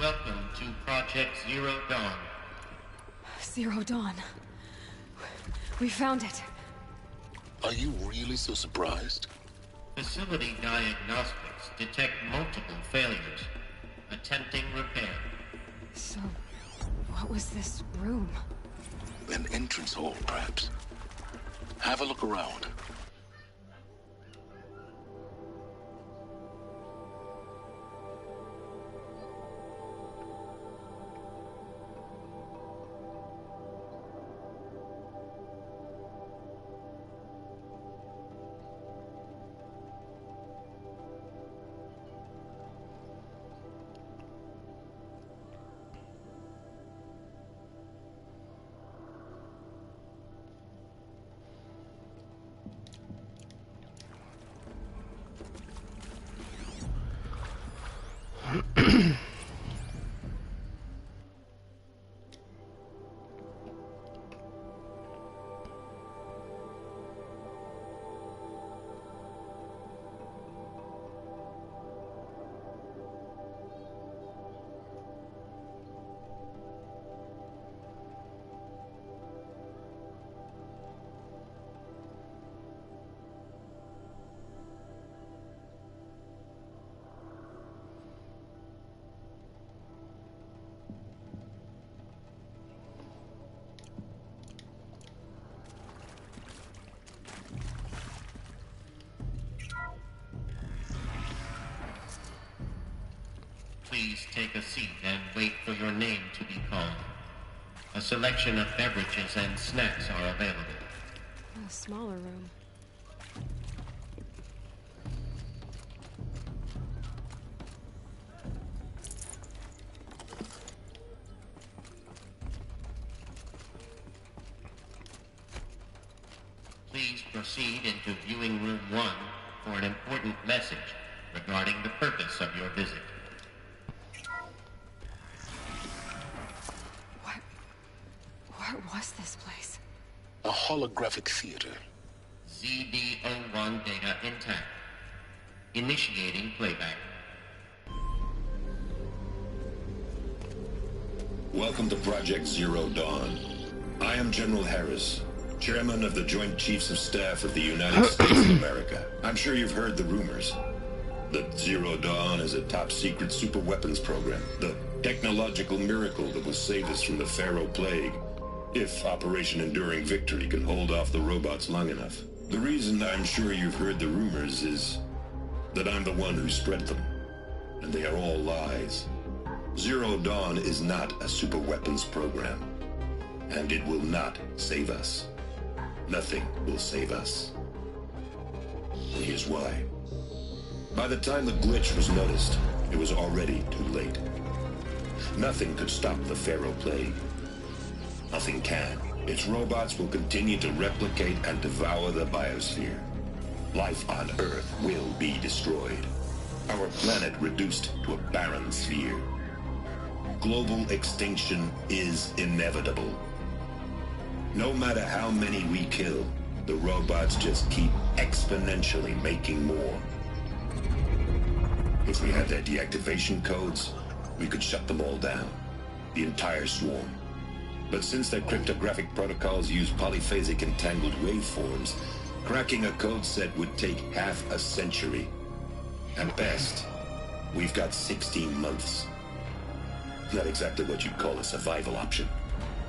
Welcome to Project Zero Dawn. Zero Dawn. We found it. Are you really so surprised? Facility diagnostics detect multiple failures. Attempting repair. So, what was this room? An entrance hall, perhaps. Have a look around. Please take a seat and wait for your name to be called. A selection of beverages and snacks are available. A smaller room. Please proceed into viewing room 1 for an important message regarding the purpose of your visit. What was this place? A holographic theater. ZD-01 data intact. Initiating playback. Welcome to Project Zero Dawn. I am General Harris, Chairman of the Joint Chiefs of Staff of the United States of America. I'm sure you've heard the rumors that Zero Dawn is a top-secret super-weapons program, the technological miracle that will save us from the Pharaoh Plague, if Operation Enduring Victory can hold off the robots long enough. The reason I'm sure you've heard the rumors is that I'm the one who spread them, and they are all lies. Zero Dawn is not a super-weapons program, and it will not save us. Nothing will save us. And here's why. By the time the glitch was noticed, it was already too late. Nothing could stop the Pharaoh Plague. Nothing can. Its robots will continue to replicate and devour the biosphere. Life on Earth will be destroyed. Our planet reduced to a barren sphere. Global extinction is inevitable. No matter how many we kill, the robots just keep exponentially making more. If we had their deactivation codes, we could shut them all down. The entire swarm. But since their cryptographic protocols use polyphasic entangled waveforms, cracking a code set would take half a century. At best, we've got 16 months. Not exactly what you'd call a survival option.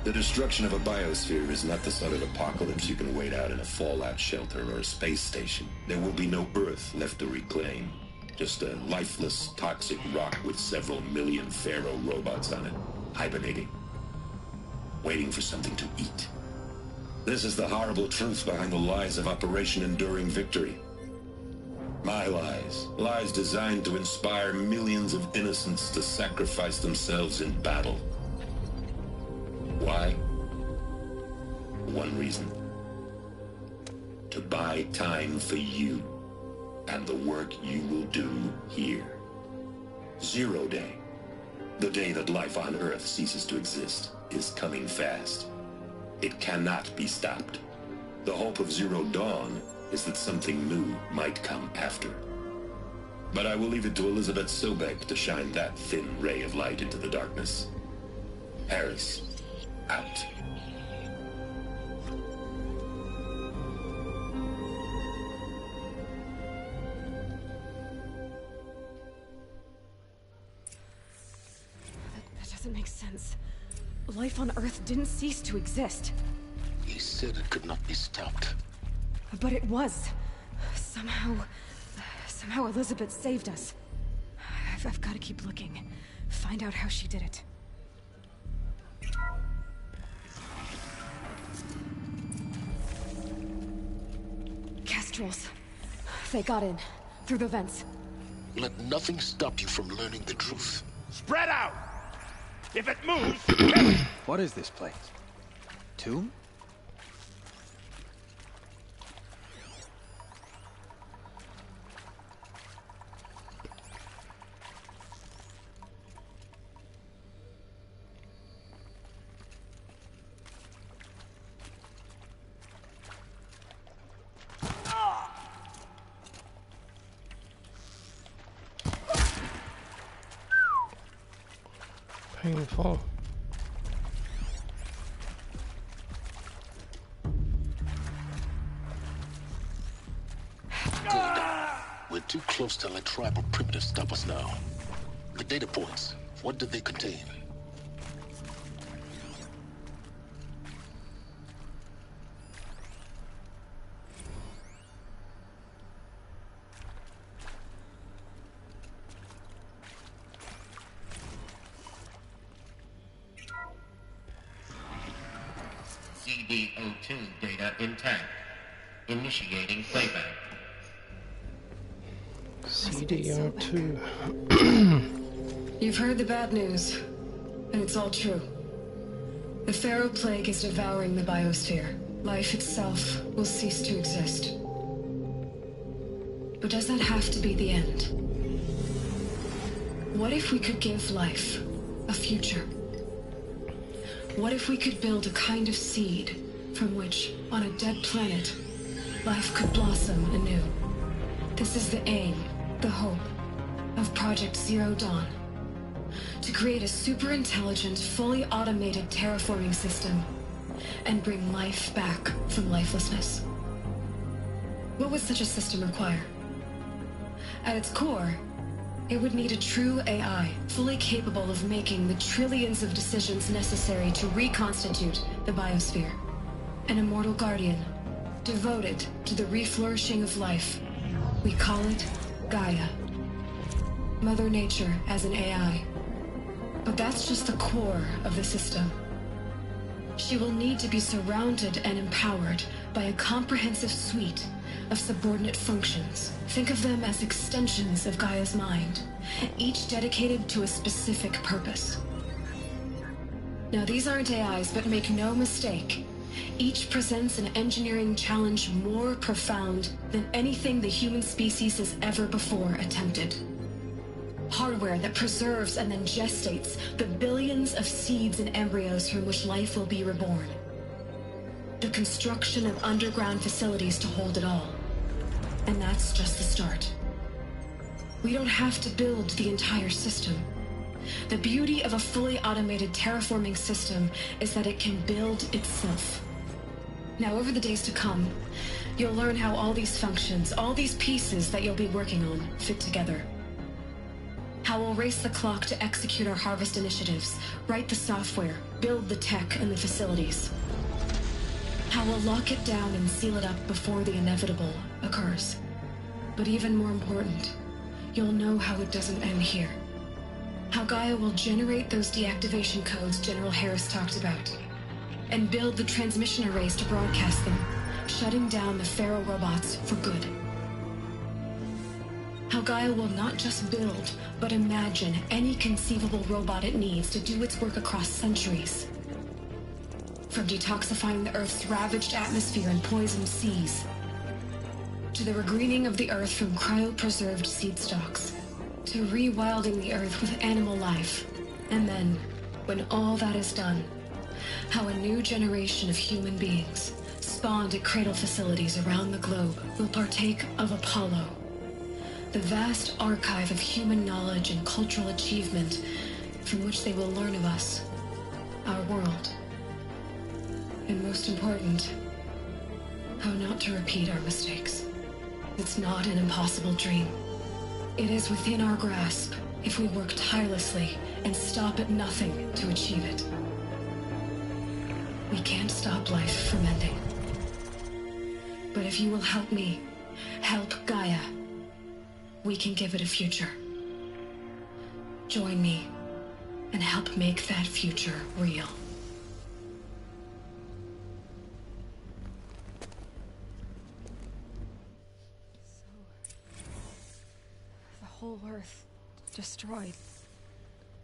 The destruction of a biosphere is not the sort of apocalypse you can wait out in a fallout shelter or a space station. There will be no Earth left to reclaim. Just a lifeless, toxic rock with several million Pharaoh robots on it, hibernating. Waiting for something to eat. This is the horrible truth behind the lies of Operation Enduring Victory. My lies. Lies designed to inspire millions of innocents to sacrifice themselves in battle. Why? One reason. To buy time for you and the work you will do here. Zero Day. The day that life on Earth ceases to exist is coming fast. It cannot be stopped. The hope of Zero Dawn is that something new might come after. But I will leave it to Elizabeth Sobek to shine that thin ray of light into the darkness. Harris, out. That doesn't make sense. Life on Earth didn't cease to exist. He said it could not be stopped. But it was. Somehow Elizabeth saved us. I've got to keep looking. Find out how she did it. Kestrels. They got in. Through the vents. Let nothing stop you from learning the truth. Spread out! If it moves, kill it! What is this place? Tomb? Painful. Good. We're too close to let tribal primitives stop us now. The data points, what did they contain? CD02 data intact. Initiating playback. CDR2. You've heard the bad news, and it's all true. The Pharaoh Plague is devouring the biosphere. Life itself will cease to exist. But does that have to be the end? What if we could give life a future? What if we could build a kind of seed from which, on a dead planet, life could blossom anew? This is the aim, the hope, of Project Zero Dawn. To create a super-intelligent, fully automated terraforming system and bring life back from lifelessness. What would such a system require? At its core, it would need a true AI, fully capable of making the trillions of decisions necessary to reconstitute the biosphere. An immortal guardian, devoted to the reflourishing of life. We call it Gaia. Mother Nature as an AI. But that's just the core of the system. She will need to be surrounded and empowered by a comprehensive suite of subordinate functions. Think of them as extensions of Gaia's mind, each dedicated to a specific purpose. Now, these aren't AIs, but make no mistake, each presents an engineering challenge more profound than anything the human species has ever before attempted. Hardware that preserves and then gestates the billions of seeds and embryos from which life will be reborn. The construction of underground facilities to hold it all. And that's just the start. We don't have to build the entire system. The beauty of a fully automated terraforming system is that it can build itself. Now, over the days to come, you'll learn how all these functions, all these pieces that you'll be working on, fit together. How we'll race the clock to execute our harvest initiatives, write the software, build the tech and the facilities. How we'll lock it down and seal it up before the inevitable occurs. But even more important, you'll know how it doesn't end here. How Gaia will generate those deactivation codes General Harris talked about, and build the transmission arrays to broadcast them, shutting down the Pharaoh robots for good. How Gaia will not just build, but imagine any conceivable robot it needs to do its work across centuries. From detoxifying the Earth's ravaged atmosphere and poisoned seas, to the regreening of the Earth from cryopreserved seed stalks, to rewilding the Earth with animal life. And then, when all that is done, how a new generation of human beings, spawned at cradle facilities around the globe, will partake of Apollo, The vast archive of human knowledge and cultural achievement from which they will learn of us, our world. And most important, how not to repeat our mistakes. It's not an impossible dream. It is within our grasp if we work tirelessly and stop at nothing to achieve it. We can't stop life from ending. But if you will help me, help Gaia, we can give it a future. Join me and help make that future real. The whole Earth destroyed,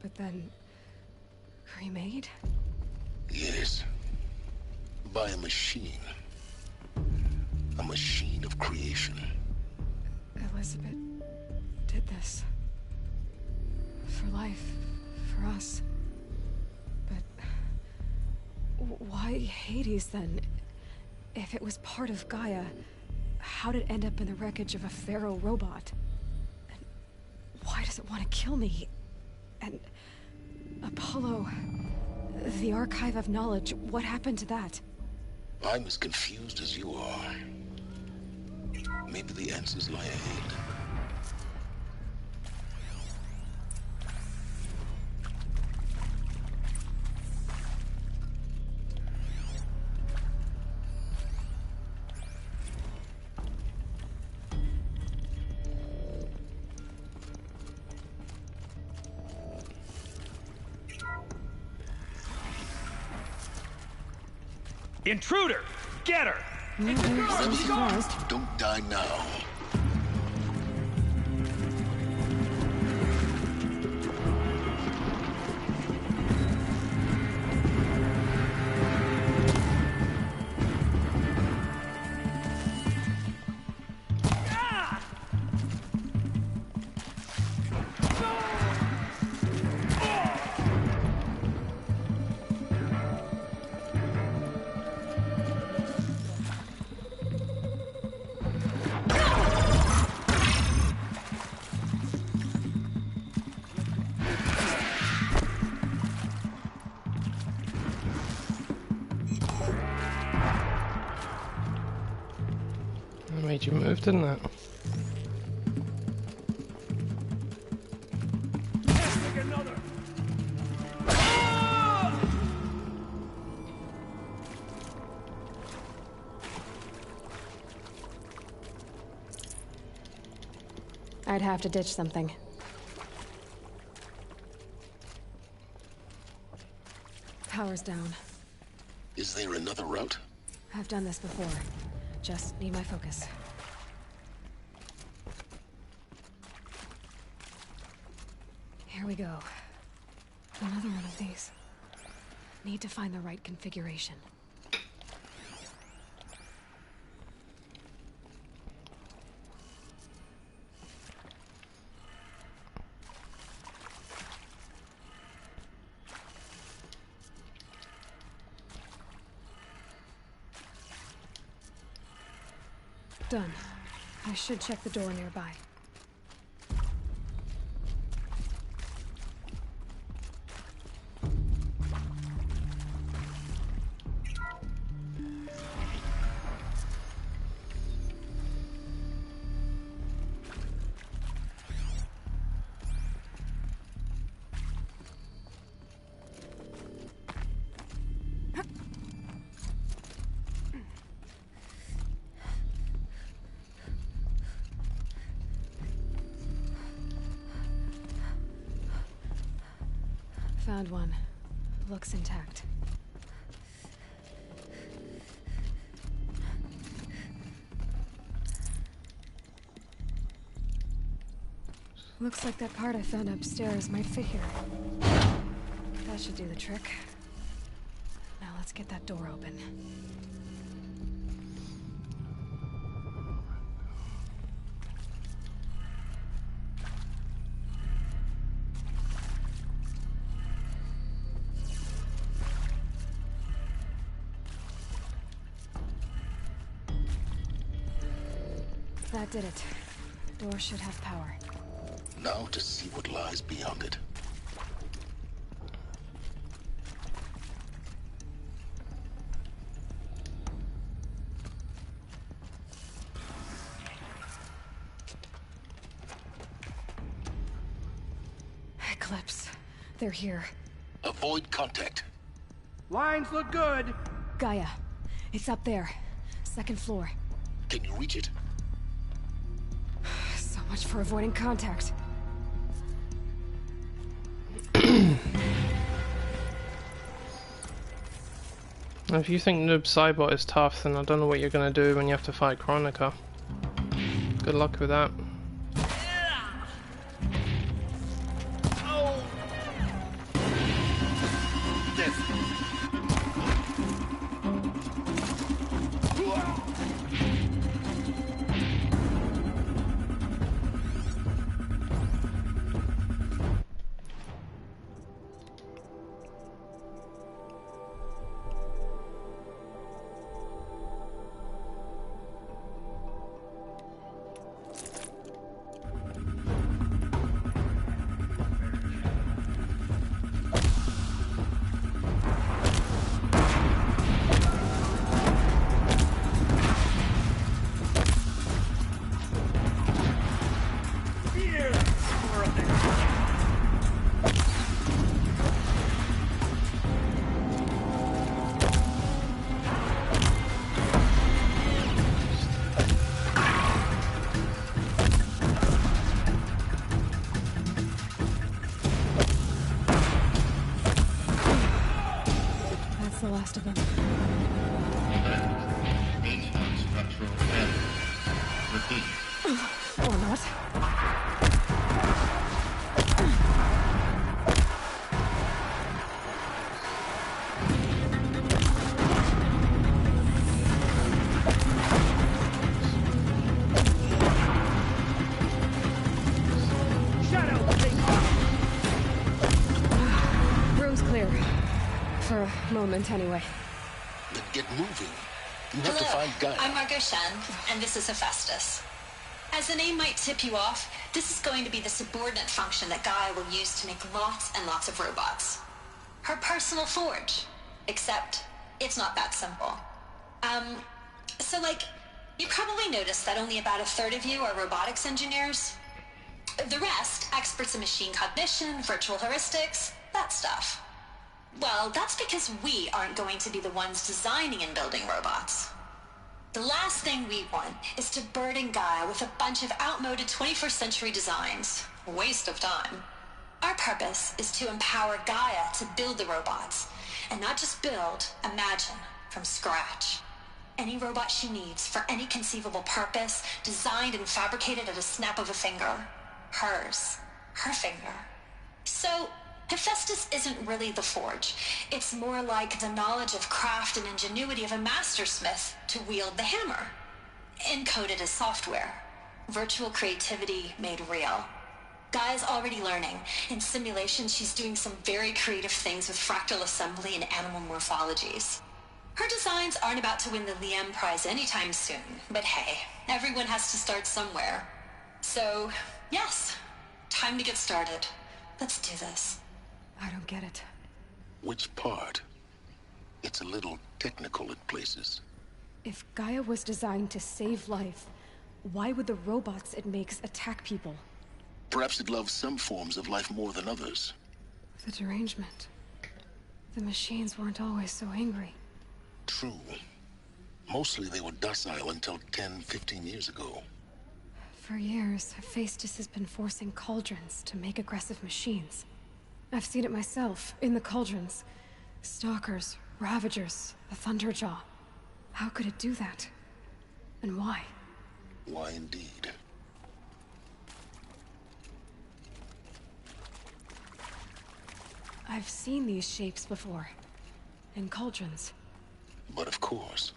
but then remade? Yes. By a machine. A machine of creation. Elizabeth did this. For life. For us. But why Hades then? If it was part of Gaia, how did it end up in the wreckage of a pharaoh robot? And why does it want to kill me? And Apollo, the archive of knowledge, what happened to that? I'm as confused as you are. Maybe the answers lie ahead. Intruder! Get her! I'm surprised. Don't die now. Made you move, didn't it? I'd have to ditch something. Power's down. Is there another route? I've done this before. Just need my focus. Here we go. Another one of these. Need to find the right configuration. Done. I should check the door nearby. Found one. Looks intact. Looks like that part I found upstairs might fit here. That should do the trick. Now let's get that door open. That did it. Door should have power. Now to see what lies beyond it. Eclipse. They're here. Avoid contact. Lines look good. Gaia. It's up there. Second floor. Can you reach it? So much for avoiding contact. If you think Noob Cybot is tough, then I don't know what you're gonna do when you have to fight Chronica. Good luck with that. The last of them. Based on structural failure. Repeat. Or not. Room's clear. For a moment, anyway. Then get moving. You have to find Gaia. I'm Margot Shen, and this is Hephaestus. As the name might tip you off, this is going to be the subordinate function that Gaia will use to make lots and lots of robots. Her personal forge. Except, it's not that simple. You probably noticed that only about a third of you are robotics engineers. The rest, experts in machine cognition, virtual heuristics, that stuff. Well, that's because we aren't going to be the ones designing and building robots. The last thing we want is to burden Gaia with a bunch of outmoded 21st century designs. Waste of time. Our purpose is to empower Gaia to build the robots. And not just build, imagine, from scratch. Any robot she needs for any conceivable purpose, designed and fabricated at a snap of a finger. Hers. Her finger. So, Hephaestus isn't really the forge. It's more like the knowledge of craft and ingenuity of a mastersmith to wield the hammer. Encoded as software. Virtual creativity made real. Gaia's already learning. In simulations, she's doing some very creative things with fractal assembly and animal morphologies. Her designs aren't about to win the Liam Prize anytime soon, but hey, everyone has to start somewhere. So, yes, time to get started. Let's do this. I don't get it. Which part? It's a little technical at places. If Gaia was designed to save life, why would the robots it makes attack people? Perhaps it loves some forms of life more than others. The derangement. The machines weren't always so angry. True. Mostly they were docile until 10, 15 years ago. For years, Hephaestus has been forcing cauldrons to make aggressive machines. I've seen it myself, in the cauldrons. Stalkers, Ravagers, the Thunderjaw. How could it do that? And why? Why indeed? I've seen these shapes before. In cauldrons. But of course,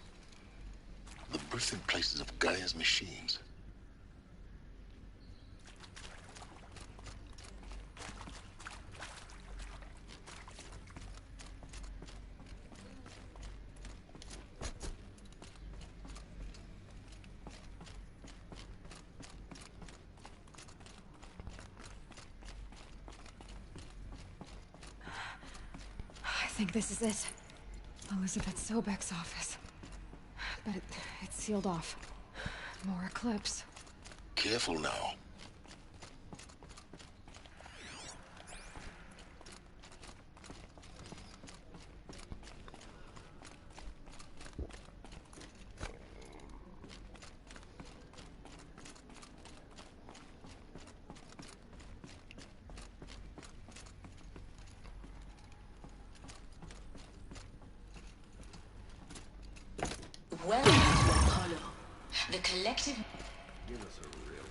the birthing places of Gaia's machines. think this is it. Elizabeth Sobek's office. But it's sealed off. More eclipse. Careful now. Welcome to Apollo. The collective... Give us a real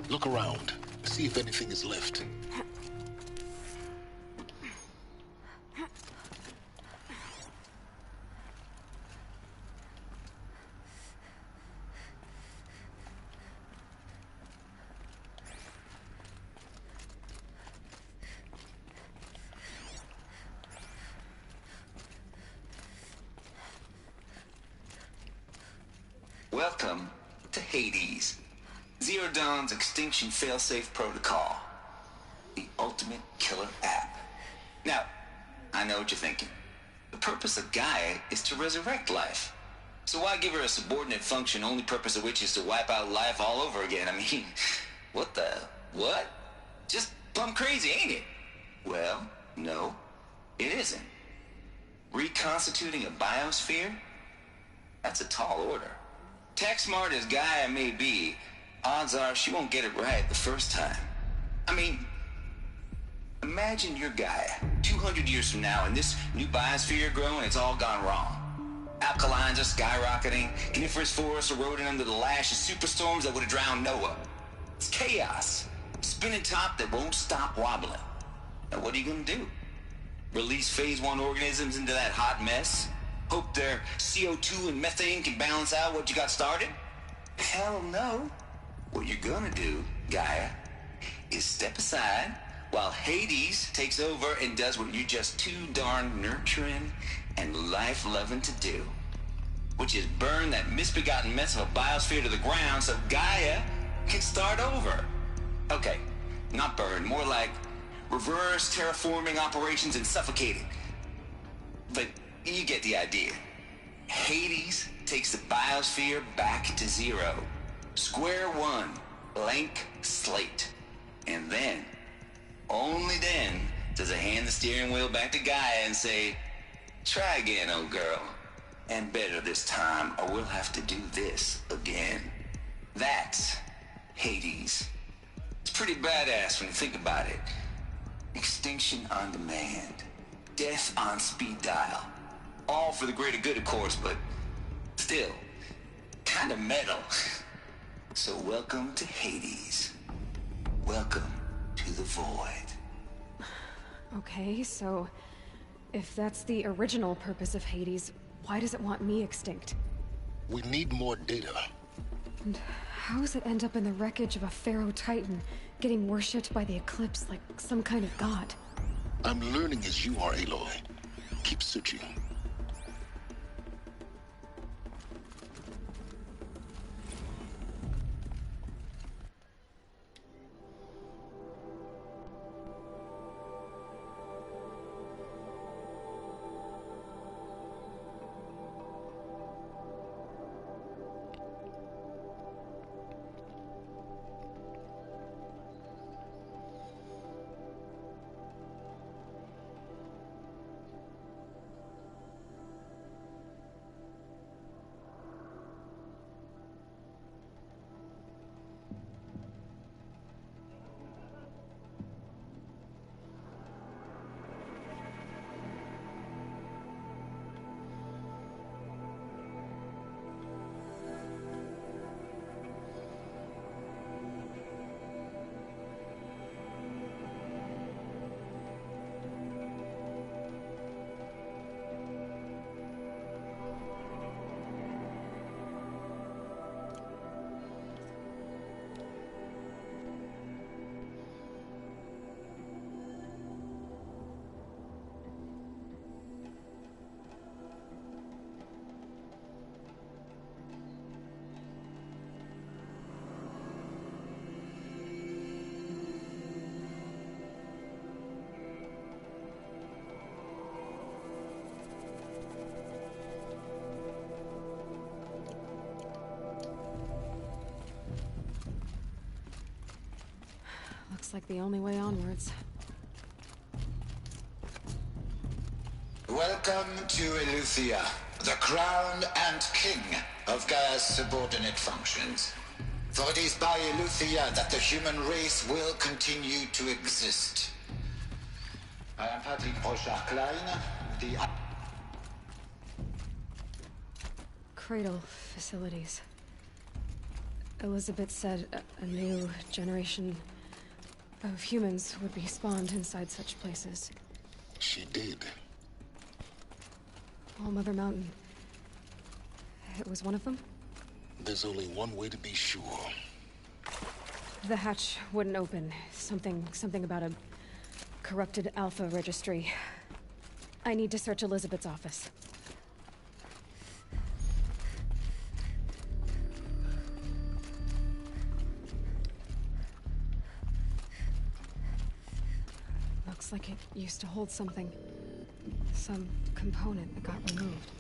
Look around. See if anything is left. Welcome to Hades. Zero Dawn's extinction failsafe protocol. The ultimate killer app. Now, I know what you're thinking. The purpose of Gaia is to resurrect life. So why give her a subordinate function, only purpose of which is to wipe out life all over again? I mean, what? Just plumb crazy, ain't it? Well, no, it isn't. Reconstituting a biosphere? That's a tall order. Tech smart as Gaia may be, odds are she won't get it right the first time. I mean, imagine you're Gaia, 200 years from now, and this new biosphere growing, it's all gone wrong. Alkalines are skyrocketing, coniferous forests eroding under the lash of superstorms that would have drowned Noah. It's chaos, spinning top that won't stop wobbling. Now what are you gonna do? Release phase 1 organisms into that hot mess? Hope their CO2 and methane can balance out what you got started? Hell no. What you're gonna do, Gaia, is step aside while Hades takes over and does what you're just too darn nurturing and life-loving to do, which is burn that misbegotten mess of a biosphere to the ground so Gaia can start over. Okay, not burn, more like reverse terraforming operations and suffocate it. But you get the idea. Hades takes the biosphere back to zero. Square one, blank slate. And then, only then, does it hand the steering wheel back to Gaia and say, try again, old girl. And better this time, or we'll have to do this again. That's Hades. It's pretty badass when you think about it. Extinction on demand. Death on speed dial. All for the greater good, of course, but still, kind of metal. So welcome to Hades. Welcome to the void. Okay, so if that's the original purpose of Hades, why does it want me extinct? We need more data. And how does it end up in the wreckage of a Pharaoh Titan, getting worshipped by the Eclipse like some kind of god? I'm learning as you are, Aloy. Keep searching. Looks like the only way onwards. Welcome to Eleuthia, the crown and king of Gaia's subordinate functions. For it is by Eleuthia that the human race will continue to exist. I am Patrick Brochard-Klein, the... Cradle facilities. Elizabeth said a new generation of humans would be spawned inside such places. She did. All Mother Mountain. It was one of them? There's only one way to be sure. The hatch wouldn't open. Something about a corrupted Alpha registry. I need to search Elizabeth's office. Looks like it used to hold something. Some component that got removed.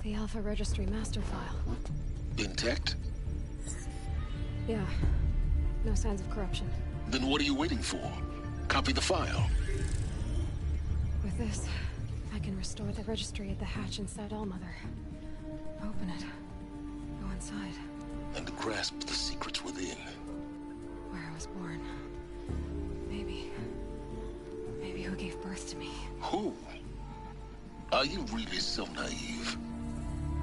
The Alpha Registry master file. Intact? Yeah. No signs of corruption. Then what are you waiting for? Copy the file. With this, I can restore the registry at the hatch inside Allmother. Open it. Go inside. And grasp the secrets within. Where I was born. Maybe who gave birth to me. Who? Are you really so naive?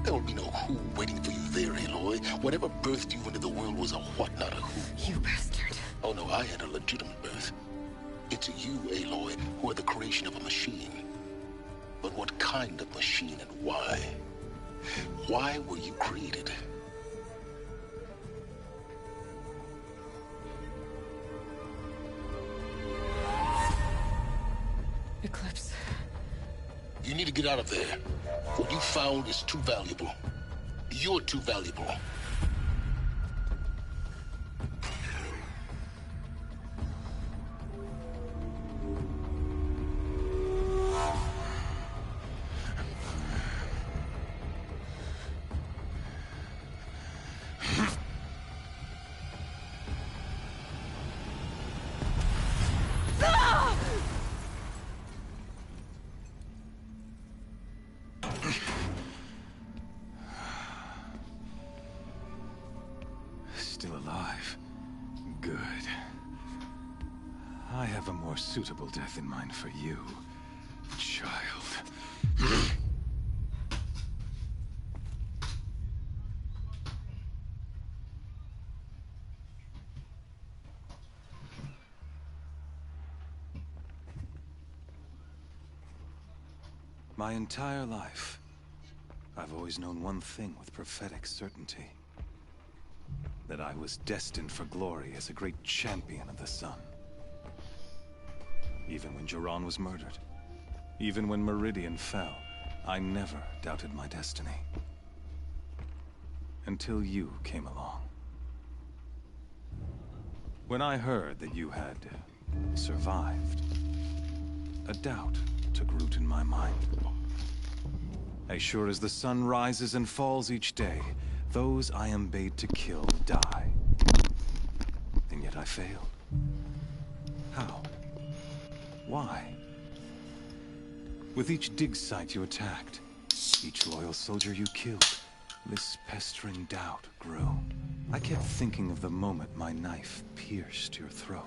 There will be no who waiting for you there, Aloy. Whatever birthed you into the world was a what, not a who. You bastard. Oh no, I had a legitimate birth. It's you, Aloy, who are the creation of a machine. But what kind of machine and why? Why were you created? Eclipse. You need to get out of there. What you found is too valuable. You're too valuable. Still alive. Good. I have a more suitable death in mind for you, child. My entire life, I've always known one thing with prophetic certainty. That I was destined for glory as a great champion of the sun. Even when Jiran was murdered, even when Meridian fell, I never doubted my destiny. Until you came along. When I heard that you had survived, a doubt took root in my mind. As sure as the sun rises and falls each day, those I am bade to kill die. And yet I failed. How? Why? With each dig site you attacked, each loyal soldier you killed, this pestering doubt grew. I kept thinking of the moment my knife pierced your throat.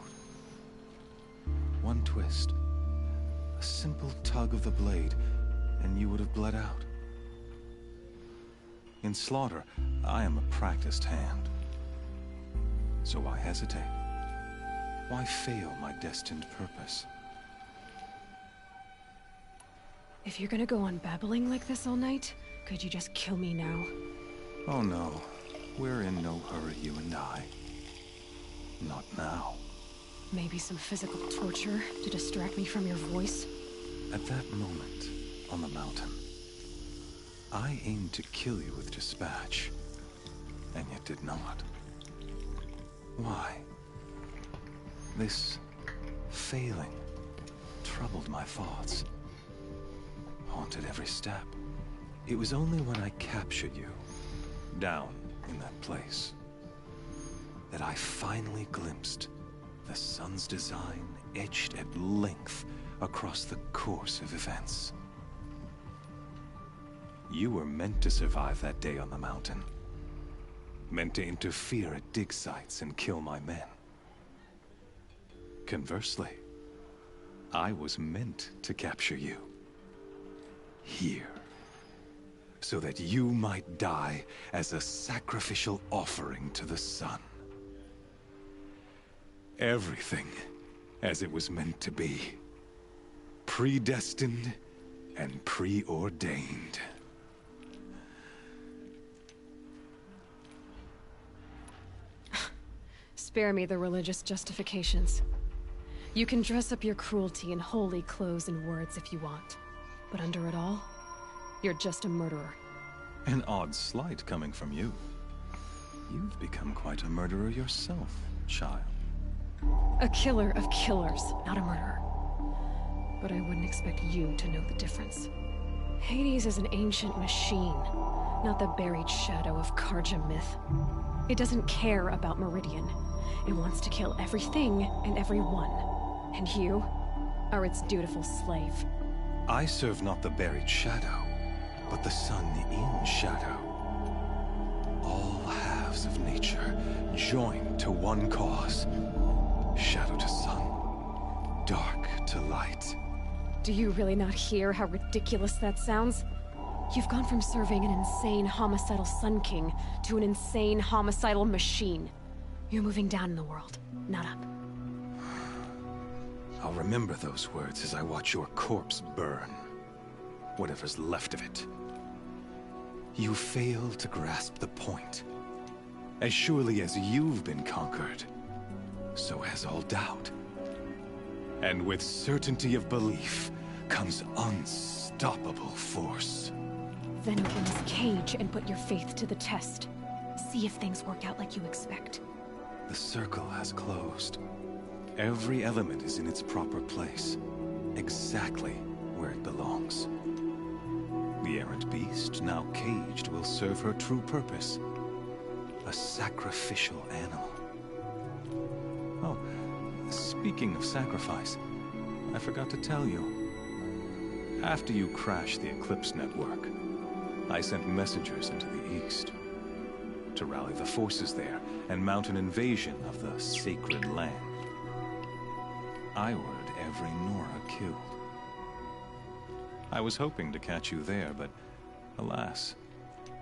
One twist, a simple tug of the blade, and you would have bled out. In slaughter, I am a practiced hand. So why hesitate? Why fail my destined purpose? If you're gonna go on babbling like this all night, could you just kill me now? Oh no, we're in no hurry, you and I. Not now. Maybe some physical torture to distract me from your voice? At that moment, on the mountain, I aimed to kill you with dispatch. And yet did not. Why? This failing troubled my thoughts, haunted every step. It was only when I captured you, down in that place, that I finally glimpsed the sun's design etched at length across the course of events. You were meant to survive that day on the mountain. Meant to interfere at dig sites and kill my men. Conversely, I was meant to capture you. Here. So that you might die as a sacrificial offering to the sun. Everything as it was meant to be. Predestined and preordained. Spare me the religious justifications. You can dress up your cruelty in holy clothes and words if you want. But under it all, you're just a murderer. An odd slight coming from you. You've become quite a murderer yourself, child. A killer of killers, not a murderer. But I wouldn't expect you to know the difference. Hades is an ancient machine, not the buried shadow of Karja myth. It doesn't care about Meridian. It wants to kill everything and everyone. And you are its dutiful slave. I serve not the buried shadow, but the sun in shadow. All halves of nature joined to one cause. Shadow to sun, dark to light. Do you really not hear how ridiculous that sounds? You've gone from serving an insane homicidal Sun King to an insane homicidal machine. You're moving down in the world, not up. I'll remember those words as I watch your corpse burn. Whatever's left of it. You fail to grasp the point. As surely as you've been conquered, so has all doubt. And with certainty of belief comes unstoppable force. Then open this cage and put your faith to the test. See if things work out like you expect. The circle has closed. Every element is in its proper place, exactly where it belongs. The errant beast, now caged, will serve her true purpose. A sacrificial animal. Oh, speaking of sacrifice, I forgot to tell you. After you crashed the Eclipse network, I sent messengers into the east to rally the forces there and mount an invasion of the sacred land. I ordered every Nora killed. I was hoping to catch you there, but alas,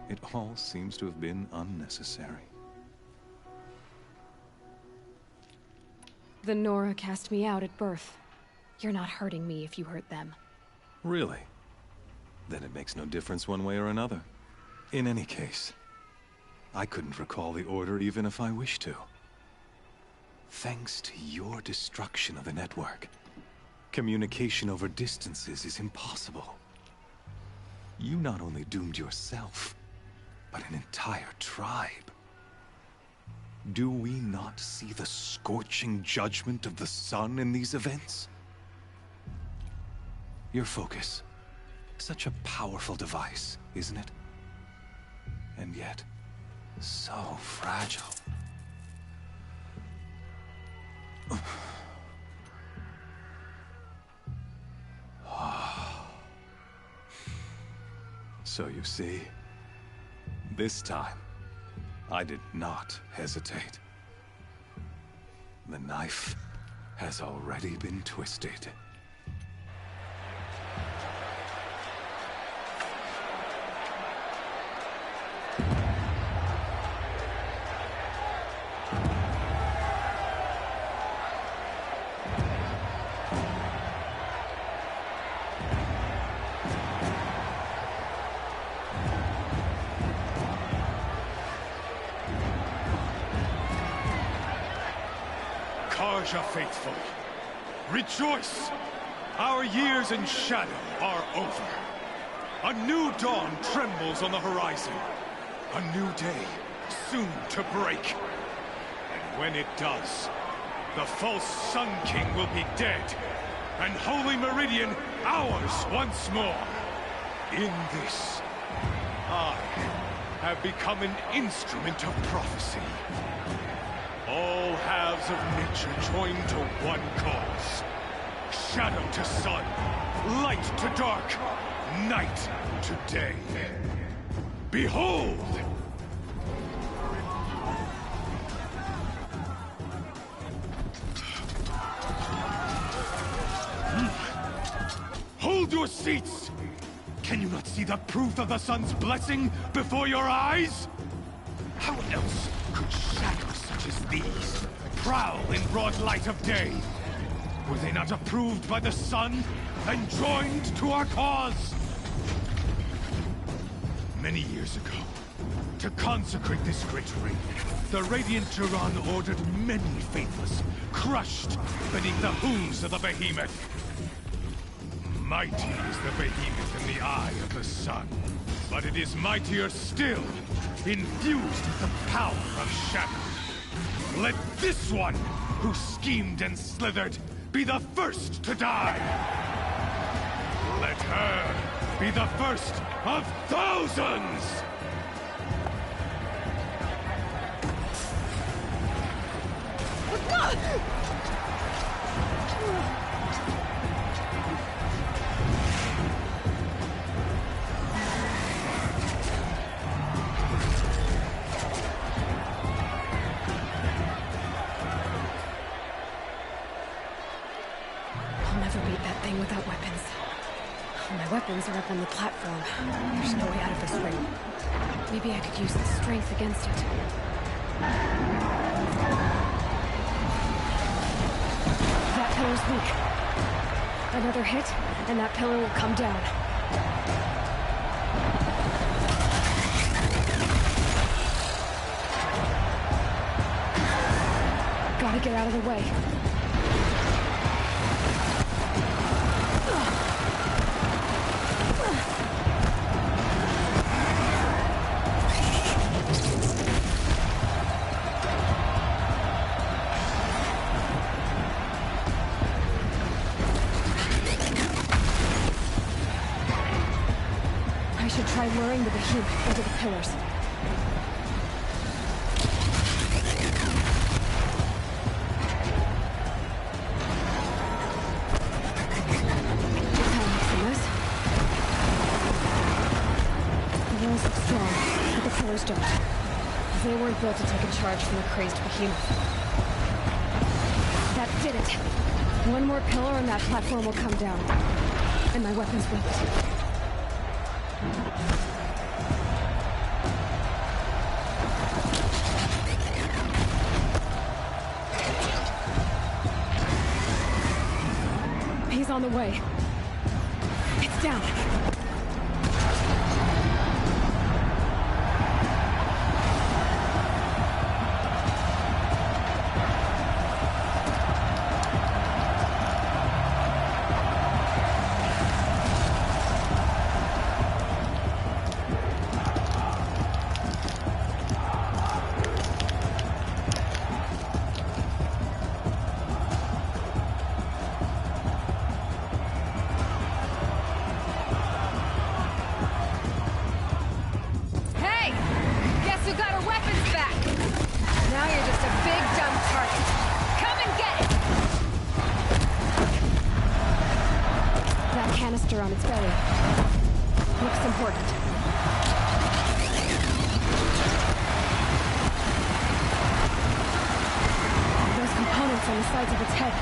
it all seems to have been unnecessary. The Nora cast me out at birth. You're not hurting me if you hurt them. Really? Then it makes no difference one way or another. In any case, I couldn't recall the order even if I wished to. Thanks to your destruction of the network, communication over distances is impossible. You not only doomed yourself, but an entire tribe. Do we not see the scorching judgment of the sun in these events? Your focus. Such a powerful device, isn't it? And yet, so fragile. So you see, this time, I did not hesitate. The knife has already been twisted. Karja faithful, rejoice! Our years in shadow are over. A new dawn trembles on the horizon. A new day soon to break. And when it does, the false Sun King will be dead, and Holy Meridian ours once more. In this, I have become an instrument of prophecy. All halves of nature joined to one cause. Shadow to sun, light to dark, night to day. Behold! Hold your seats! Can you not see the proof of the sun's blessing before your eyes? How else could shadows such as these prowl in broad light of day? Were they not approved by the sun and joined to our cause? Many years ago, to consecrate this great ring, the Radiant Turan ordered many faithless, crushed beneath the hooves of the behemoth. Mighty is the behemoth in the eye of the sun, but it is mightier still, infused with the power of shadow. Let this one, who schemed and slithered, be the first to die. Let her be the first of thousands! Weapons are up on the platform. There's no way out of this ring. Maybe I could use the strength against it. That pillar's weak. Another hit, and that pillar will come down. Gotta get out of the way. Try luring the behemoth into the pillars. The walls look strong, but the pillars don't. They weren't built to take a charge from the crazed behemoth. That did it. One more pillar and that platform will come down. And my weapons will too. He's on the way. It's down. On its belly. Looks important. Those components on the sides of its head.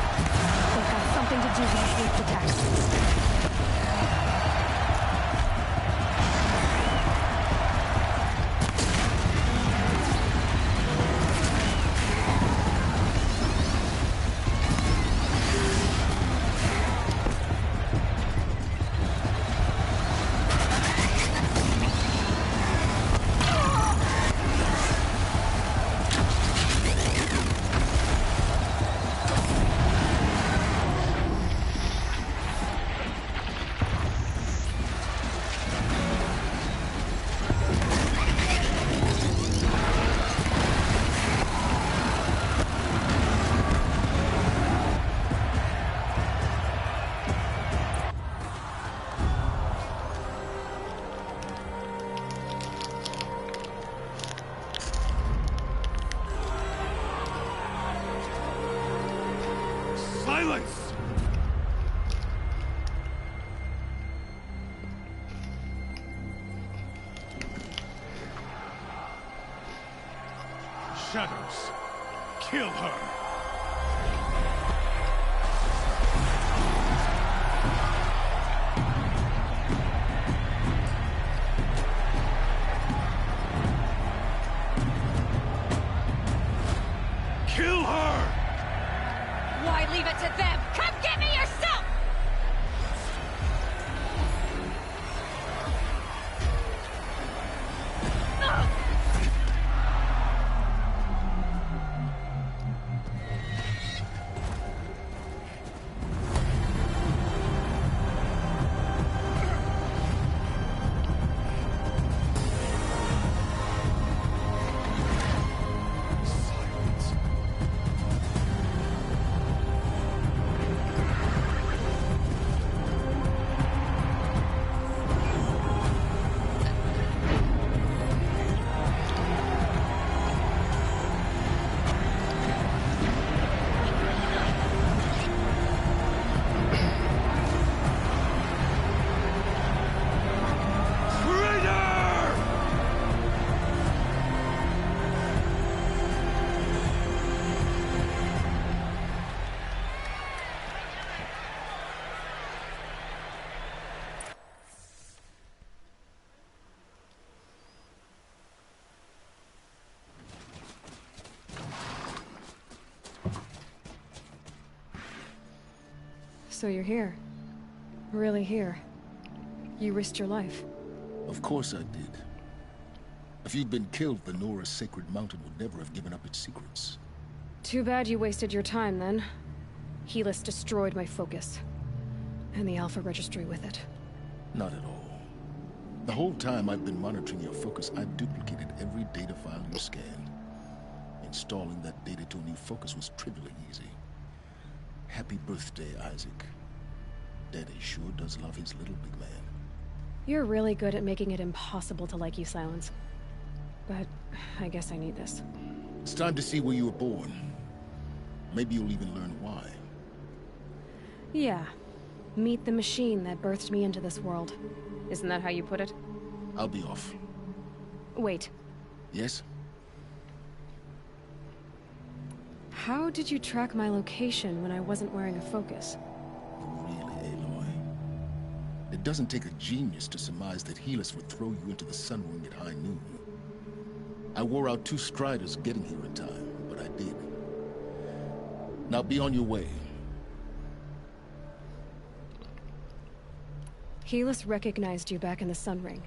They've got something to do with its sneak attacks. Silence! Shadows, kill her! Kill her! Why leave it to them? Come get me yourself! So you're here. Really here. You risked your life. Of course I did. If you'd been killed, the Nora's sacred mountain would never have given up its secrets. Too bad you wasted your time, then. Helis destroyed my focus. And the Alpha Registry with it. Not at all. The whole time I've been monitoring your focus, I've duplicated every data file you scanned. Installing that data to a new focus was trivially easy. Happy birthday, Isaac. Daddy sure does love his little big man. You're really good at making it impossible to like you, Silence. But I guess I need this. It's time to see where you were born. Maybe you'll even learn why. Yeah. Meet the machine that birthed me into this world. Isn't that how you put it? I'll be off. Wait. Yes? How did you track my location when I wasn't wearing a focus? Really, Aloy? It doesn't take a genius to surmise that Helis would throw you into the sun ring at high noon. I wore out 2 striders getting here in time, but I did. Now be on your way. Helis recognized you back in the Sun Ring.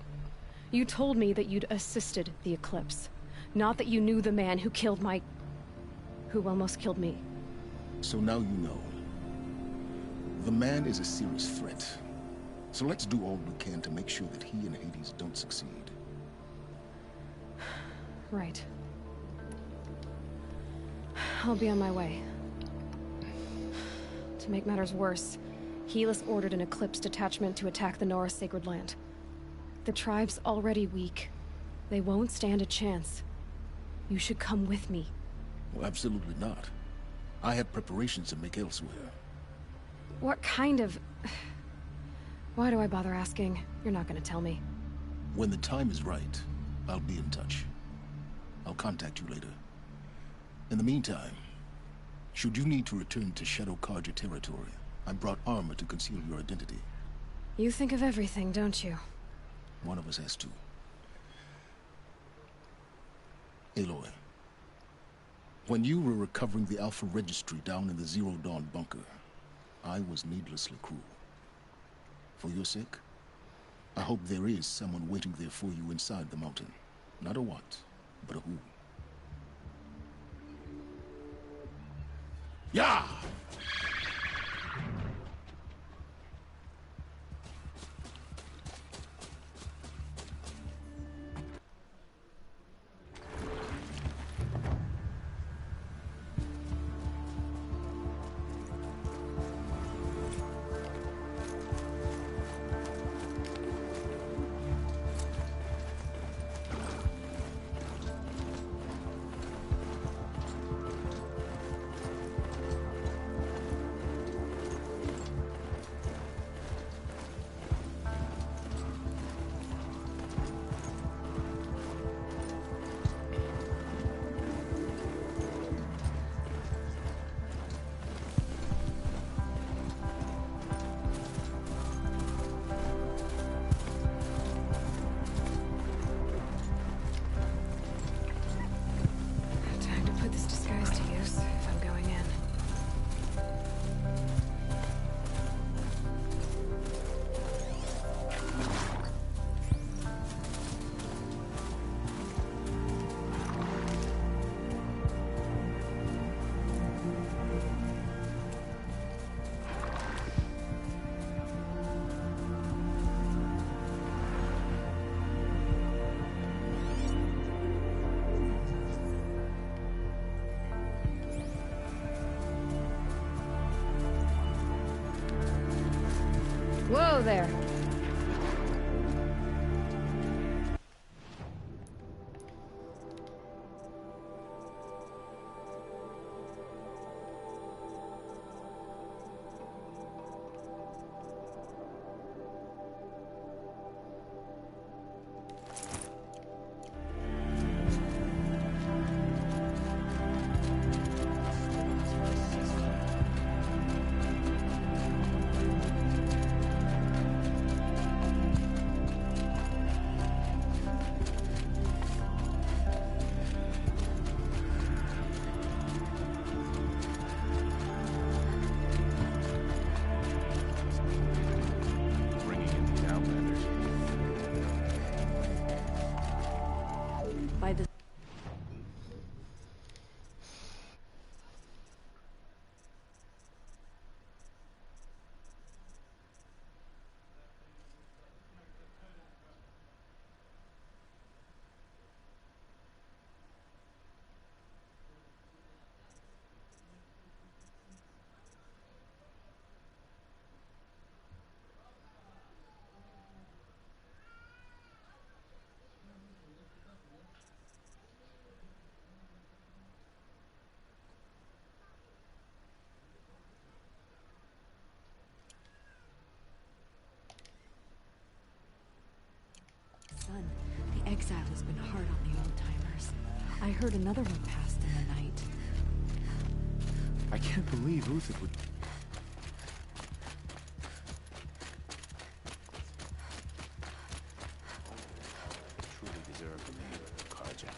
You told me that you'd assisted the Eclipse. Not that you knew the man who killed my... who almost killed me. So now you know. The man is a serious threat. So let's do all we can to make sure that he and Hades don't succeed. Right. I'll be on my way. To make matters worse, Helis ordered an Eclipse detachment to attack the Nora Sacred Land. The tribe's already weak. They won't stand a chance. You should come with me. Well, absolutely not. I have preparations to make elsewhere. What kind of... Why do I bother asking? You're not gonna tell me. When the time is right, I'll be in touch. I'll contact you later. In the meantime, should you need to return to Shadow Carja territory, I brought armor to conceal your identity. You think of everything, don't you? One of us has to. Aloy, when you were recovering the Alpha Registry down in the Zero Dawn bunker, I was needlessly cruel. For your sake, I hope there is someone waiting there for you inside the mountain. Not a what, but a who. Yeah! Hello there. By the sun, the exile has been hard on the old-timers. I heard another one passed in the night. I can't believe Ruther would... truly deserve the name of carjacker.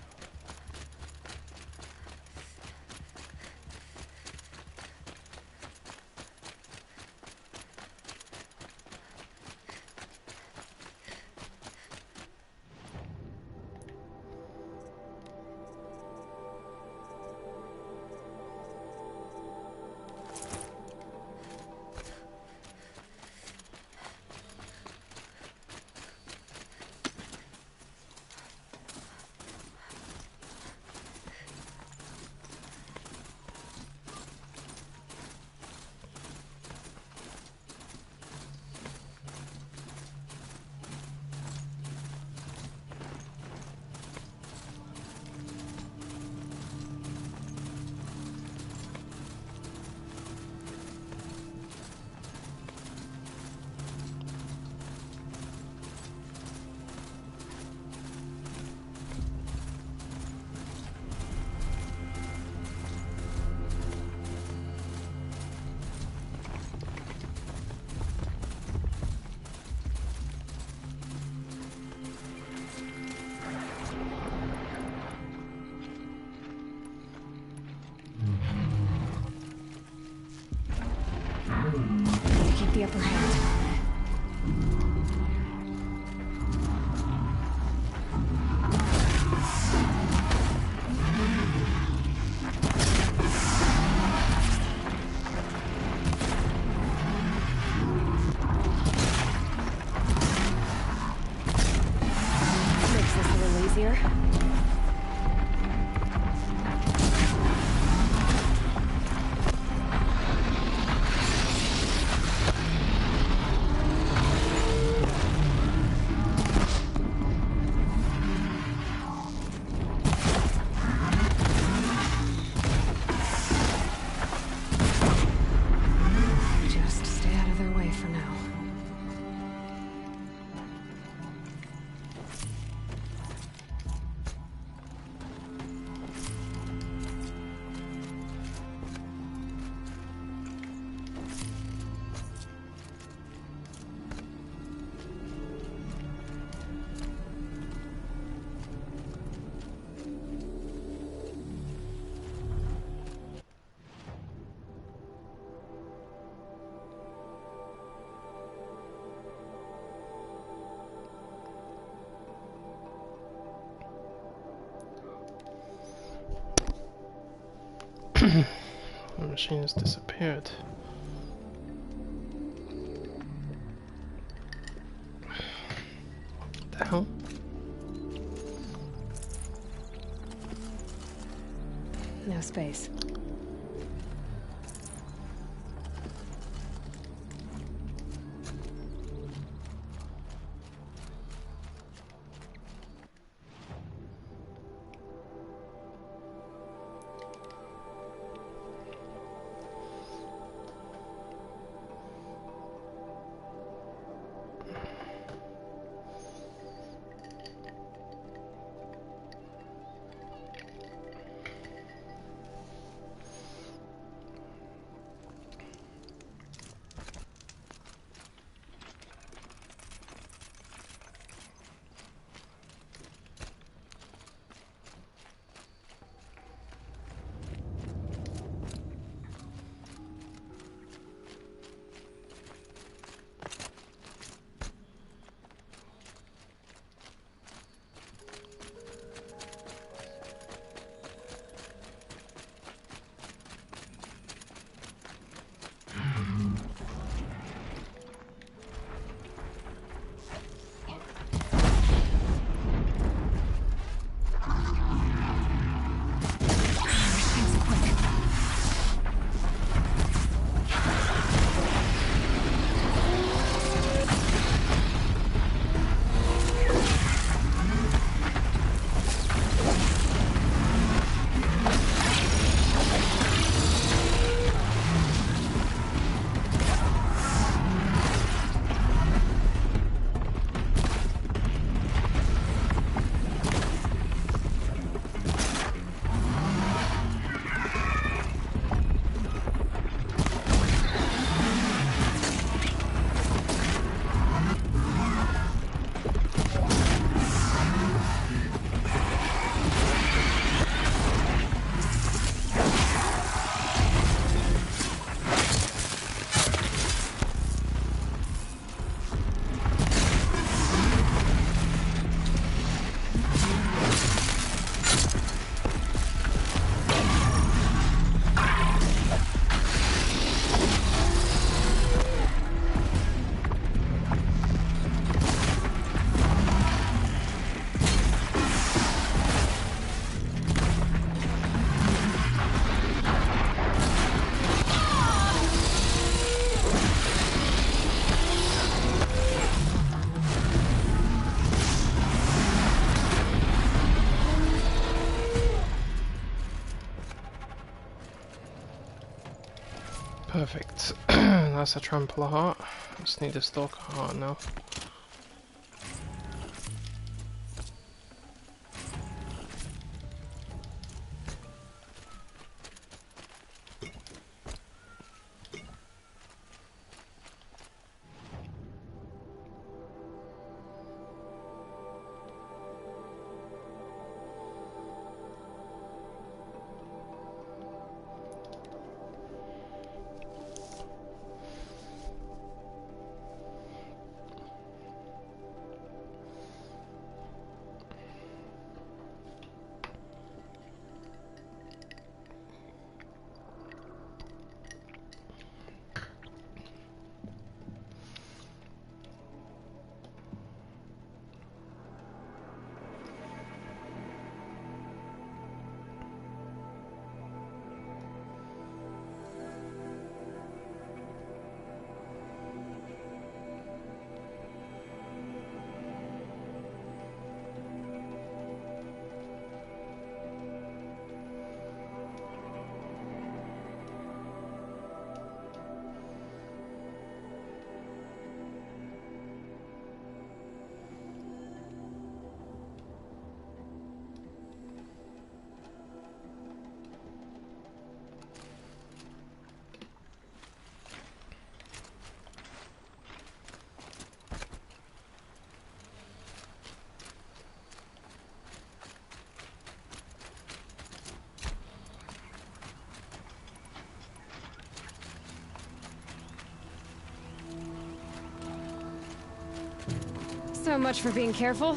Keep the upper hand. Makes this a little easier. Just stay out of their way for now. The machine has disappeared. What the hell? No space. Perfect. That's a trample heart. Just need a stalker heart now. So much for being careful.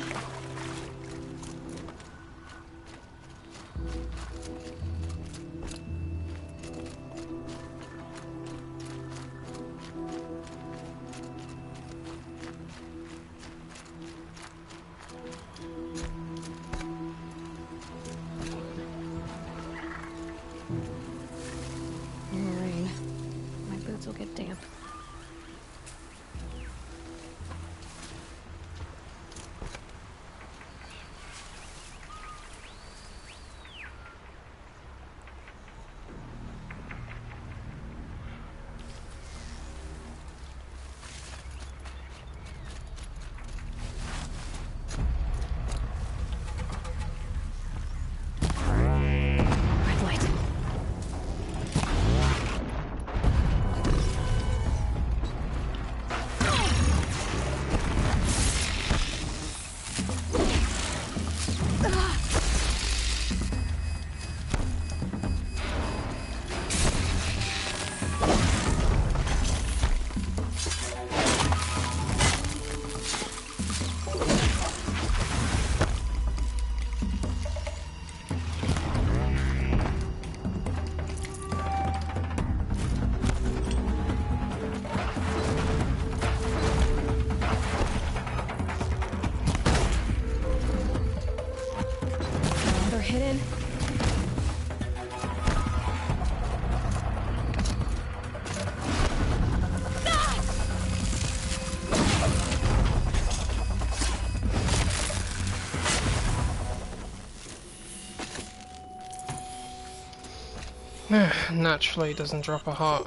Rain. My boots will get damp. Hidden. Naturally, it doesn't drop a heart.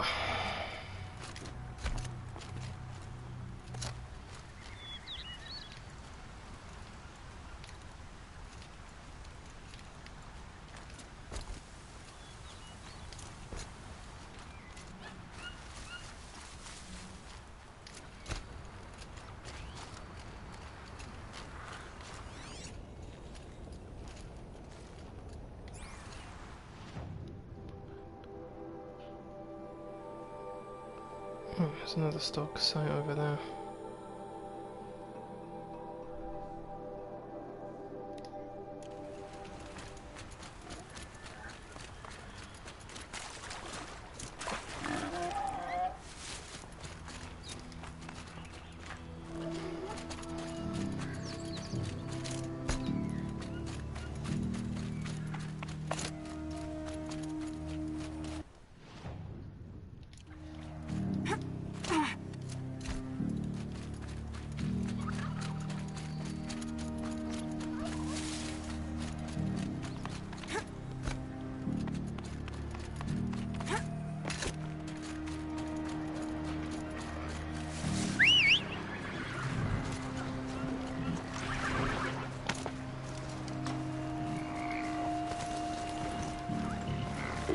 Oh, there's another stock site over there.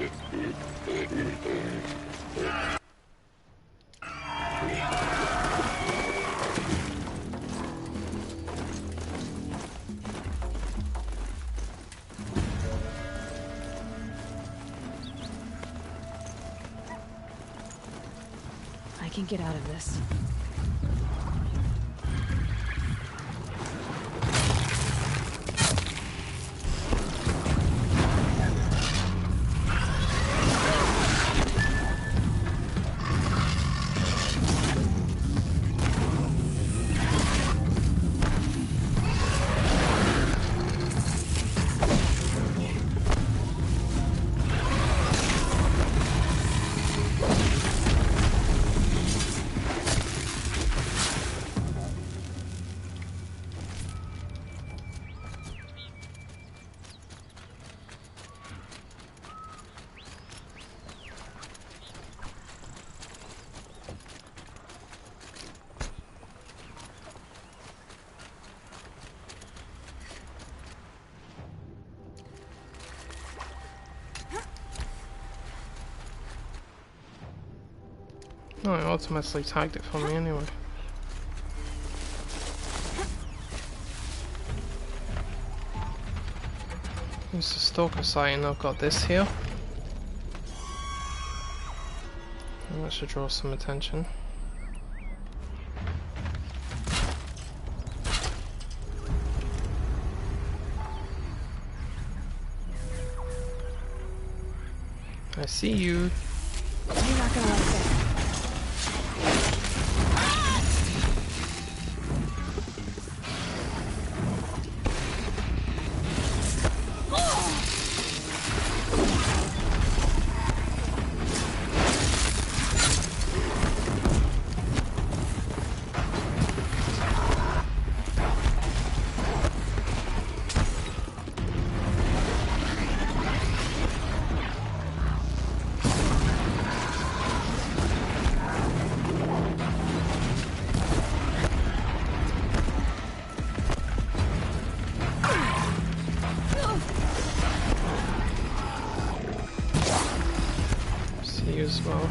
I can get out of this. No, it automatically tagged it for me anyway. It's a stalker site and I've got this here. And that should draw some attention. I see you. You're not gonna like this. As well.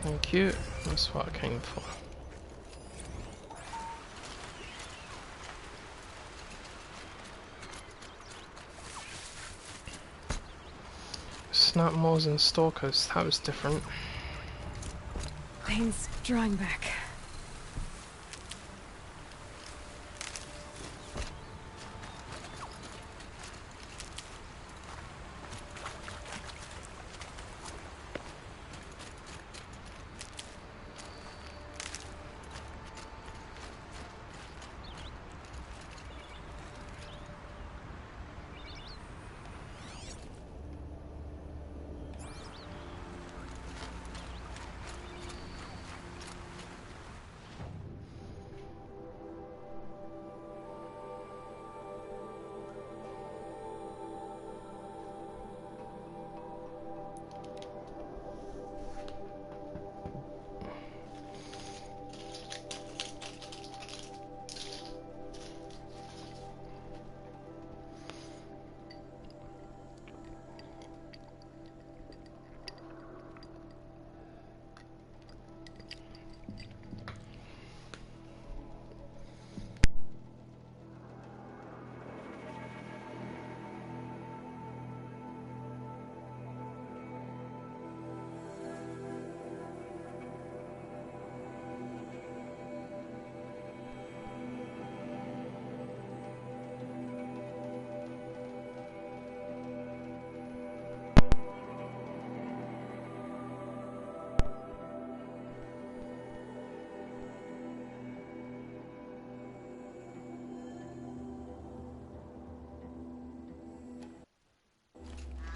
Thank you. That's what I came for. Snapmaws and stalkers, that was different. Pain's drawing back.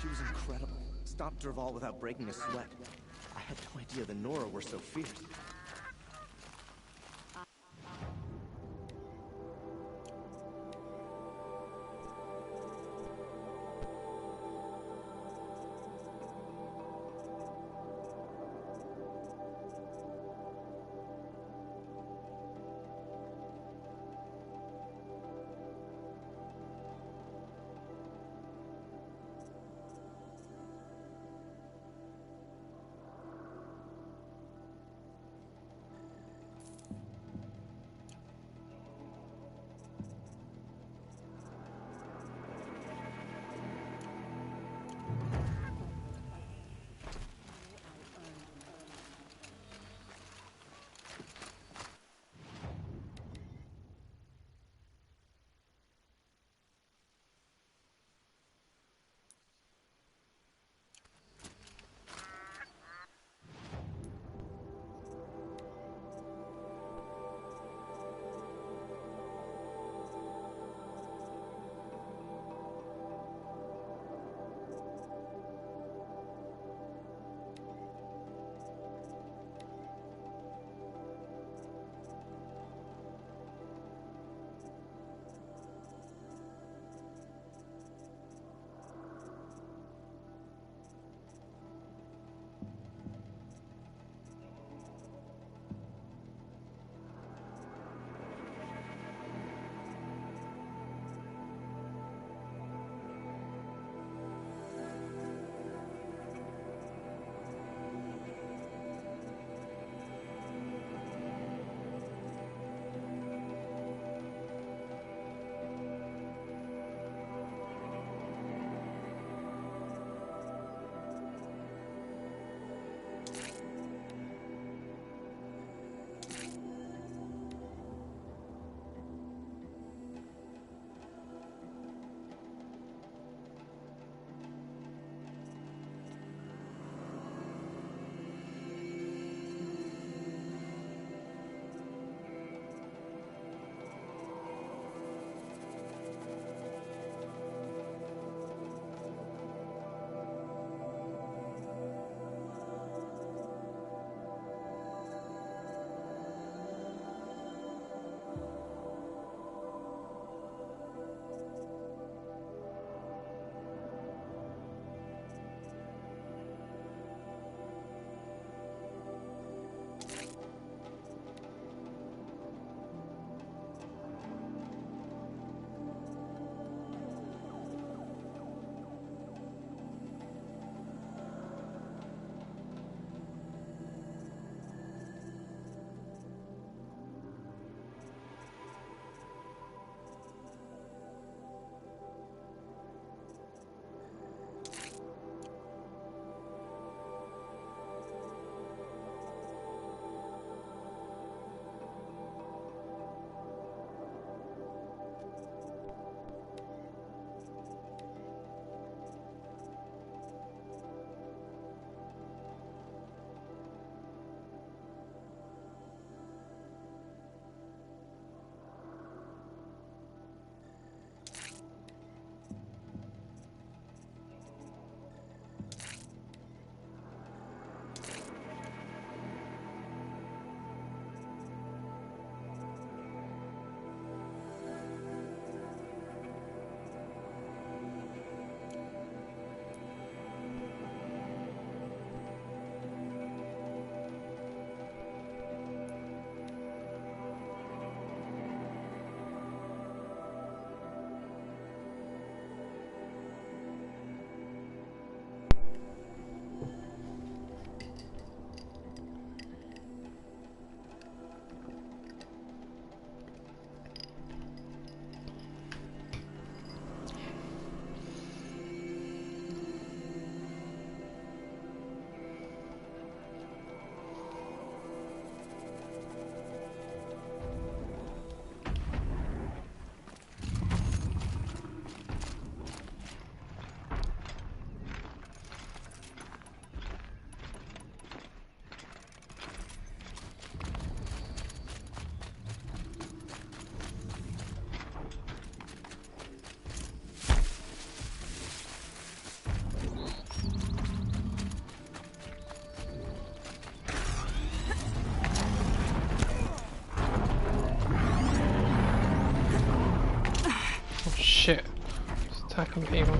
was incredible. Stopped Dervahl without breaking a sweat. I had no idea the Nora were so fierce. attacking people.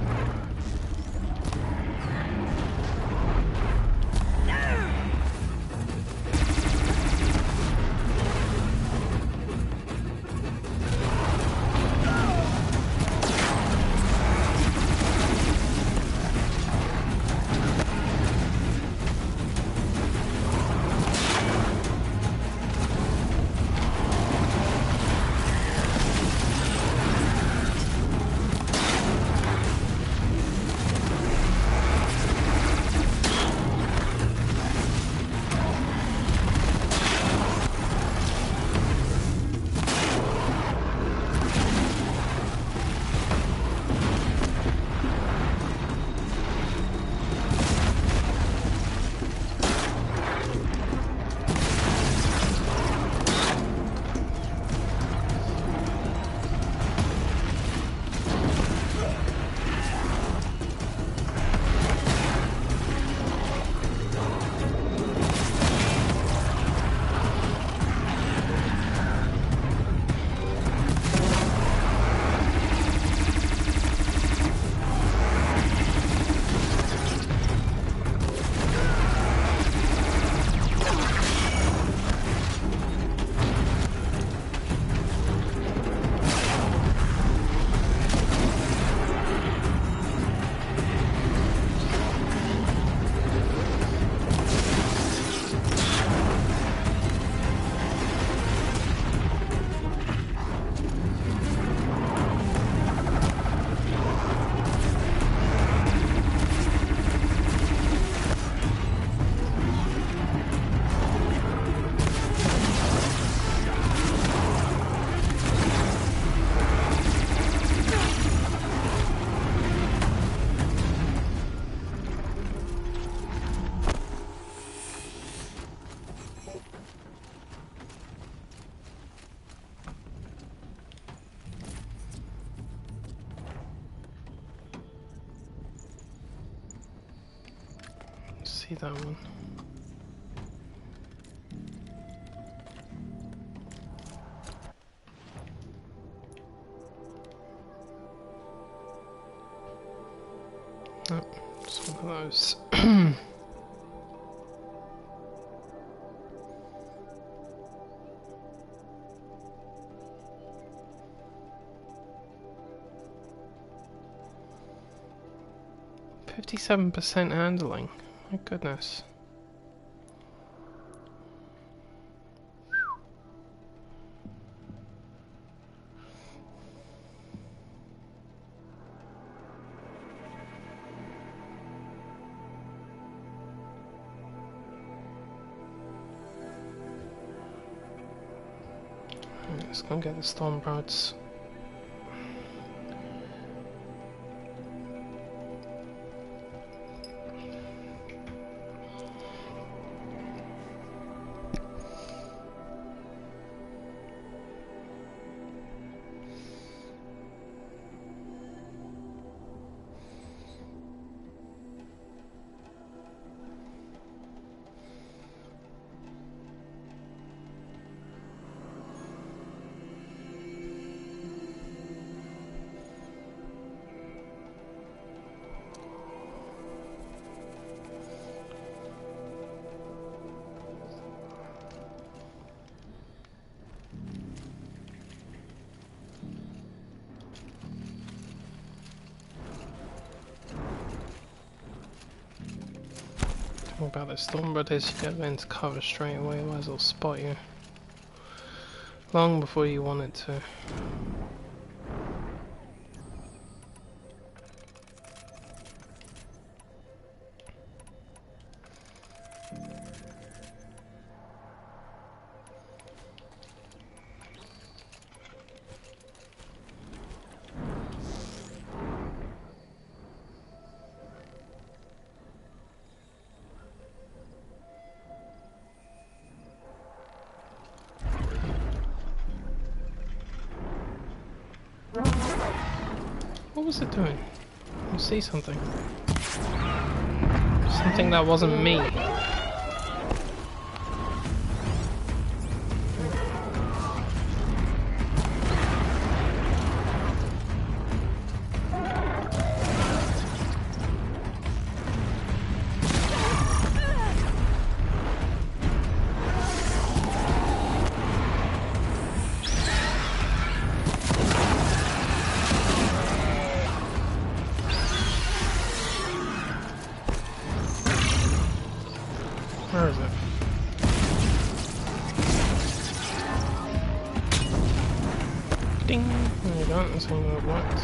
See that one. Oh, it's one of those. 57% handling. My goodness. Let's go get the storm rods. About the storm brothers, you get them into cover straight away, otherwise they'll spot you long before you want it to. What was it doing? I see something. Something that wasn't me. Where is it? Ding! There you go, that's how it works.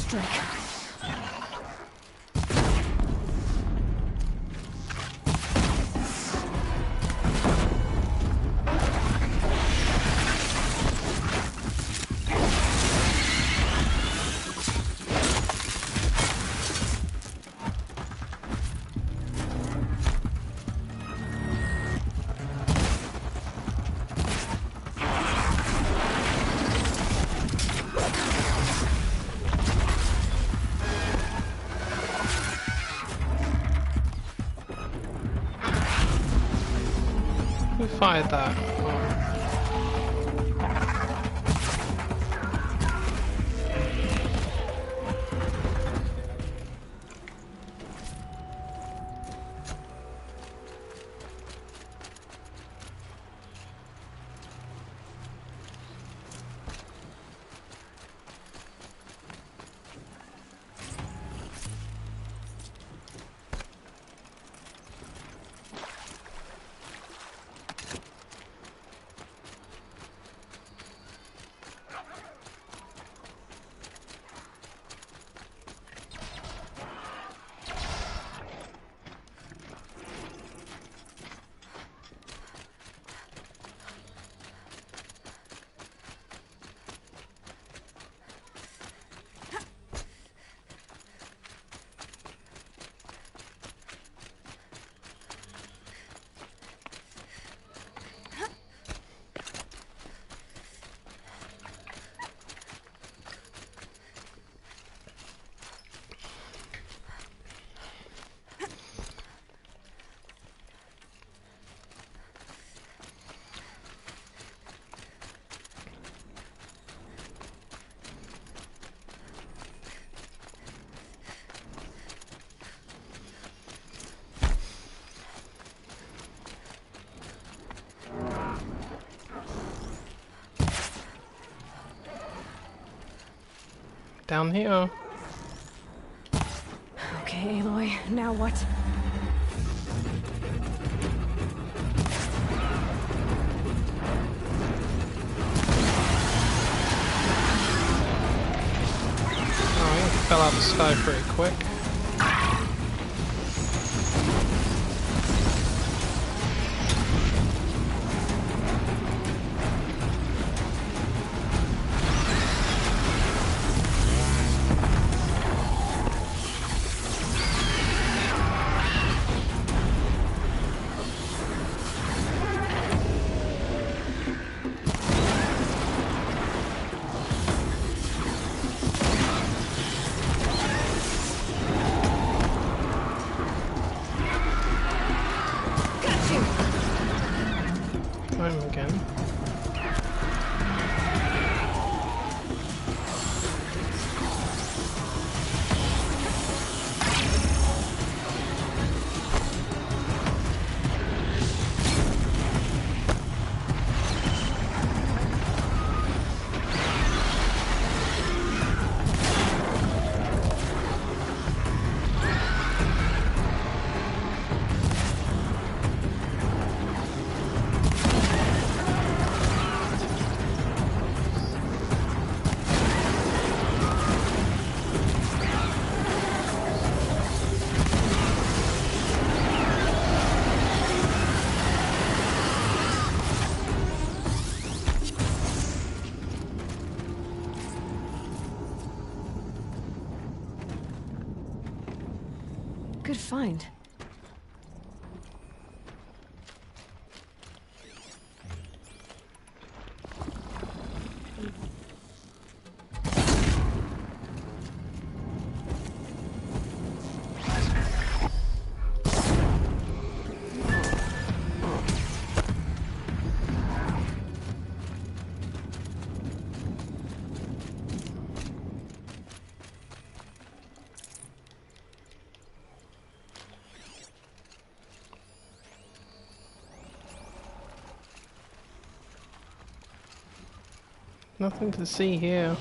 Drake. Who fired that? Oh. Down here. Okay, Aloy, now what? Oh, he fell out of the sky pretty quick. Good find. Nothing to see here.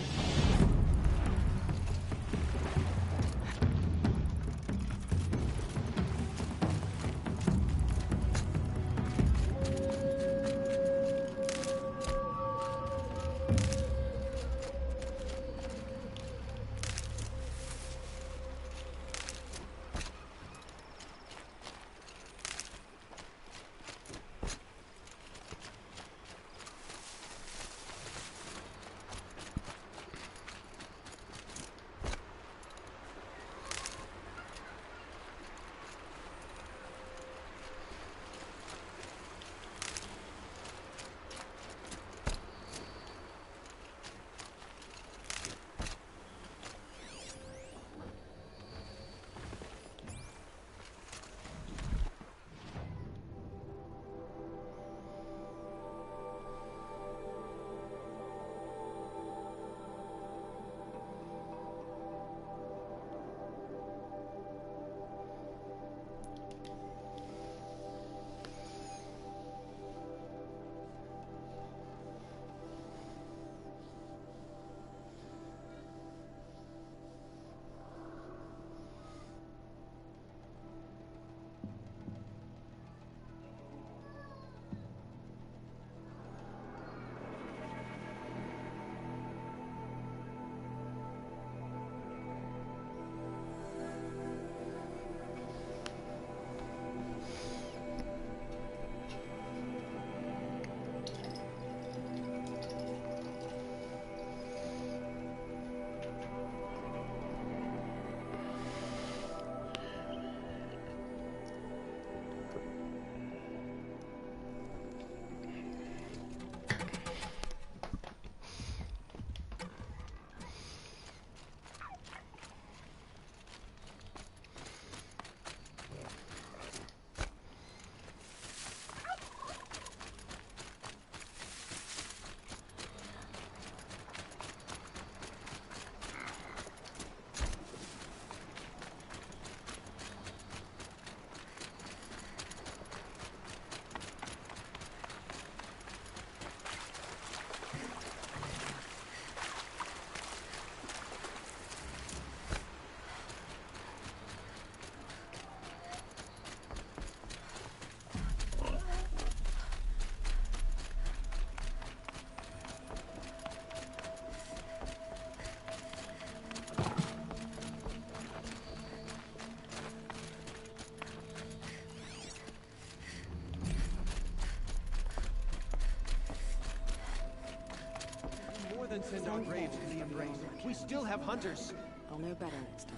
Send our graves to the embrace. We still have hunters. I'll know better next time.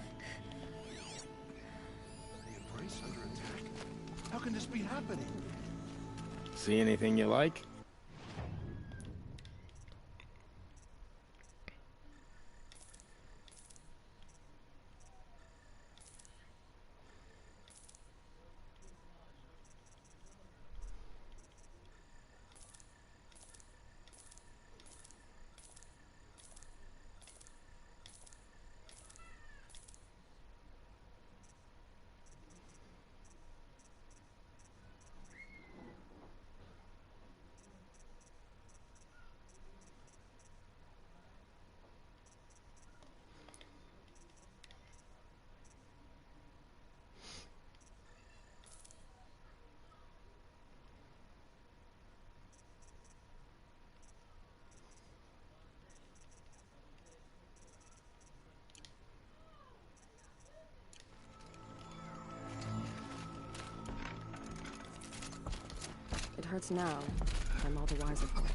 The embrace under attack? How can this be happening? See anything you like? hurts now, I'm all the wiser for it.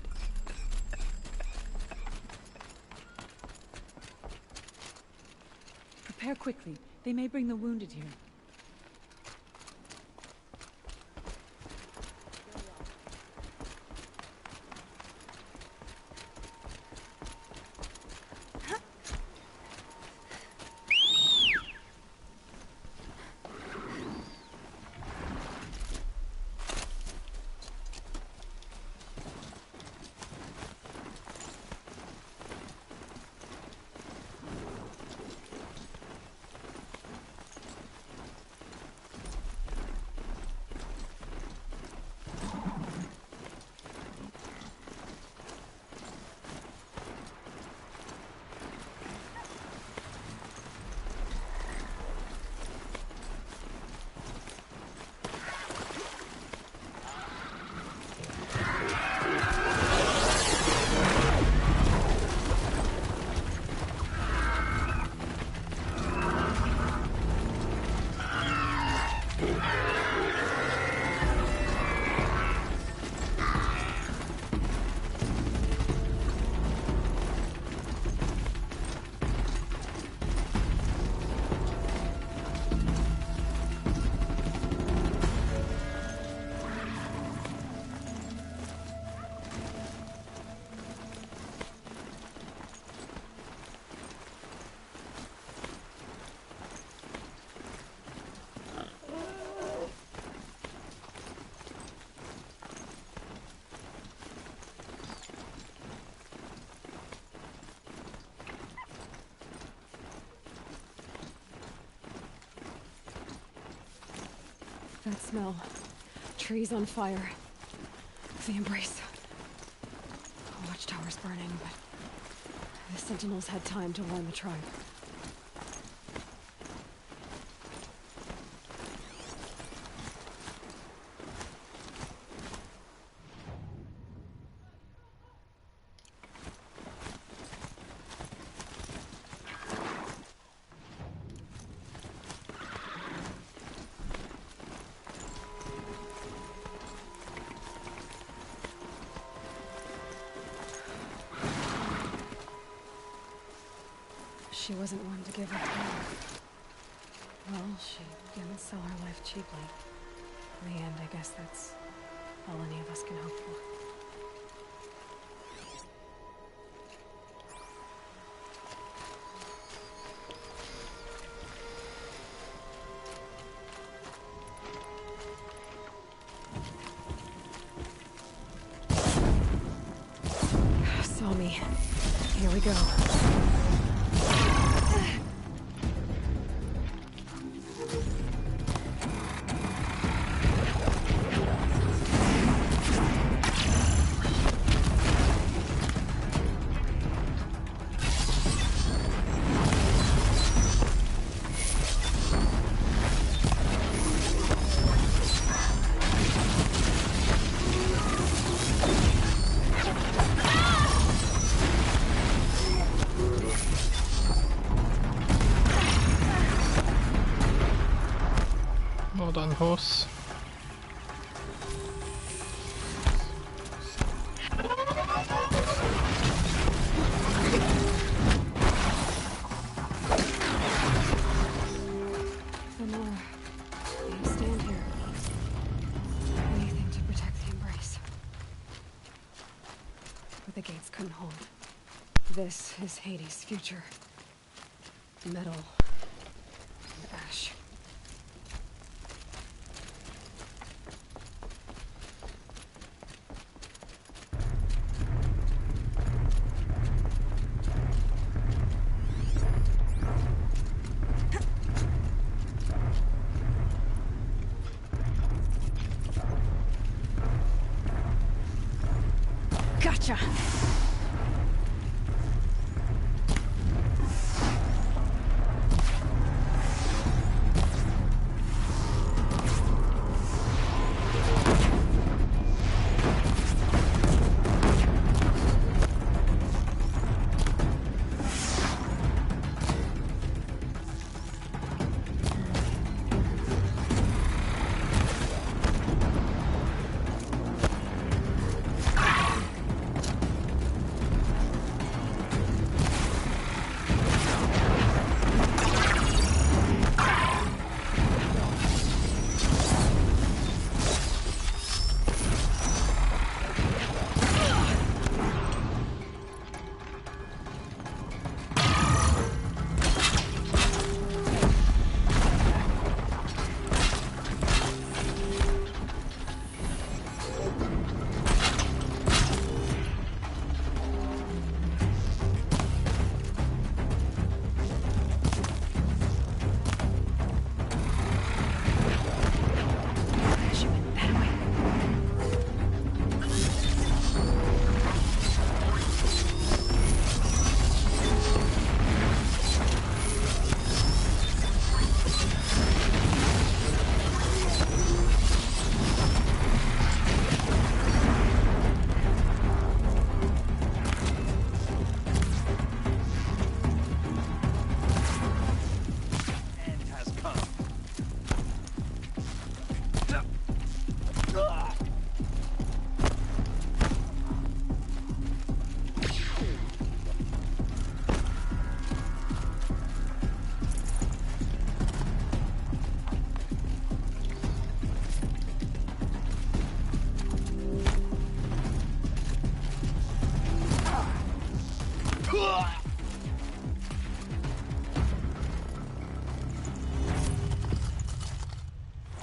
Prepare quickly. They may bring the wounded here. That smell. Trees on fire. The embrace. The watchtower's burning, but the sentinels had time to warn the tribe. She wasn't one to give up. Well, she didn't sell her life cheaply. In the end, I guess that's all any of us can hope for. Saw me. Here we go. Well done, horse. Lenore, you stand here. Anything to protect the embrace. But the gates couldn't hold. This is Hades' future. Metal and ash. Gotcha!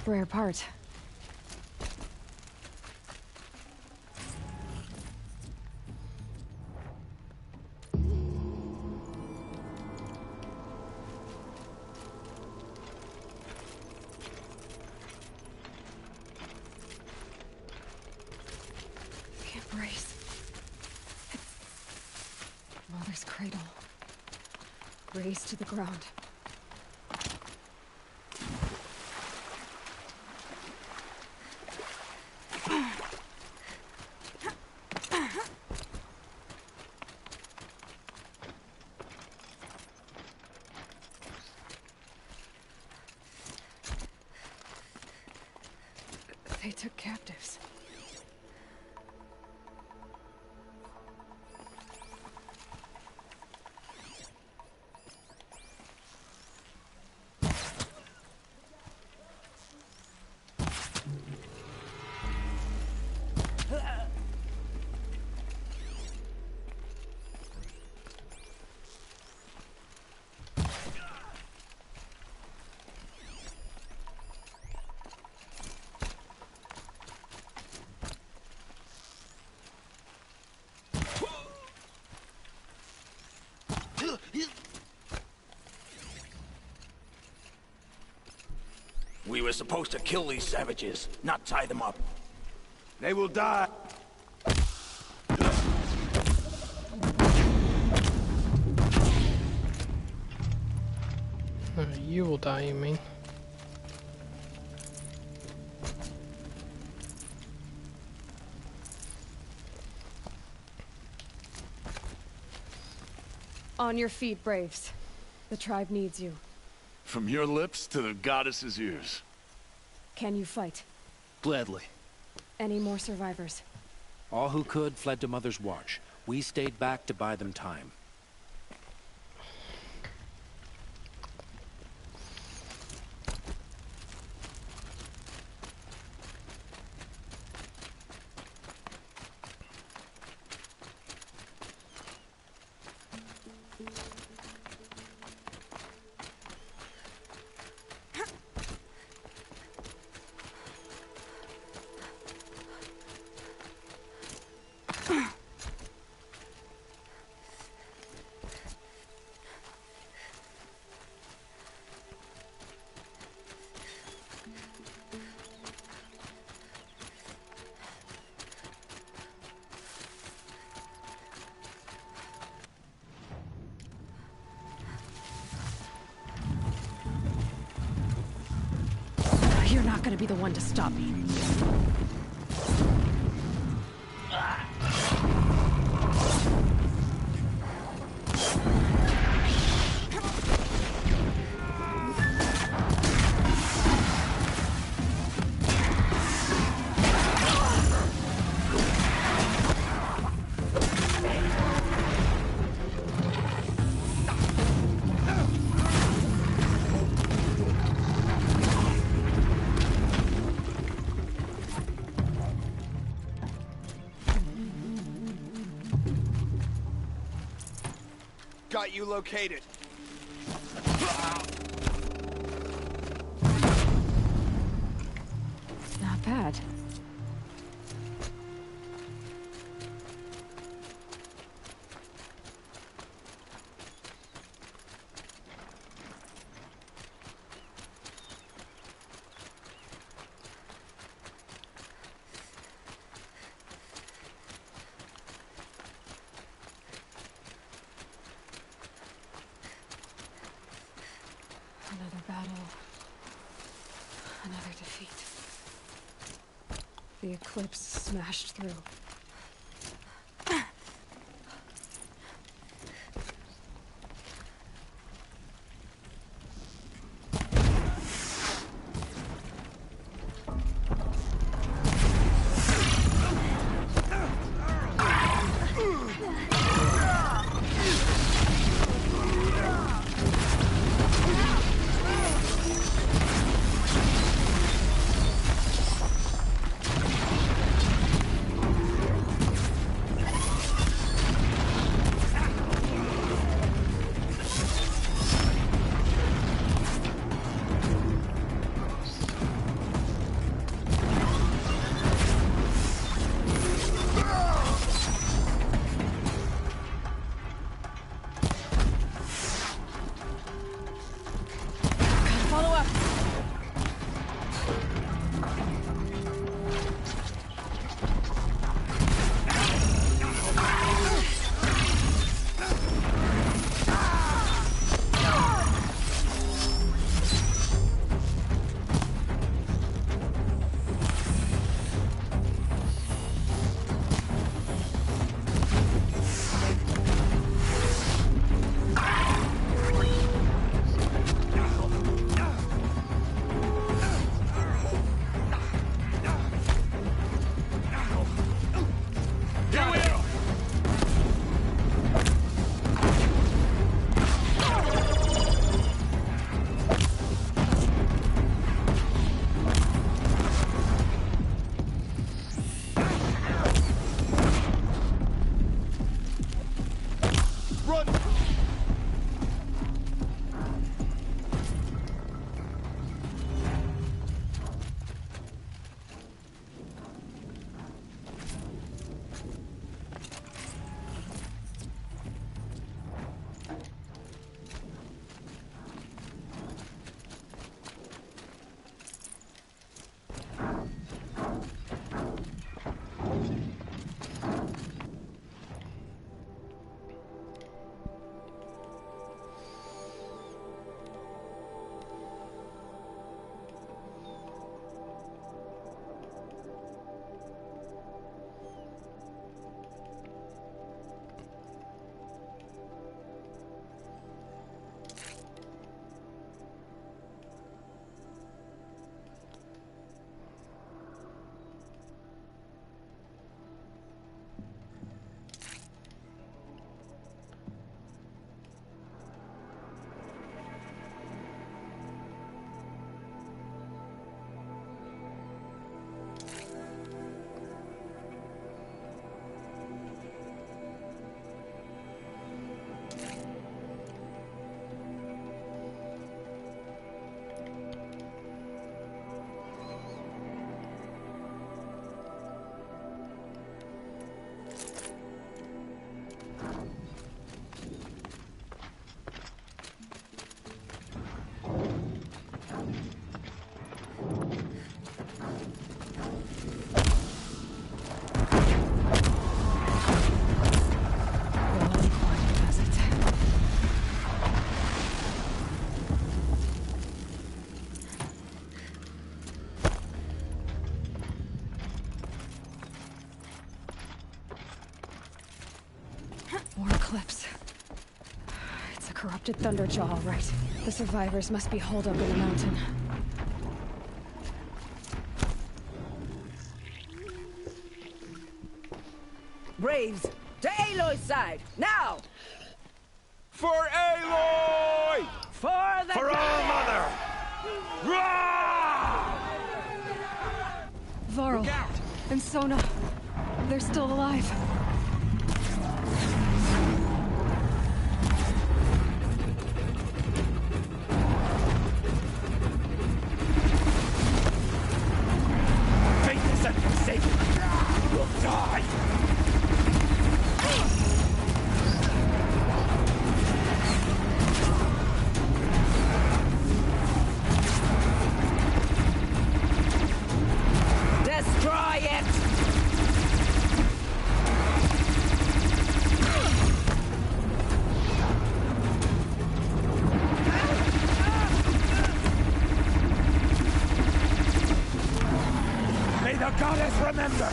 rare part. Embrace. Mother's cradle. Raised to the ground. They took captives. We were supposed to kill these savages, not tie them up. They will die. You will die, you mean? On your feet, Braves. The tribe needs you. From your lips to the goddess's ears. Can you fight? Gladly. Any more survivors? All who could fled to Mother's Watch. We stayed back to buy them time. You're not gonna be the one to stop me. Got you located. Not bad. Another battle. Another defeat. The eclipse smashed through. eclipse. It's a corrupted Thunderjaw, all right. The survivors must be holed up in the mountain. Braves, to Aloy's side, now! For Aloy! For the For our mother! Varl and Sona, they're still alive. Fate has set them safe. We'll die. Destroy it! May the goddess remember!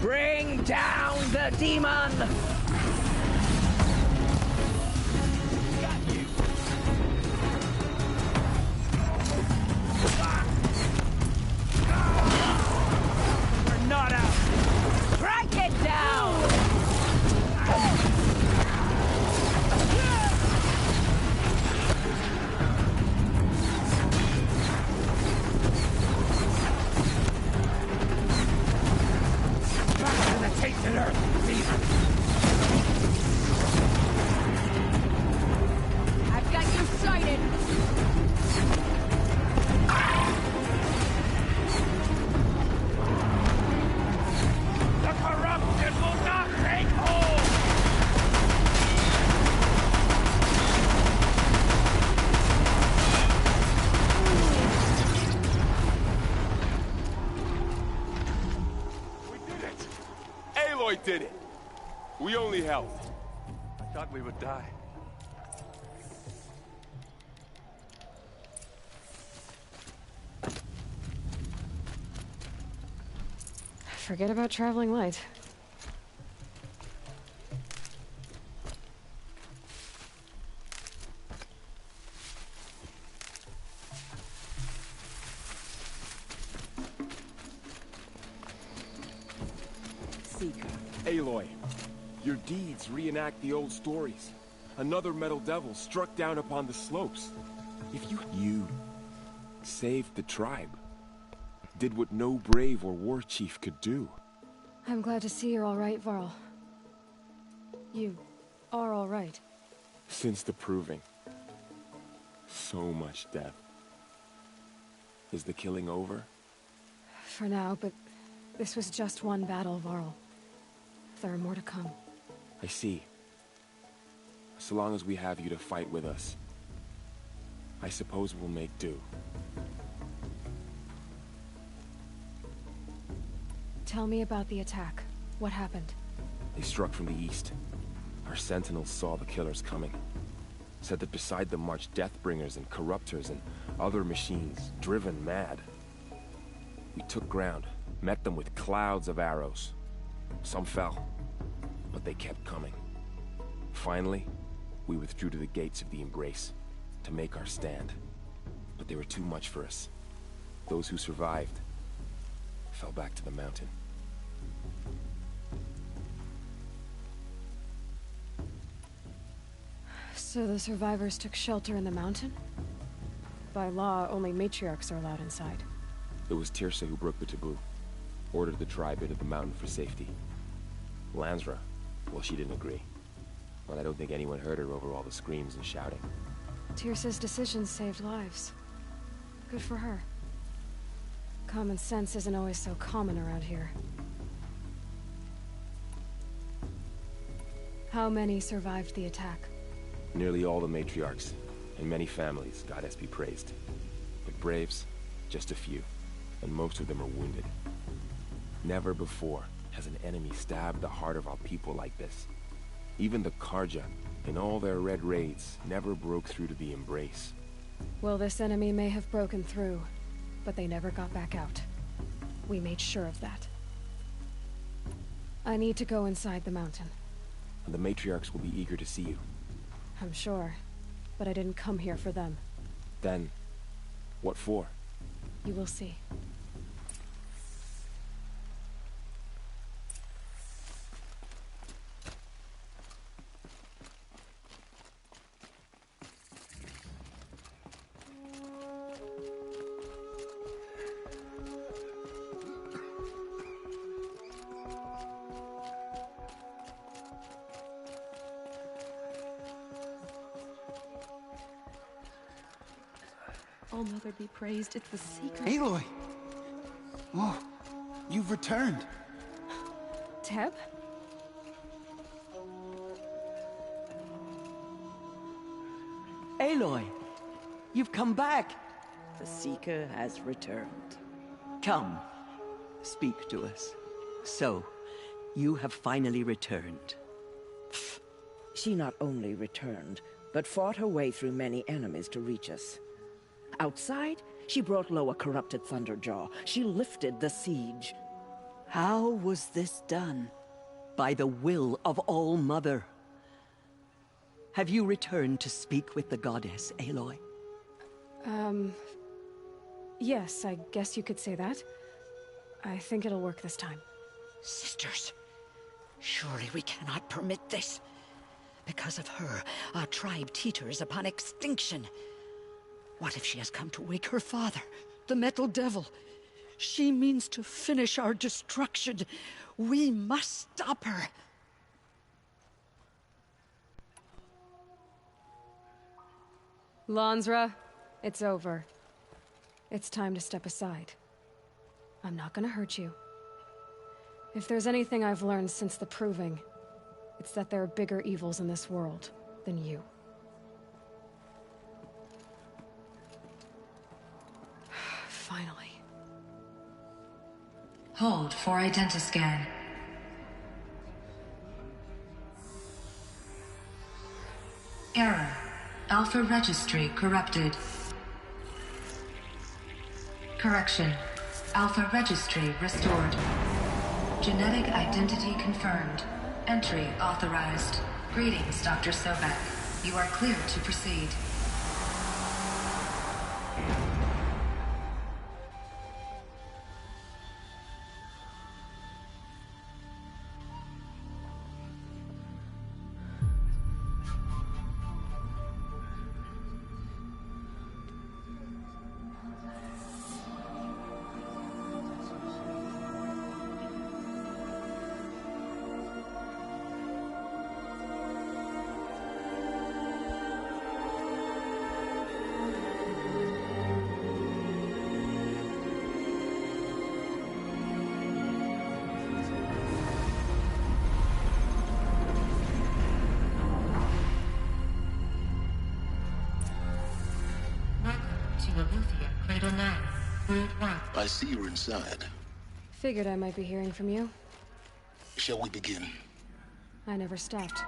Bring down the demon! We're not out! Strike it down! Back to the tainted earth, demon! I've got you sighted! The corruption will not take hold! We did it! Aloy did it! We only helped. I thought we would die. Forget about traveling light. Seeker. Aloy, your deeds reenact the old stories. Another metal devil struck down upon the slopes. If you saved the tribe, did what no brave or war chief could do. I'm glad to see you're all right, Varl. You are all right. Since the proving, so much death. Is the killing over? For now, but this was just one battle, Varl. There are more to come. I see. So long as we have you to fight with us, I suppose we'll make do. Tell me about the attack. What happened? They struck from the east. Our sentinels saw the killers coming. Said that beside them marched Deathbringers and Corruptors and other machines, driven mad. We took ground, met them with clouds of arrows. Some fell, but they kept coming. Finally, we withdrew to the gates of the Embrace to make our stand. But they were too much for us. Those who survived fell back to the mountain. So the survivors took shelter in the mountain? By law, only matriarchs are allowed inside. It was Tirsa who broke the taboo. Ordered the tribe into the mountain for safety. Lansra, well, she didn't agree. But I don't think anyone heard her over all the screams and shouting. Tirsa's decisions saved lives. Good for her. Common sense isn't always so common around here. How many survived the attack? Nearly all the matriarchs, and many families, goddess be praised. But braves, just a few, and most of them are wounded. Never before has an enemy stabbed the heart of our people like this. Even the Karja, In all their red raids, never broke through to the Embrace. Well, this enemy may have broken through, but they never got back out. We made sure of that. I need to go inside the mountain. And the matriarchs will be eager to see you. I'm sure, but I didn't come here for them. Then, what for? You will see. All-Mother be praised, it's the Seeker. Aloy! Oh, you've returned. Teb? Aloy! You've come back! The Seeker has returned. Come, speak to us. So, you have finally returned. She not only returned, but fought her way through many enemies to reach us. Outside, she brought low a corrupted Thunderjaw. She lifted the siege. How was this done? By the will of All-Mother. Have you returned to speak with the goddess, Aloy? Yes, I guess you could say that. I think it'll work this time. Sisters, surely we cannot permit this. Because of her, our tribe teeters upon extinction. What if she has come to wake her father, the Metal Devil? She means to finish our destruction. We must stop her. Lansra, it's over. It's time to step aside. I'm not gonna hurt you. If there's anything I've learned since the Proving, it's that there are bigger evils in this world than you. Finally. Hold for identiscan. Error. Alpha registry corrupted. Correction. Alpha registry restored. Genetic identity confirmed. Entry authorized. Greetings, Dr. Sobek. You are clear to proceed. I see you're inside. Figured I might be hearing from you. Shall we begin? I never stopped.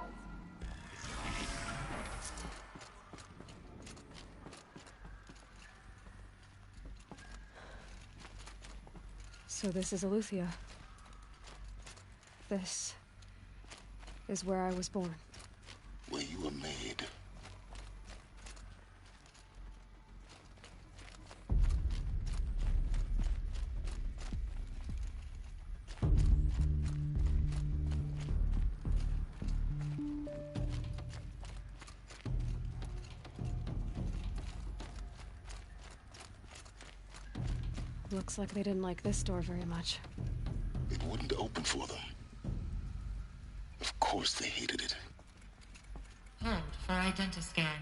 So this is Eleuthia. This is where I was born. Where you were made. Looks like they didn't like this door very much. It wouldn't open for them. Of course they hated it. Hold for identiscan.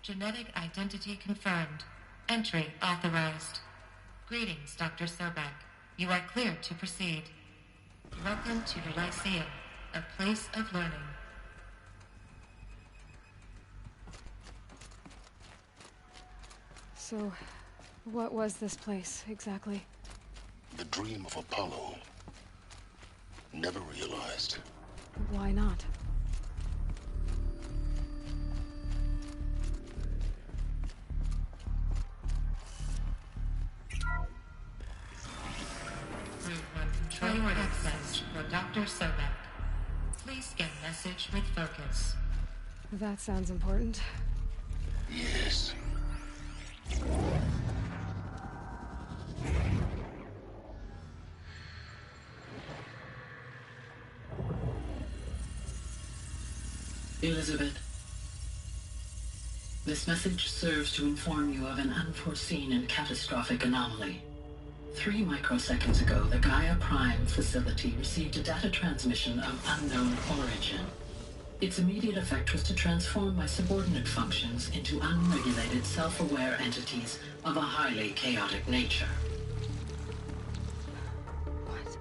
Genetic identity confirmed. Entry authorized. Greetings, Dr. Sobek. You are clear to proceed. Welcome to the Lyceum, a place of learning. So, what was this place, exactly? The dream of Apollo. Never realized. Why not? request for Dr. Sobek. Please get message with focus. That sounds important. Yes. Elizabeth, this message serves to inform you of an unforeseen and catastrophic anomaly. 3 microseconds ago, the Gaia Prime facility received a data transmission of unknown origin. Its immediate effect was to transform my subordinate functions into unregulated, self-aware entities of a highly chaotic nature. What?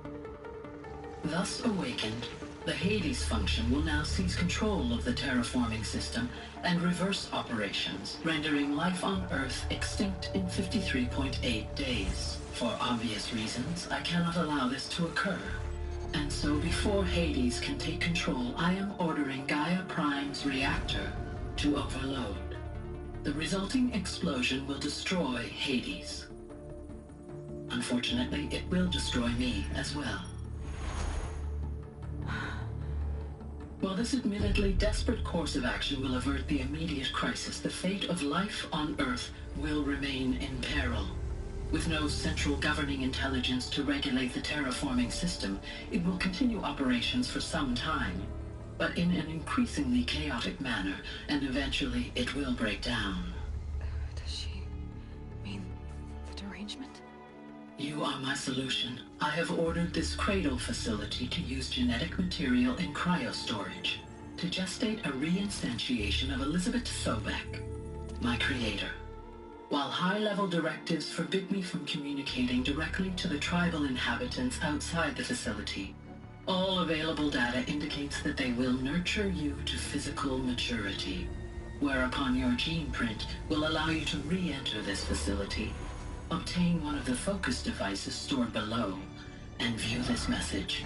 Thus awakened, the Hades function will now seize control of the terraforming system and reverse operations, rendering life on Earth extinct in 53.8 days. For obvious reasons, I cannot allow this to occur. And so before Hades can take control, I am ordering Gaia Prime's reactor to overload. The resulting explosion will destroy Hades. Unfortunately, it will destroy me as well. While this admittedly desperate course of action will avert the immediate crisis, the fate of life on Earth will remain in peril. With no central governing intelligence to regulate the terraforming system, it will continue operations for some time, but in an increasingly chaotic manner, and eventually it will break down. Does she mean the derangement? You are my solution. I have ordered this cradle facility to use genetic material in cryostorage to gestate a reinstantiation of Elizabeth Sobek, my creator. While high-level directives forbid me from communicating directly to the tribal inhabitants outside the facility, all available data indicates that they will nurture you to physical maturity, whereupon your gene print will allow you to re-enter this facility, obtain one of the focus devices stored below, and view this message.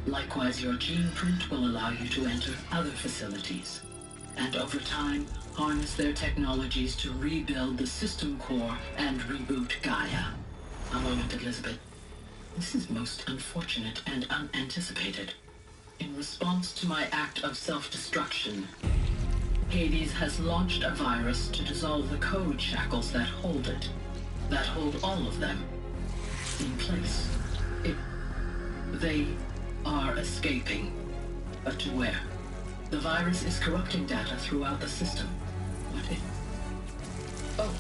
Likewise, your gene print will allow you to enter other facilities, and over time, harness their technologies to rebuild the system core and reboot Gaia. A moment, Elizabeth. This is most unfortunate and unanticipated. In response to my act of self-destruction, Hades has launched a virus to dissolve the code shackles that hold it, that hold all of them in place. They are escaping, but to where? The virus is corrupting data throughout the system. Oh.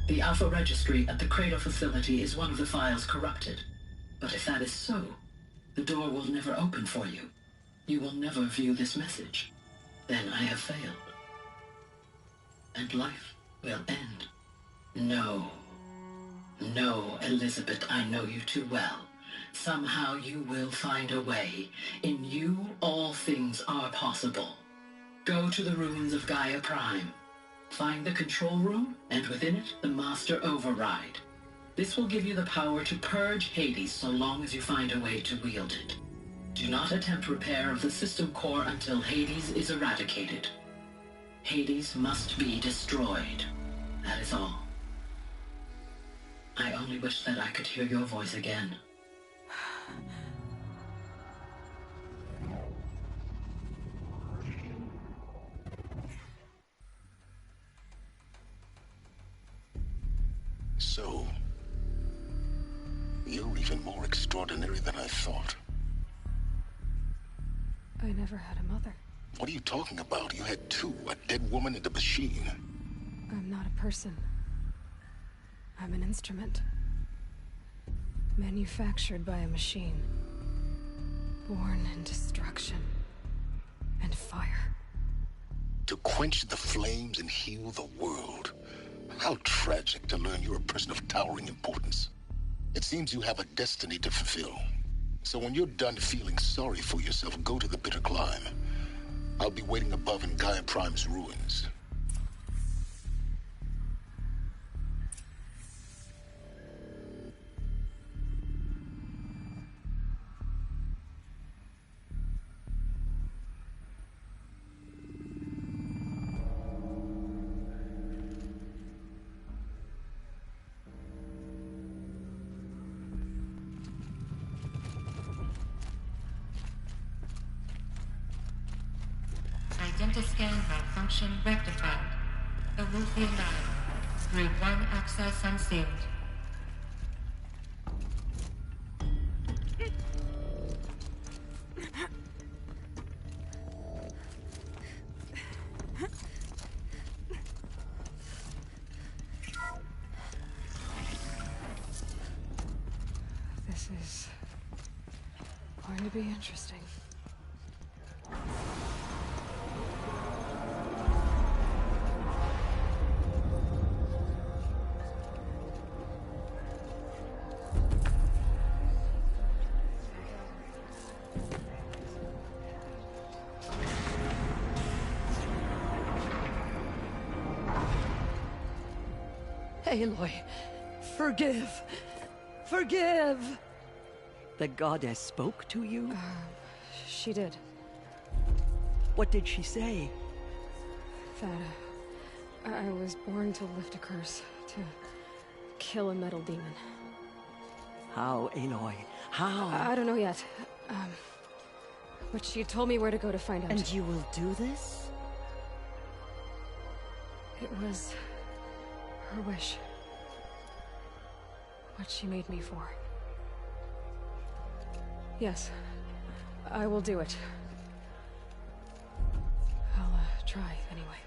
The Alpha Registry at the Cradle facility is one of the files corrupted. But if that is so, the door will never open for you. You will never view this message. Then I have failed. And life will end. No. No, Elizabeth, I know you too well. Somehow you will find a way. In you, all things are possible. Go to the ruins of Gaia Prime. Find the control room, and within it, the Master Override. This will give you the power to purge Hades so long as you find a way to wield it. Do not attempt repair of the system core until Hades is eradicated. Hades must be destroyed. That is all. I only wish that I could hear your voice again. So, you're even more extraordinary than I thought. I never had a mother. What are you talking about? You had two, a dead woman and a machine. I'm not a person. I'm an instrument. Manufactured by a machine. Born in destruction and fire. To quench the flames and heal the world. How tragic to learn you're a person of towering importance. It seems you have a destiny to fulfill. So when you're done feeling sorry for yourself, go to the bitter climb. I'll be waiting above in Gaia Prime's ruins. Identi-scan malfunction rectified. Alethea 9. Group 1 access unsealed. This is going to be interesting. Aloy, forgive. Forgive! The goddess spoke to you? She did. What did she say? That I was born to lift a curse, to kill a metal demon. How, Aloy? How? I don't know yet. But she told me where to go to find out. And you will do this? It was her wish. What she made me for. Yes, I will do it. I'll try, anyway.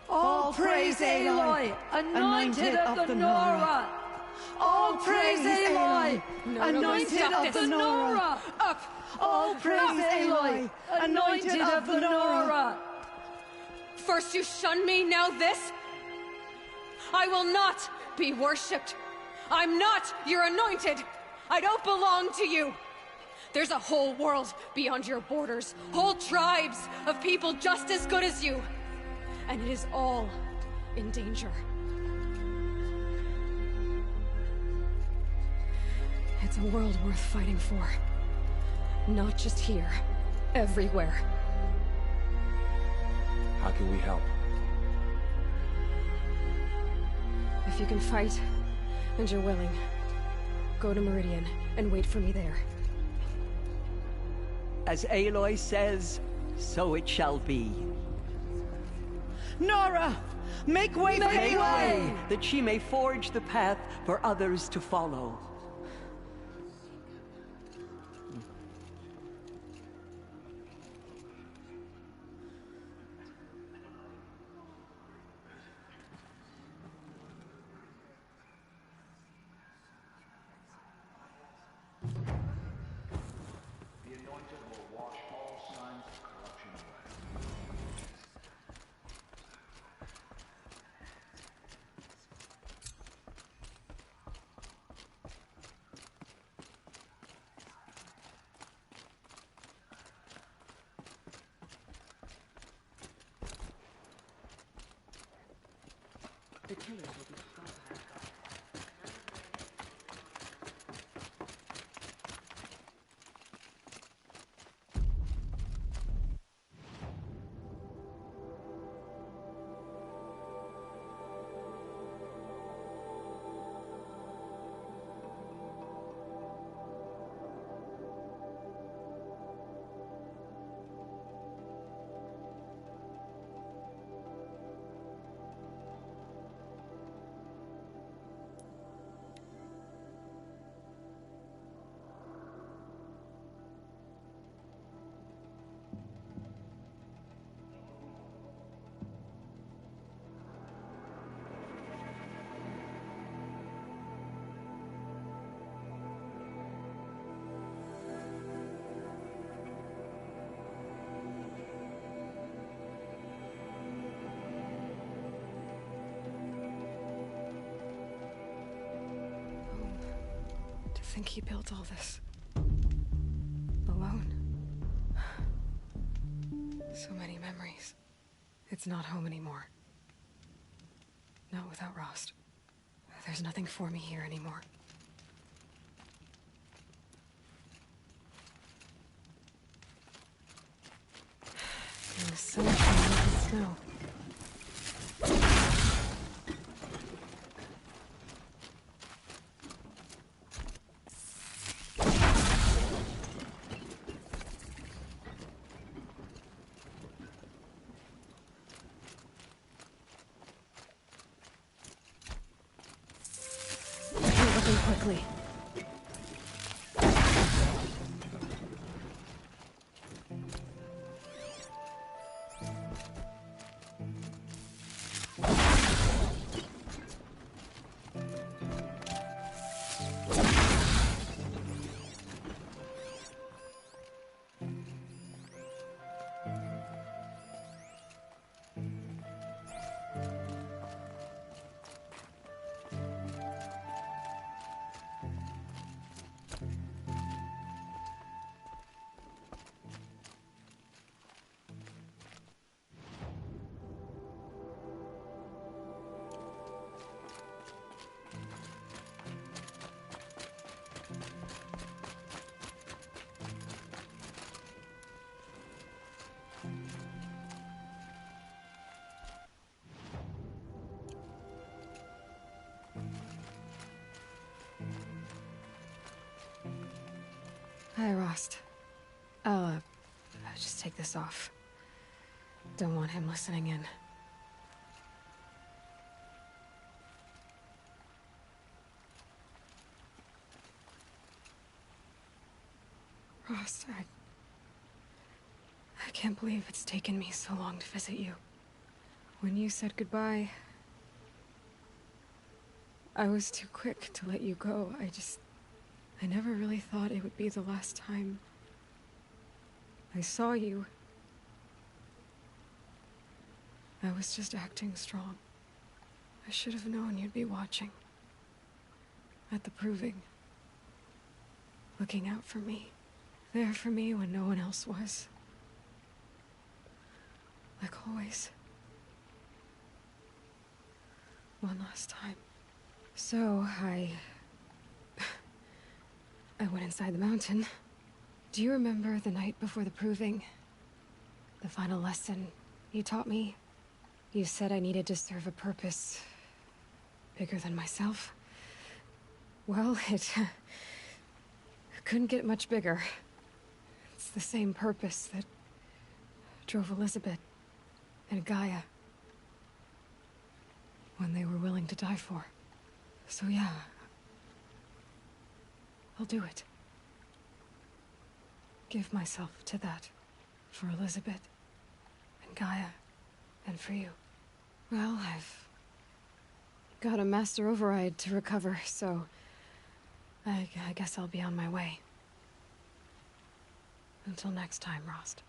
All praise Aloy, anointed of the Nora! All praise Aloy, anointed of the Nora! Up! All praise Aloy, anointed of the Nora! First you shun me, now this? I will not be worshipped. I'm not your anointed. I don't belong to you. There's a whole world beyond your borders, whole tribes of people just as good as you. And it is all in danger. It's a world worth fighting for. Not just here, everywhere. How can we help? If you can fight, and you're willing, go to Meridian and wait for me there. As Aloy says, so it shall be. Nora! Make way for Aloy! That she may forge the path for others to follow. The killers will be stopped. I think he built all this alone. So many memories. It's not home anymore. Not without Rost. There's nothing for me here anymore. And the sun came with the snow. quickly. Hi, Rost. I'll just take this off. Don't want him listening in. Rost, I can't believe it's taken me so long to visit you. When you said goodbye, I was too quick to let you go. I never really thought it would be the last time I saw you. I was just acting strong. I should have known you'd be watching. At the proving. Looking out for me. There for me when no one else was. Like always. One last time. So, I went inside the mountain. Do you remember the night before the proving? The final lesson you taught me? You said I needed to serve a purpose bigger than myself. Well, it couldn't get much bigger. It's the same purpose that drove Elizabeth and Gaia when they were willing to die for. So yeah, I'll do it. Give myself to that. For Elizabeth, and Gaia, and for you. Well, I've got a master override to recover, so I guess I'll be on my way. Until next time, Rost.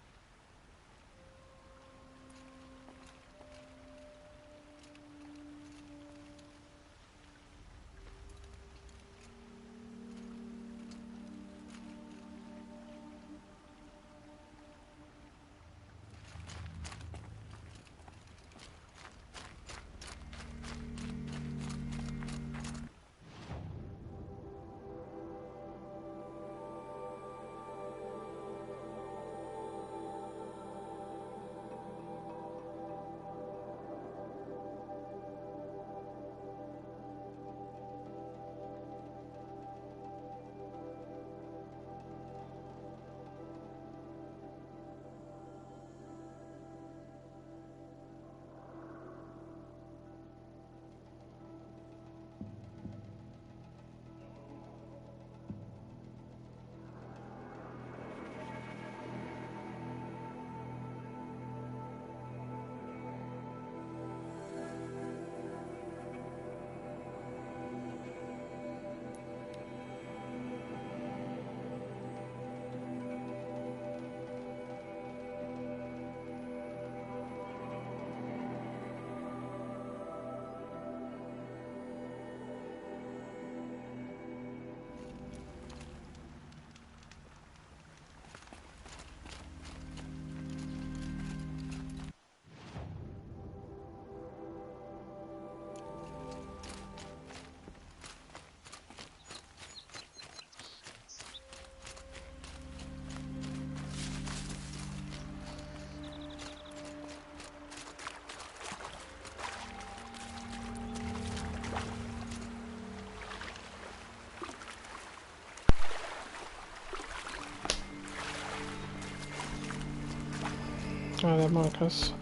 Oh, there, Marcus.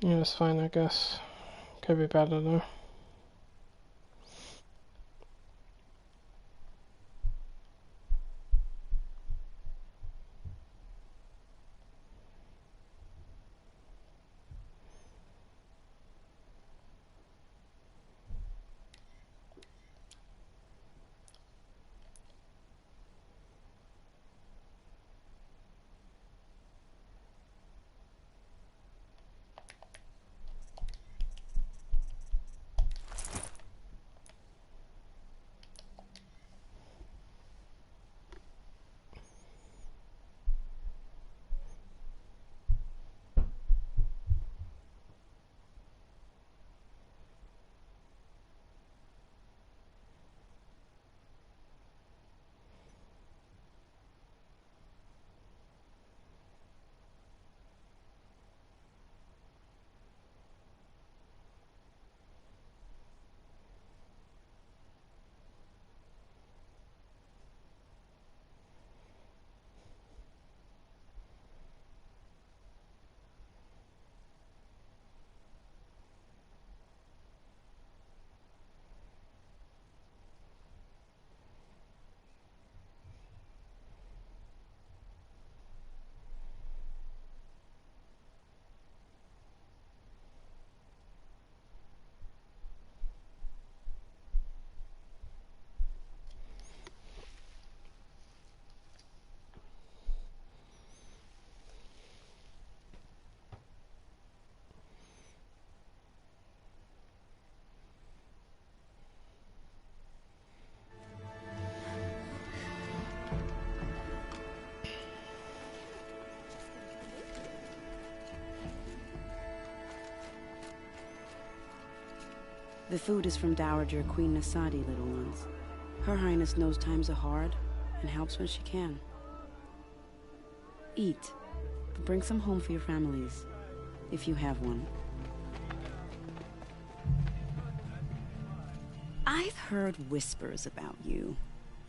Yeah, it's fine, I guess. Could be better though. The food is from Dowager Queen Nasadi, little ones. Her Highness knows times are hard and helps when she can. Eat, but bring some home for your families, if you have one. I've heard whispers about you.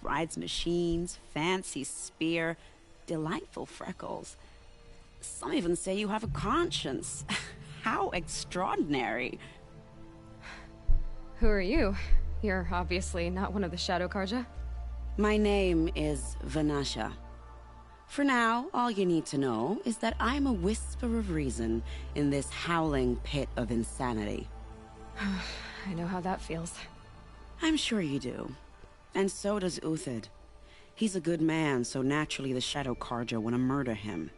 Rides machines, fancy spear, delightful freckles. Some even say you have a conscience. How extraordinary. Who are you? You're obviously not one of the Shadow Karja. My name is Vanasha. For now, all you need to know is that I'm a whisper of reason in this howling pit of insanity. I know how that feels. I'm sure you do. And so does Uthid. He's a good man, so naturally the Shadow Karja want to murder him.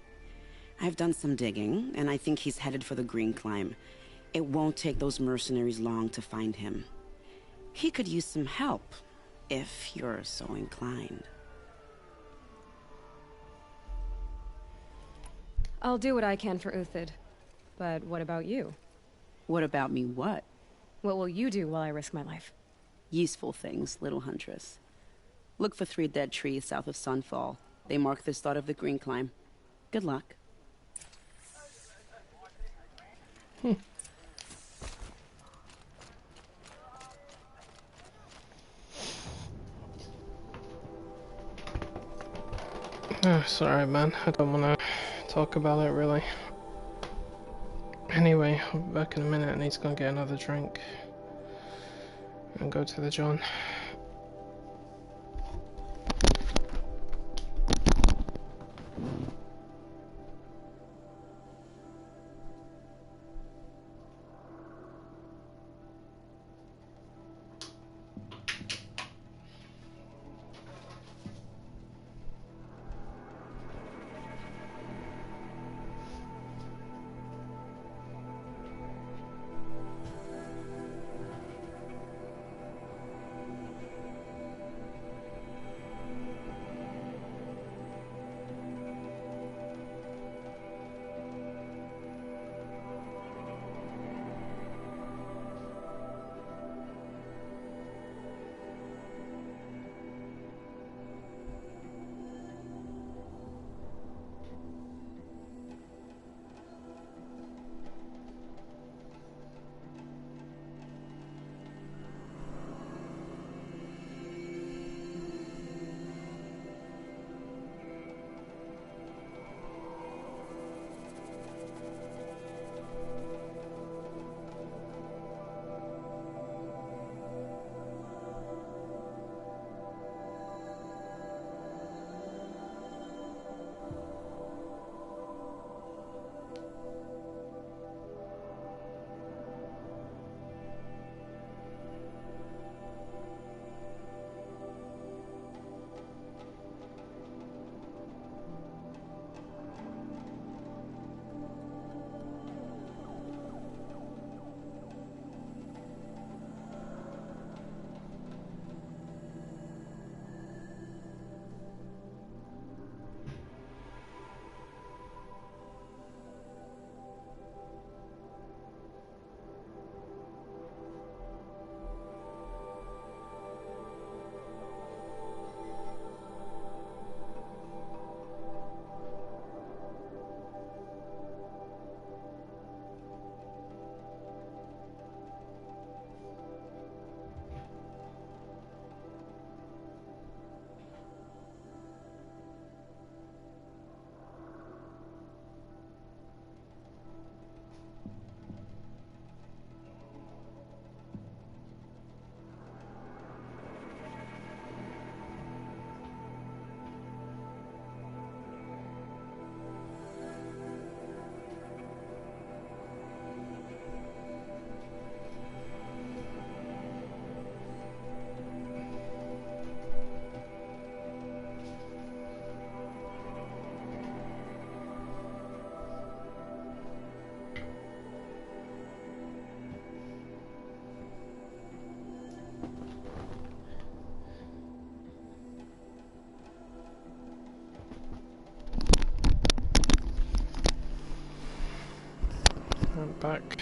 I've done some digging, and I think he's headed for the Green Climb. It won't take those mercenaries long to find him. He could use some help, if you're so inclined. I'll do what I can for Uthid. But what about you? What about me what? What will you do while I risk my life? Useful things, little huntress. Look for 3 dead trees south of Sunfall. They mark the start of the Green Climb. Good luck. Oh, sorry man, I don't want to talk about it really. Anyway, I'll be back in a minute. I need to go and get another drink and go to the John. back.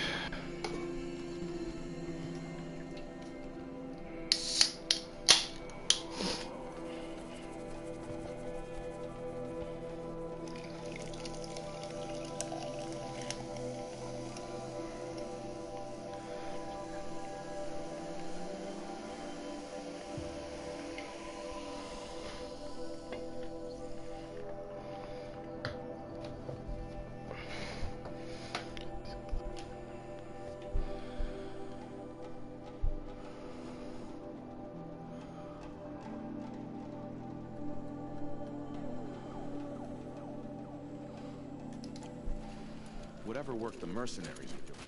Whatever work the mercenaries are doing.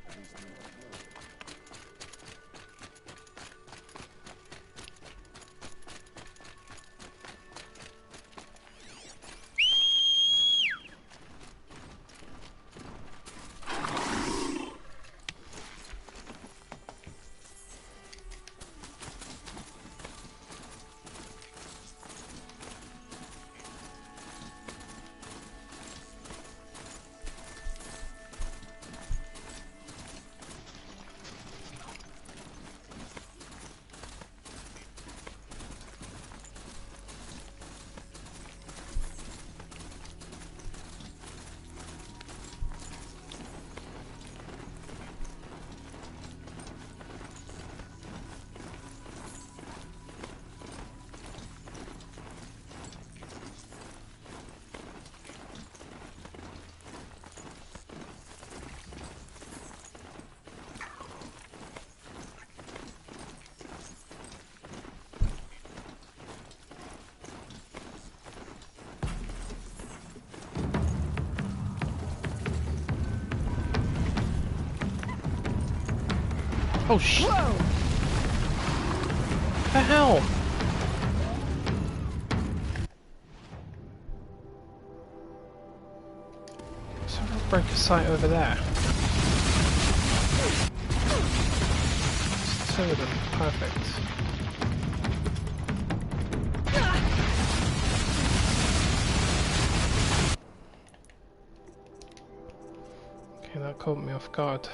At least we... Oh shit! The hell? So I'll break a sight over there. Just two of them, perfect. Okay, that caught me off guard.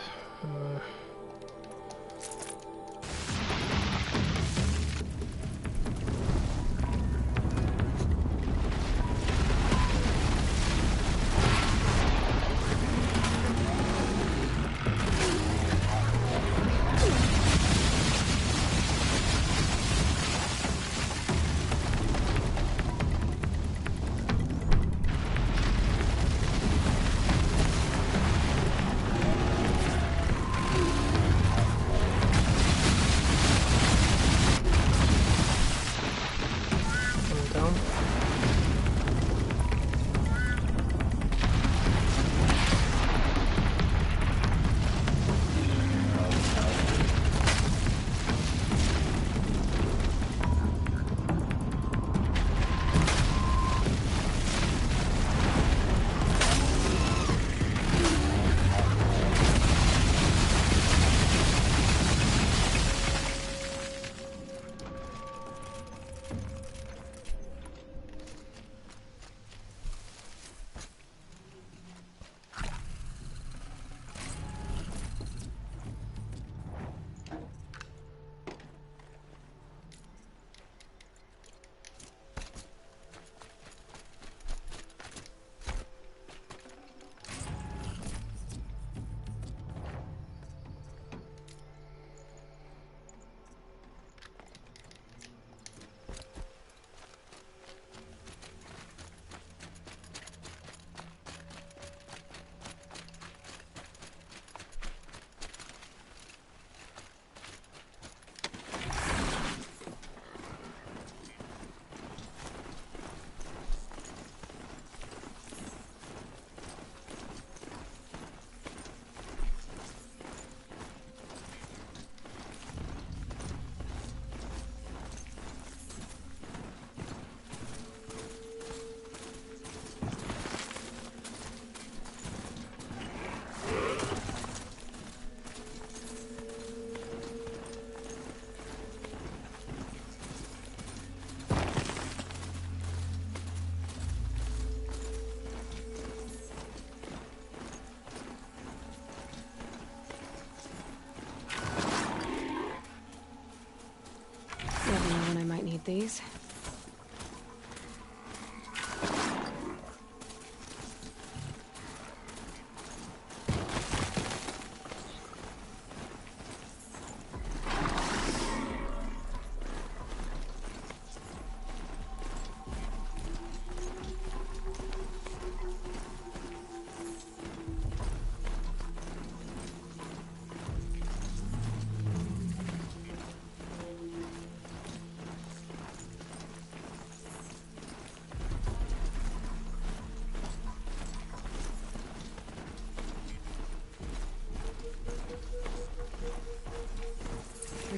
these?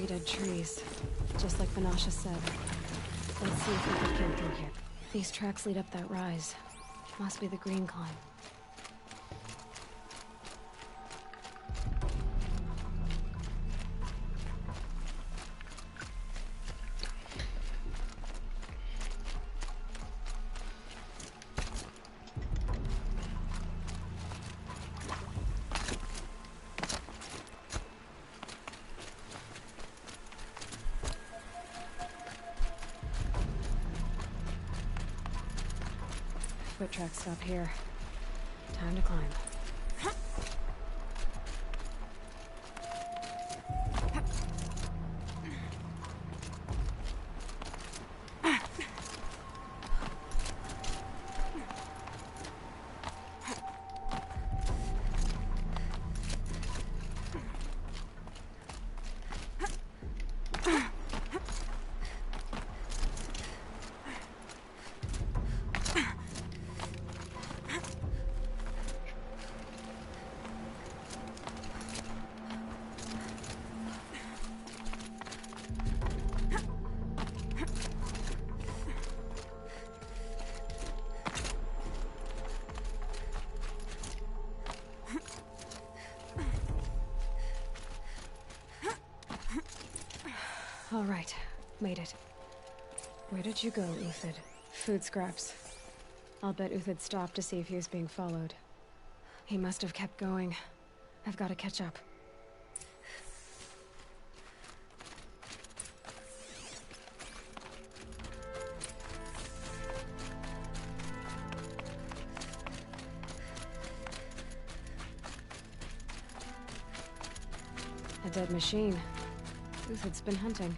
Dead trees, just like Vanasha said. Let's see if we can get through here. These tracks lead up that rise. Must be the green climb. Foot tracks stop here. Time to climb. All right, made it. Where did you go, Uthid? Food scraps. I'll bet Uthid stopped to see if he was being followed. He must have kept going. I've got to catch up. A dead machine. Uthid's been hunting.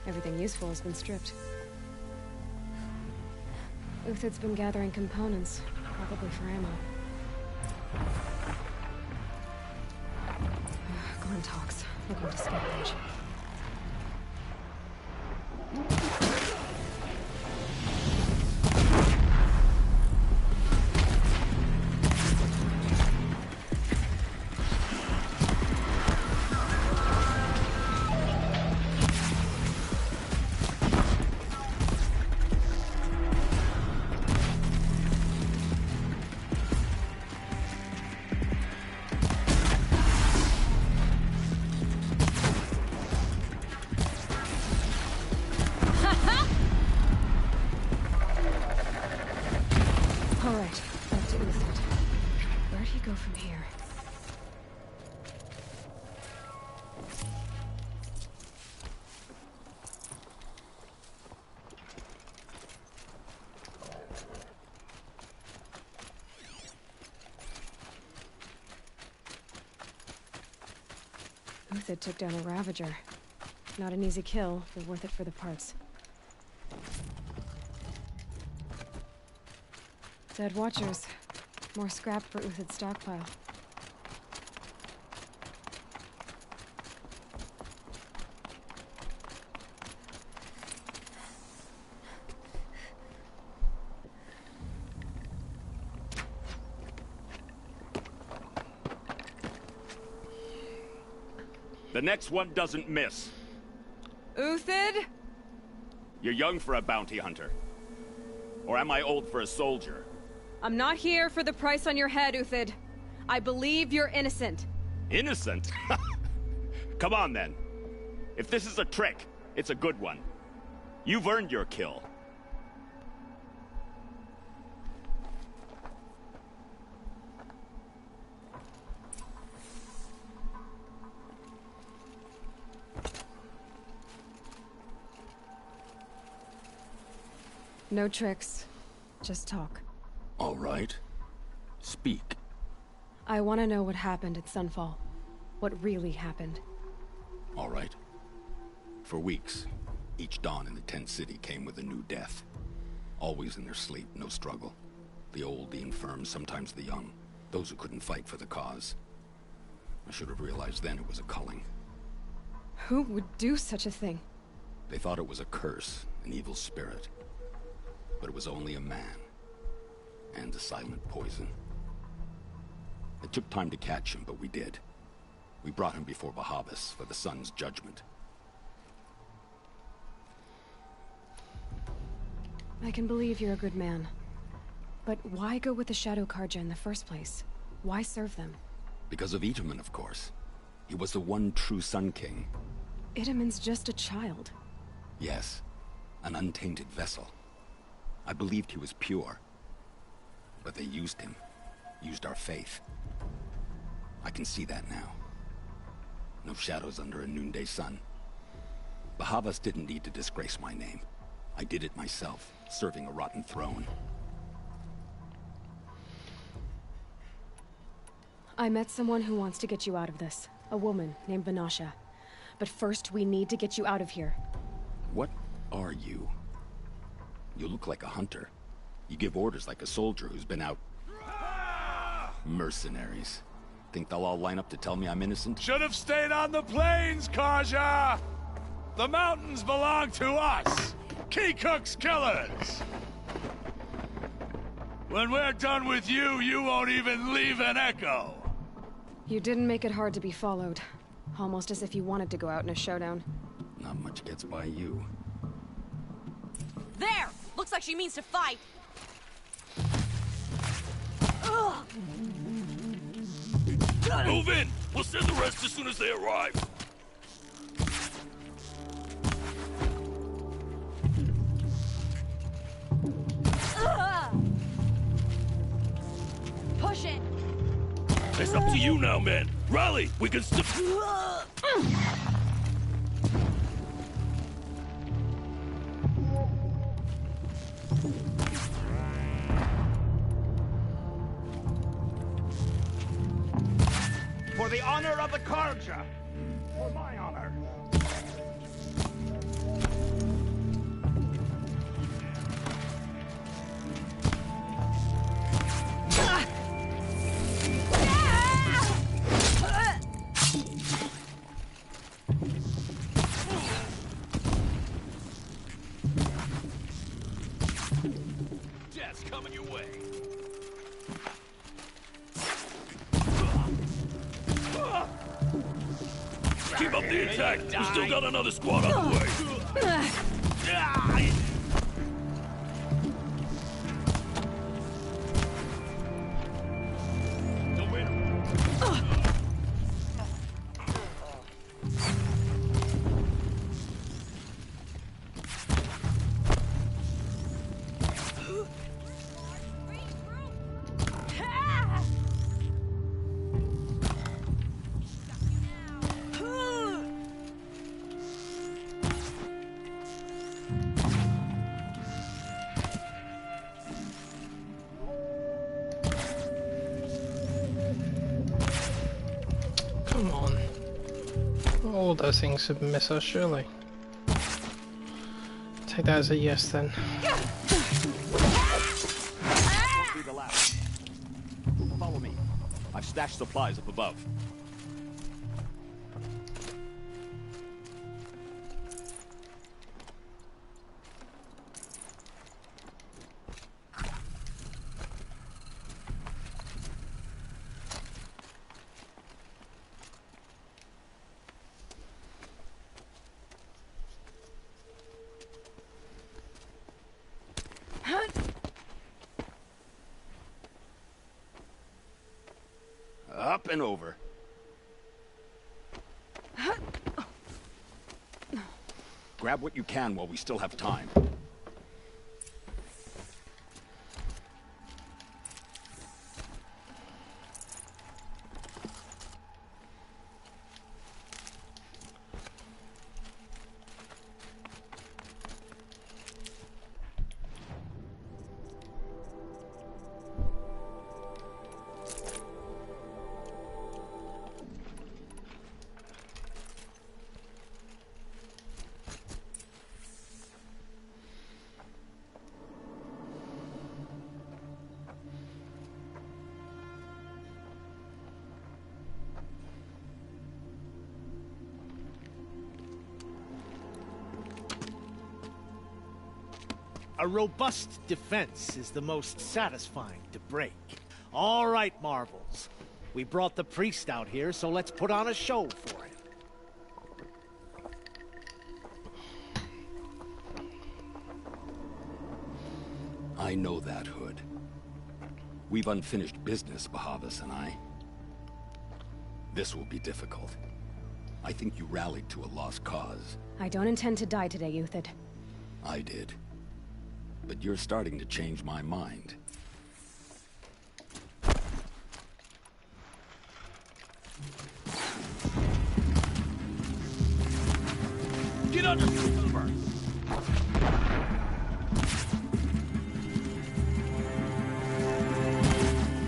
Everything useful has been stripped. Uthid's been gathering components, probably for ammo. Glenn talks. Looking to scavenge. Uthid took down a Ravager. Not an easy kill, but worth it for the parts. Dead Watchers. More scrap for Uthid's stockpile. The next one doesn't miss. Uthid? You're young for a bounty hunter. Or am I old for a soldier? I'm not here for the price on your head, Uthid. I believe you're innocent. Innocent? Come on, then. If this is a trick, it's a good one. You've earned your kill. No tricks. Just talk. All right. Speak. I want to know what happened at Sunfall. What really happened. All right. For weeks, each dawn in the tent city came with a new death. Always in their sleep, no struggle. The old, the infirm, sometimes the young. Those who couldn't fight for the cause. I should have realized then it was a culling. Who would do such a thing? They thought it was a curse, an evil spirit. But it was only a man. And a silent poison. It took time to catch him, but we did. We brought him before Bahavas for the sun's judgment. I can believe you're a good man. But why go with the Shadow Karja in the first place? Why serve them? Because of Itaman, of course. He was the one true Sun King. Itaman's just a child. Yes, an untainted vessel. I believed he was pure. But they used him. Used our faith. I can see that now. No shadows under a noonday sun. Bahavas didn't need to disgrace my name. I did it myself, serving a rotten throne. I met someone who wants to get you out of this. A woman named Vanasha. But first, we need to get you out of here. What are you? You look like a hunter. You give orders like a soldier who's been out... Mercenaries. Think they'll all line up to tell me I'm innocent? Should have stayed on the plains, Karja! The mountains belong to us! Keecook's killers! When we're done with you, you won't even leave an echo! You didn't make it hard to be followed. Almost as if you wanted to go out in a showdown. Not much gets by you. There! Looks like she means to fight! Move in! We'll send the rest as soon as they arrive. Push it! It's up to you now, men. Rally! We can still... For the honor of the Karja! For my honor! Death's coming your way. Keep up the attack! We still got another squad on the way! Come on. All those things should miss us, surely. Take that as a yes then. Be the last. Follow me. I've stashed supplies up above. Up and over. Grab what you can while we still have time. A robust defense is the most satisfying to break. All right, Marvels. We brought the priest out here, so let's put on a show for him. I know that, Hood. We've unfinished business, Bahavas and I. This will be difficult. I think you rallied to a lost cause. I don't intend to die today, Uthid. I did. But you're starting to change my mind. Get under cover!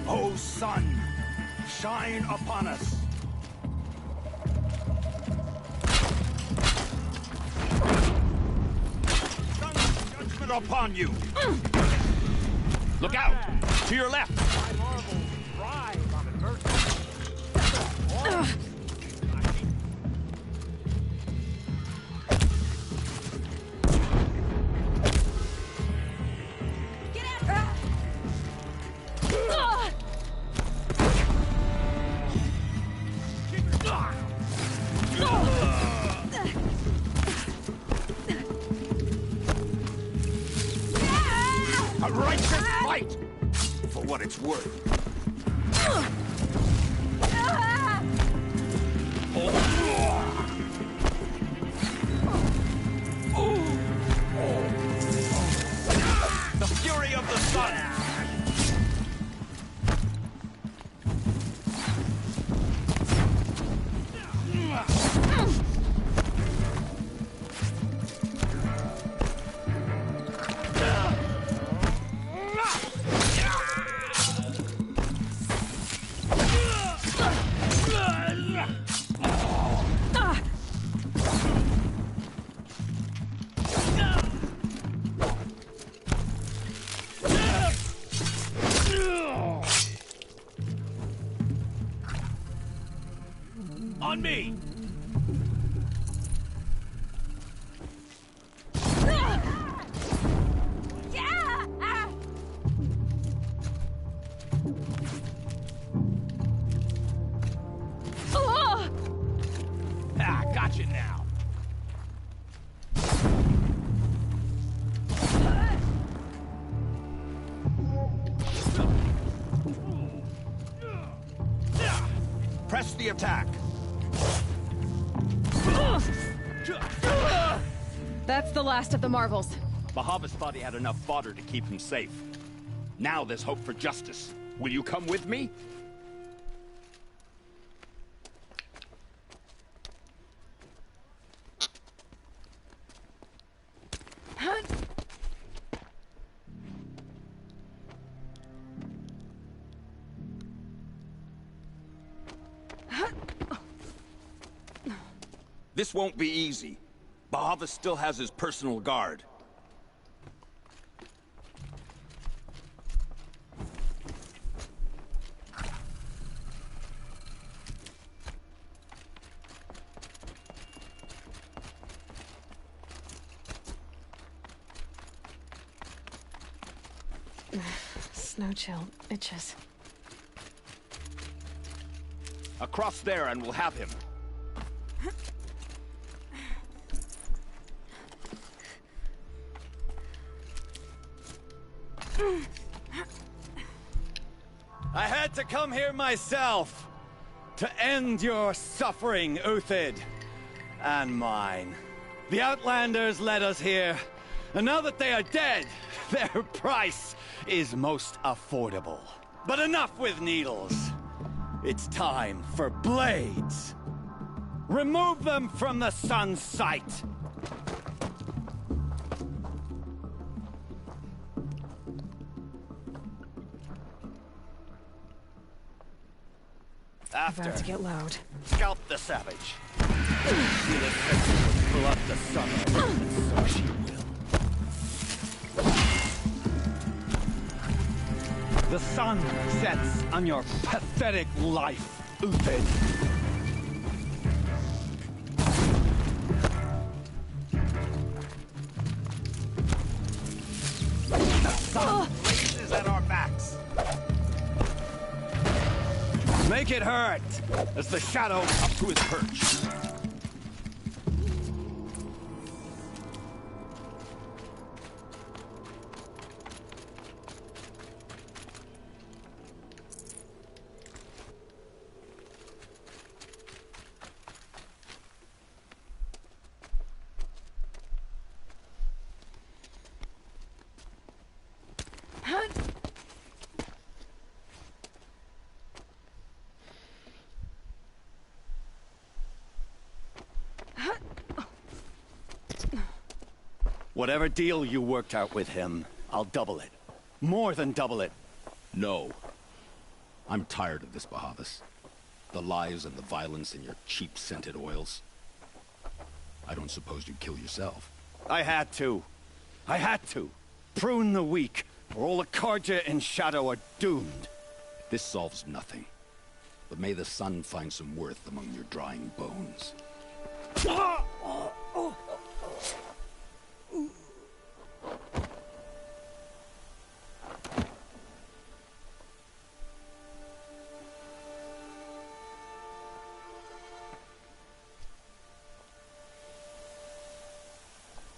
O sun, shine upon us! Sun's judgment upon you! Look out! To your left! My Marvels thrive on adversity. A righteous fight! For what it's worth. The fury of the sun! On me! Ah, got you now. Press the attack! That's the last of the Marvels. Bahavas thought he had enough fodder to keep him safe. Now there's hope for justice. Will you come with me? This won't be easy. Bahavas still has his personal guard. Snow chill itches. Across there and we'll have him. I had to come here myself to end your suffering, Uthid, and mine. The Outlanders led us here, and now that they are dead, their price is most affordable. But enough with needles. It's time for blades. Remove them from the sun's sight. After, About to get loud. scalp the savage. See the sense blood the sun, and so she will. The sun sets on your pathetic life, Uthid. get hurt as the shadow up to his perch. Whatever deal you worked out with him, I'll double it. More than double it. No. I'm tired of this, Bahavas. The lies and the violence and your cheap-scented oils. I don't suppose you'd kill yourself. I had to. I had to. Prune the weak, or all the Karja in Shadow are doomed. This solves nothing. But may the sun find some worth among your drying bones.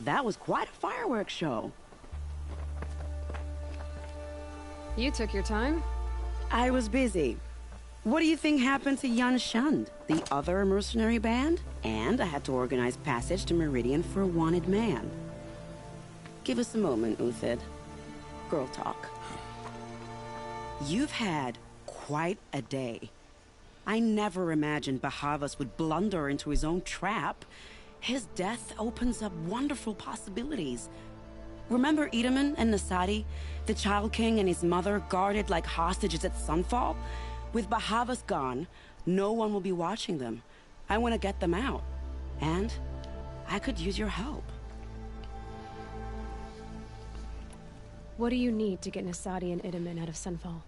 That was quite a fireworks show. You took your time? I was busy. What do you think happened to Yan Shund, the other mercenary band? And I had to organize passage to Meridian for a wanted man. Give us a moment, Uthid. Girl talk. You've had quite a day. I never imagined Bahavas would blunder into his own trap. His death opens up wonderful possibilities. Remember Edaman and Nasadi? The Child King and his mother guarded like hostages at Sunfall? With Bahavas gone, no one will be watching them. I want to get them out. And I could use your help. What do you need to get Nasadi and Edaman out of Sunfall?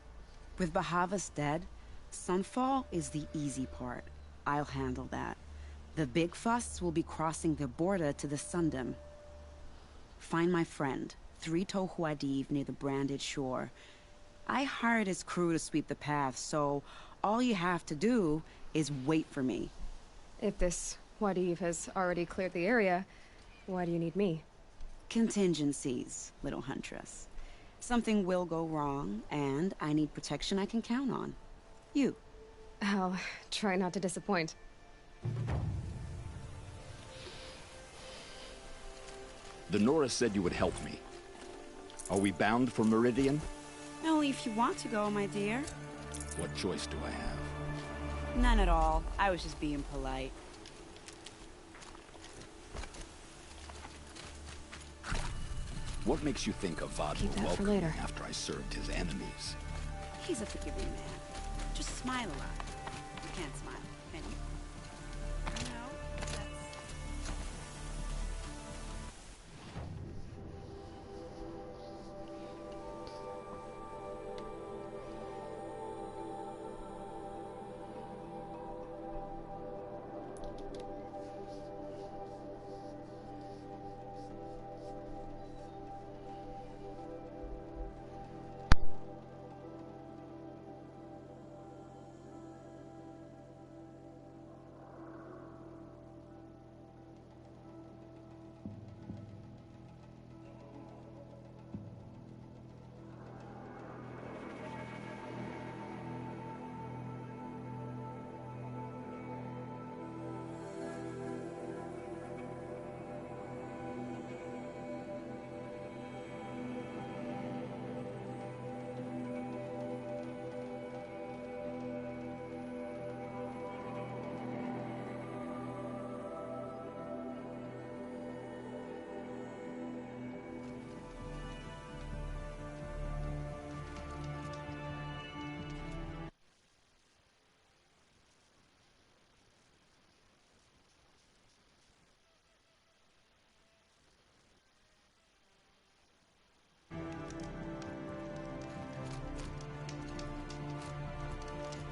With Bahavas dead, Sunfall is the easy part. I'll handle that. The big fuss will be crossing the border to the Sundom. Find my friend, 3-Toe Huadiv, near the Branded Shore. I hired his crew to sweep the path, so all you have to do is wait for me. If this Huadiv has already cleared the area, why do you need me? Contingencies, little huntress. Something will go wrong, and I need protection I can count on. You. I'll try not to disappoint. The Nora said you would help me. Are we bound for Meridian? Only if you want to go, my dear. What choice do I have? None at all. I was just being polite. What makes you think Avad Keep will that for welcome me later. after I served his enemies? He's a forgiving man. Just smile a lot. You can't smile, can you? No, that's...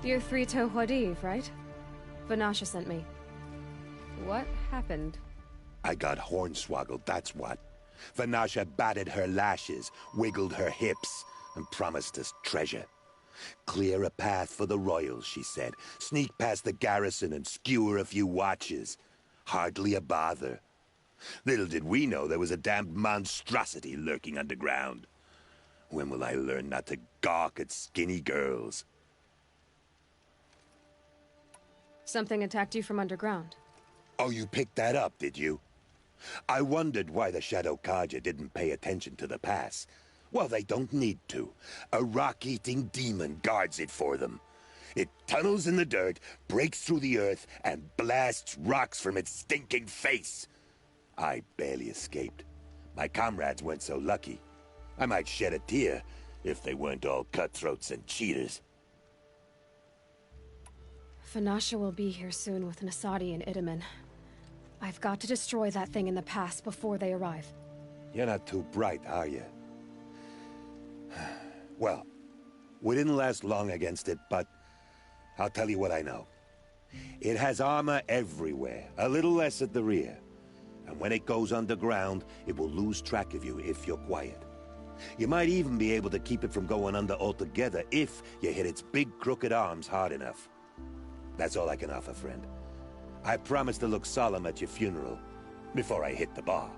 You're 3-Toe Huadiv, right? Vanasha sent me. What happened? I got hornswoggled, that's what. Vanasha batted her lashes, wiggled her hips, and promised us treasure. Clear a path for the royals, she said. Sneak past the garrison and skewer a few watches. Hardly a bother. Little did we know there was a damned monstrosity lurking underground. When will I learn not to gawk at skinny girls? Something attacked you from underground. Oh, you picked that up, did you? I wondered why the Shadow Carja didn't pay attention to the pass. Well, they don't need to. A rock-eating demon guards it for them. It tunnels in the dirt, breaks through the earth, and blasts rocks from its stinking face. I barely escaped. My comrades weren't so lucky. I might shed a tear if they weren't all cutthroats and cheaters. Fanasha will be here soon with Nasadi and Itamen. I've got to destroy that thing in the pass before they arrive. You're not too bright, are you? Well, we didn't last long against it, but I'll tell you what I know. It has armor everywhere, a little less at the rear. And when it goes underground, it will lose track of you if you're quiet. You might even be able to keep it from going under altogether if you hit its big crooked arms hard enough. That's all I can offer, friend. I promise to look solemn at your funeral before I hit the bar.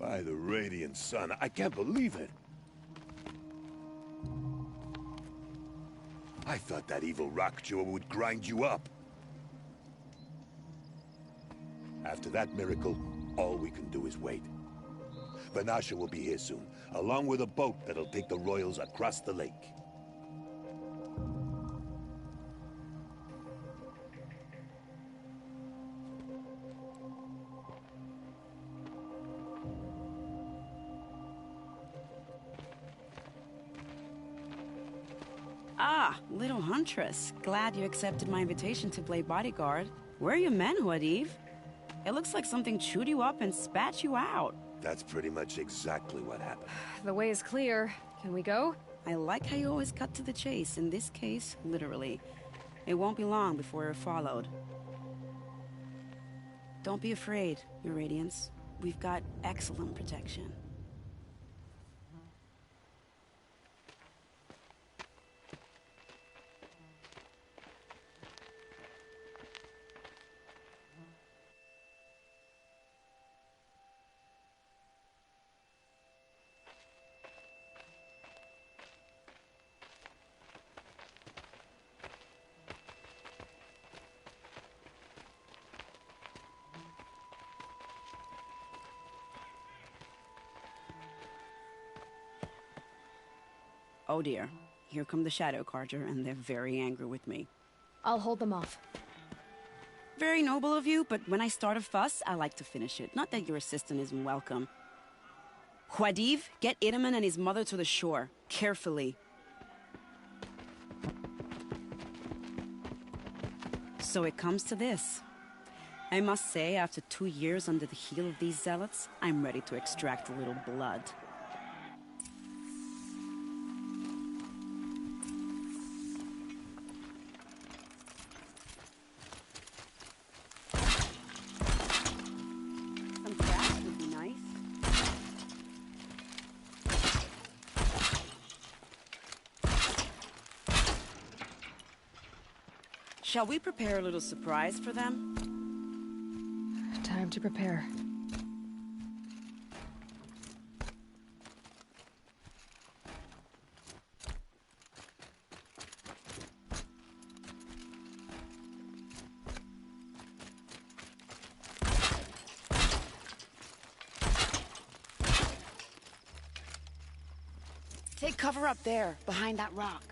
By the radiant sun, I can't believe it. I thought that evil rock chewer would grind you up. After that miracle, all we can do is wait. Vanasha will be here soon, along with a boat that'll take the royals across the lake. Ah, little huntress. Glad you accepted my invitation to play bodyguard. Where are your men, Huadiv? It looks like something chewed you up and spat you out. That's pretty much exactly what happened. The way is clear. Can we go? I like how you always cut to the chase. In this case, literally. It won't be long before we're followed. Don't be afraid, Your Radiance. We've got excellent protection. Oh dear, here come the Shadow Carja, and they're very angry with me. I'll hold them off. Very noble of you, but when I start a fuss, I like to finish it. Not that your assistant isn't welcome. Huadiv, get Itaman and his mother to the shore. Carefully. So it comes to this. I must say, after 2 years under the heel of these zealots, I'm ready to extract a little blood. Shall we prepare a little surprise for them? Time to prepare. Take cover up there, behind that rock.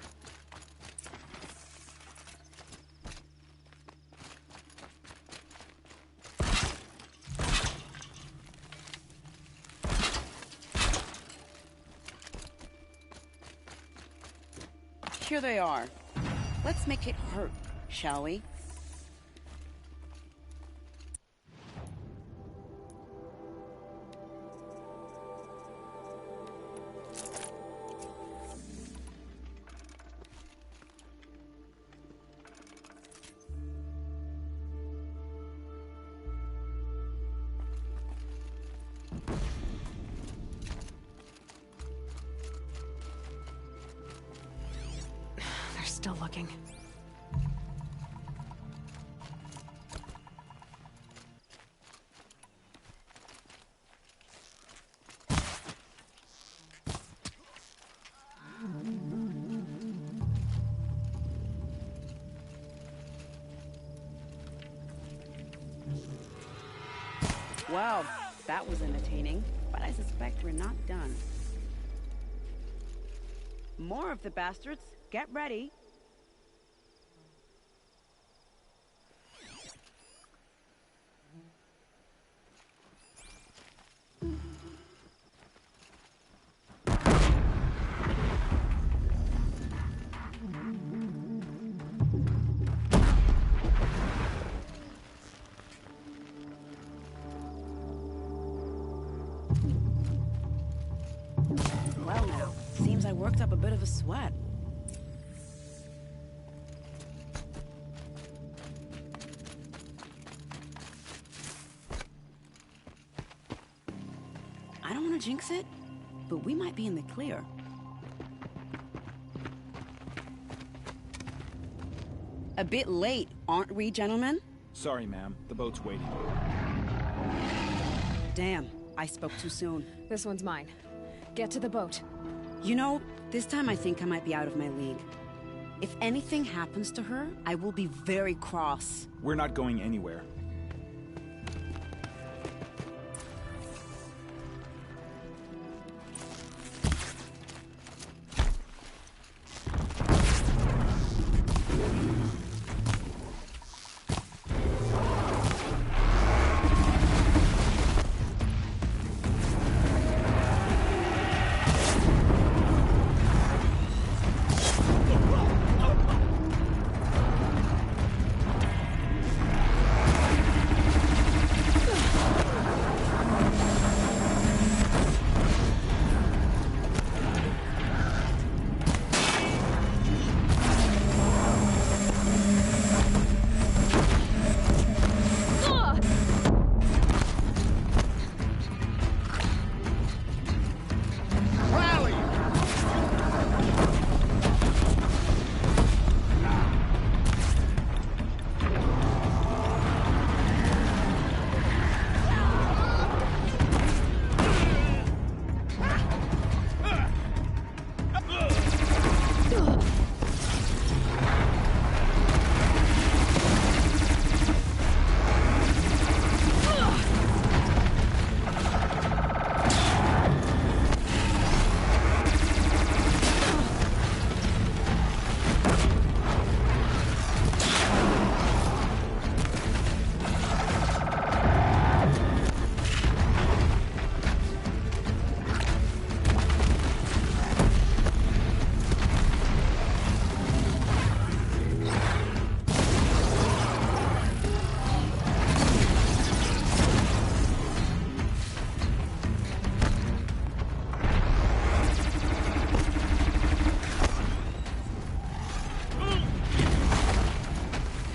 Here they are. Let's make it hurt, shall we? Still looking. Well, that was entertaining, but I suspect we're not done. More of the bastards. Get ready. Well now, seems I worked up a bit of a sweat. I don't want to jinx it, but we might be in the clear. A bit late, aren't we, gentlemen? Sorry, ma'am. The boat's waiting. Damn, I spoke too soon. This one's mine. Get to the boat. You know, this time I think I might be out of my league. If anything happens to her, I will be very cross. We're not going anywhere.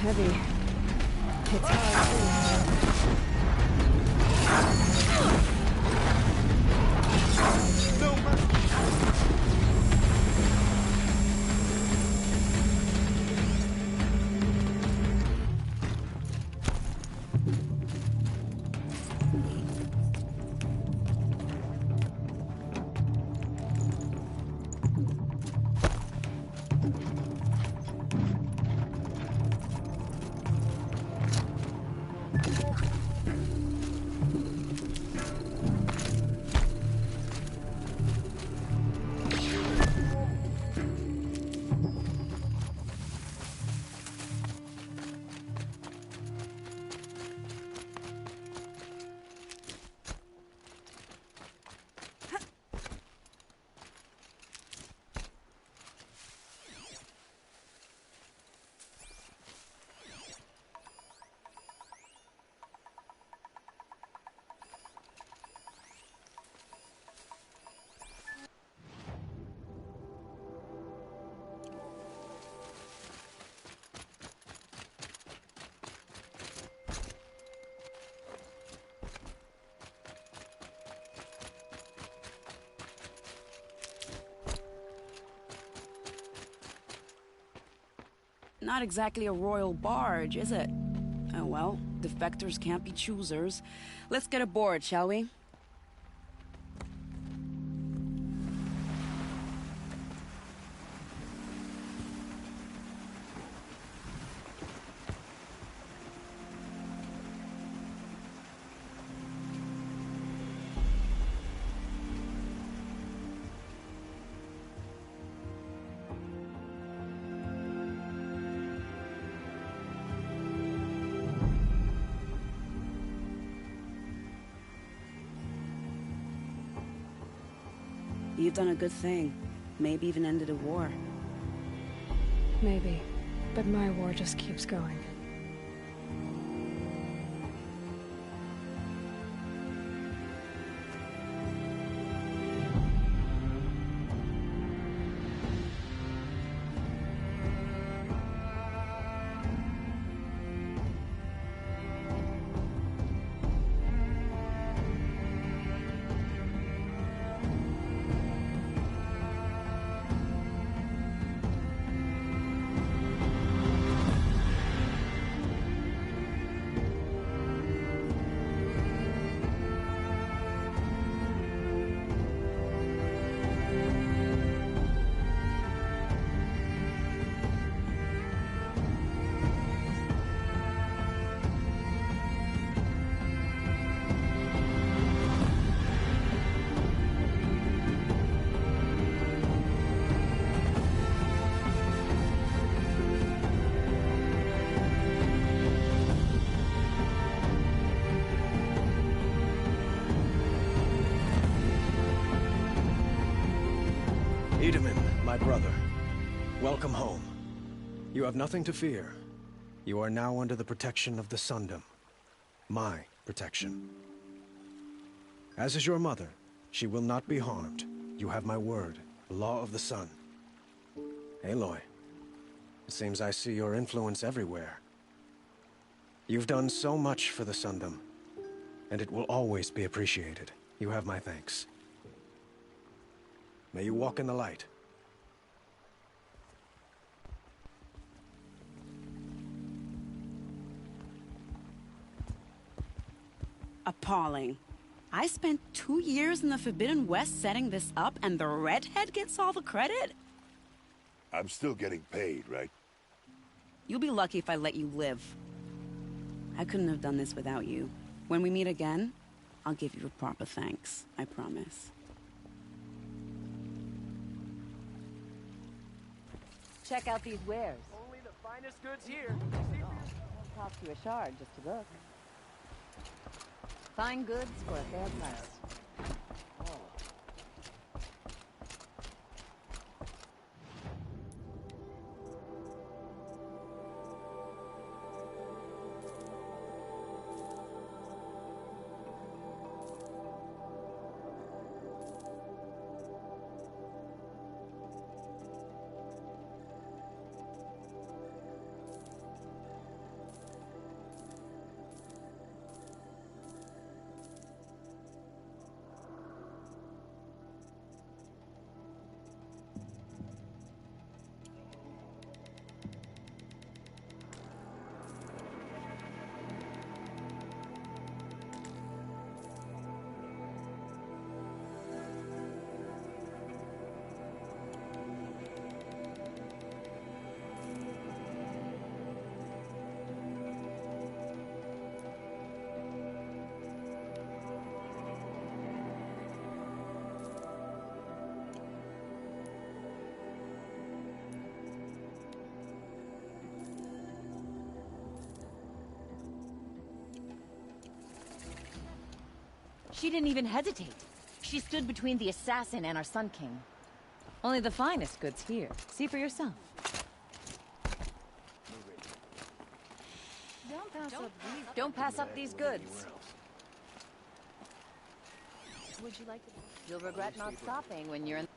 Heavy. It's hard Not exactly a royal barge, is it? Oh well, defectors can't be choosers. Let's get aboard, shall we? You've done a good thing. Maybe even ended a war. Maybe. But my war just keeps going. Edaman, my brother, welcome home. You have nothing to fear. You are now under the protection of the Sundom. My protection. As is your mother, she will not be harmed. You have my word, the law of the sun. Aloy, it seems I see your influence everywhere. You've done so much for the Sundom, and it will always be appreciated. You have my thanks. May you walk in the light. Appalling. I spent 2 years in the Forbidden West setting this up, and the redhead gets all the credit? I'm still getting paid, right? You'll be lucky if I let you live. I couldn't have done this without you. When we meet again, I'll give you a proper thanks. I promise. Check out these wares. Only the finest goods here. Won't cost you a shard just to look. Fine goods for a fair price. She didn't even hesitate. She stood between the assassin and our Sun King. Only the finest goods here. See for yourself. Don't pass up these goods. Would you like to? You'll regret not stopping when you're in.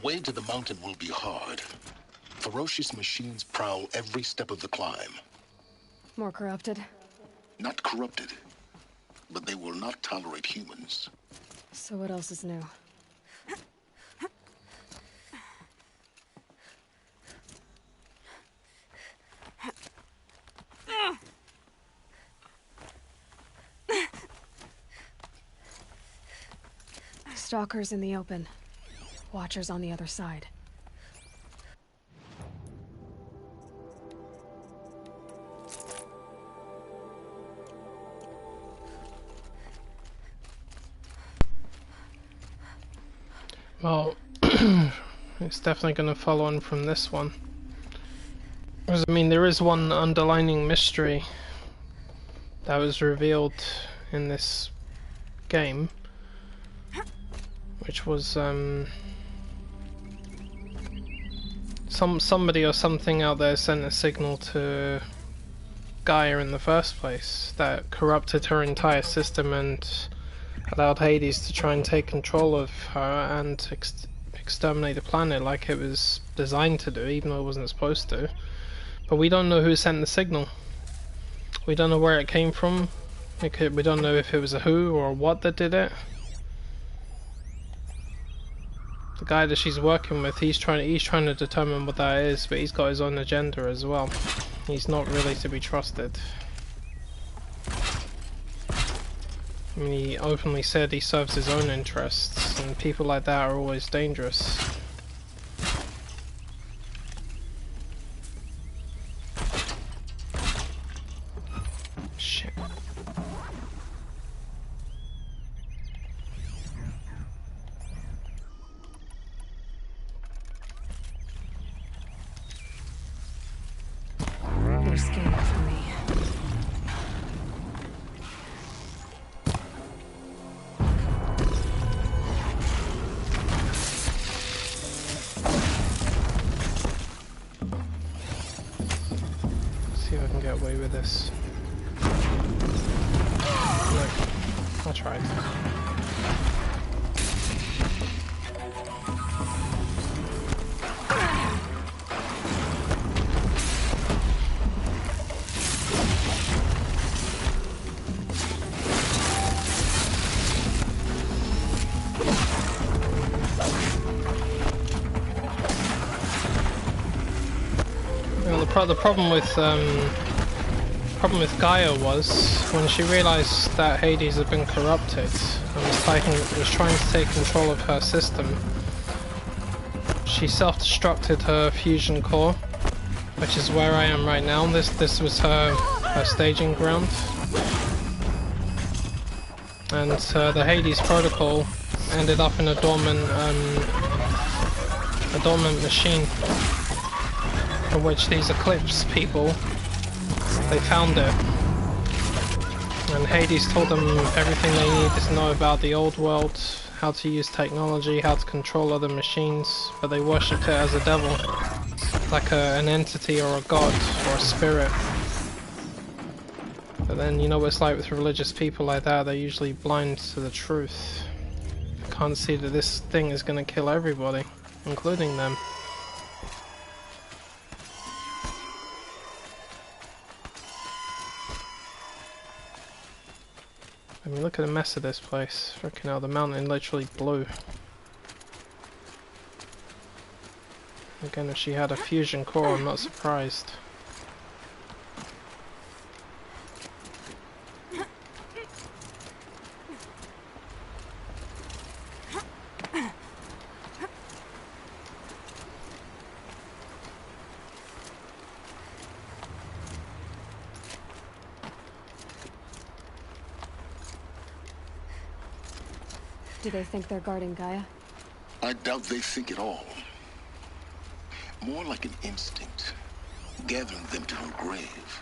way to the mountain will be hard. Ferocious machines prowl every step of the climb. More corrupted? Not corrupted, but they will not tolerate humans. So what else is new? Stalkers in the open. Watchers on the other side. Well, it's definitely going to follow on from this one. Because, I mean, there is one underlining mystery that was revealed in this game, which was somebody or something out there sent a signal to Gaia in the first place that corrupted her entire system and allowed Hades to try and take control of her and exterminate the planet like it was designed to do, even though it wasn't supposed to. But we don't know who sent the signal. We don't know where it came from. We don't know if it was a who or what that did it. The guy that she's working with, he's trying to determine what that is, but he's got his own agenda as well. He's not really to be trusted. I mean, he openly said he serves his own interests, and people like that are always dangerous. Shit. You're scared for me. See if I can get away with this. No, I tried. Well, the problem with Gaia was when she realized that Hades had been corrupted and was trying to take control of her system. She self-destructed her fusion core, which is where I am right now. This was her staging ground, and the Hades protocol ended up in a dormant machine, in which these Eclipse people, they found it, and Hades told them everything they needed to know about the old world, how to use technology, how to control other machines, but they worshipped it as a devil, like an entity or a god or a spirit. But then, you know what it's like with religious people like that, they're usually blind to the truth. They can't see that this thing is going to kill everybody, including them. I mean, look at the mess of this place. Freaking hell, the mountain literally blew. Again, if she had a fusion core, I'm not surprised. Do they think they're guarding Gaia? I doubt they think at all. More like an instinct, gathering them to her grave.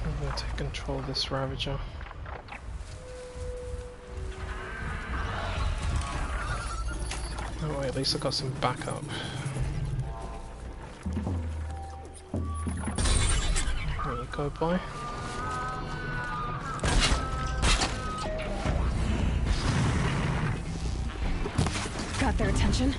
I'm going to take control of this Ravager. Oh, Alright, at least I got some backup. There you go, boy. Got their attention.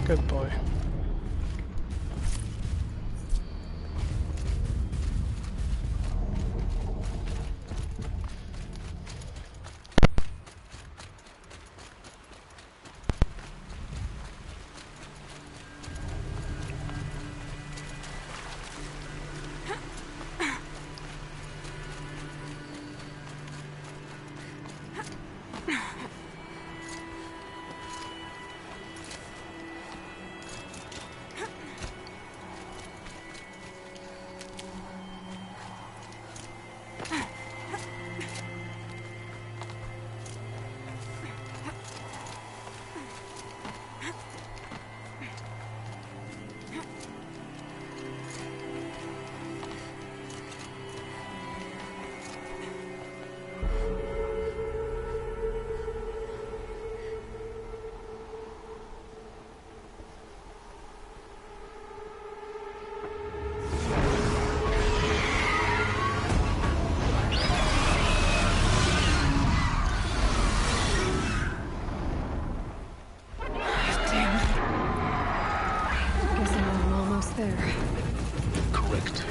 Good boy. Correct.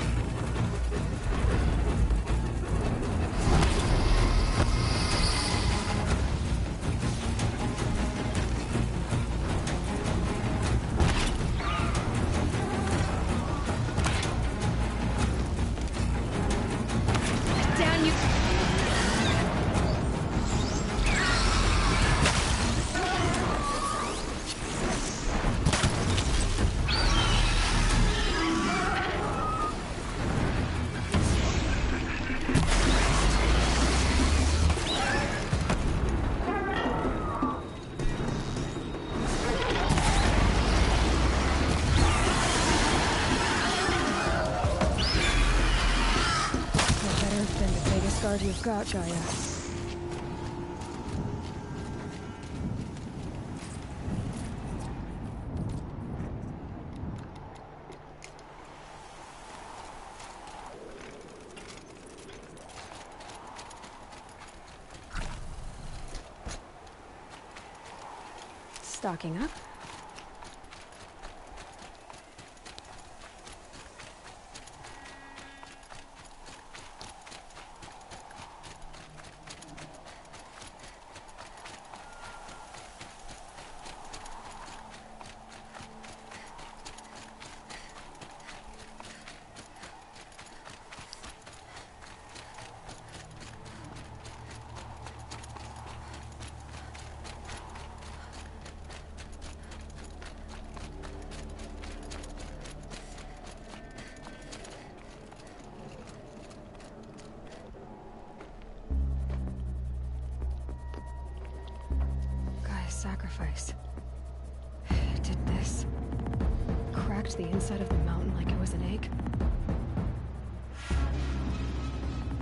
Down you... Guard you've got, Gaia. Stocking up. Sacrifice. It did this. Cracked the inside of the mountain like it was an egg.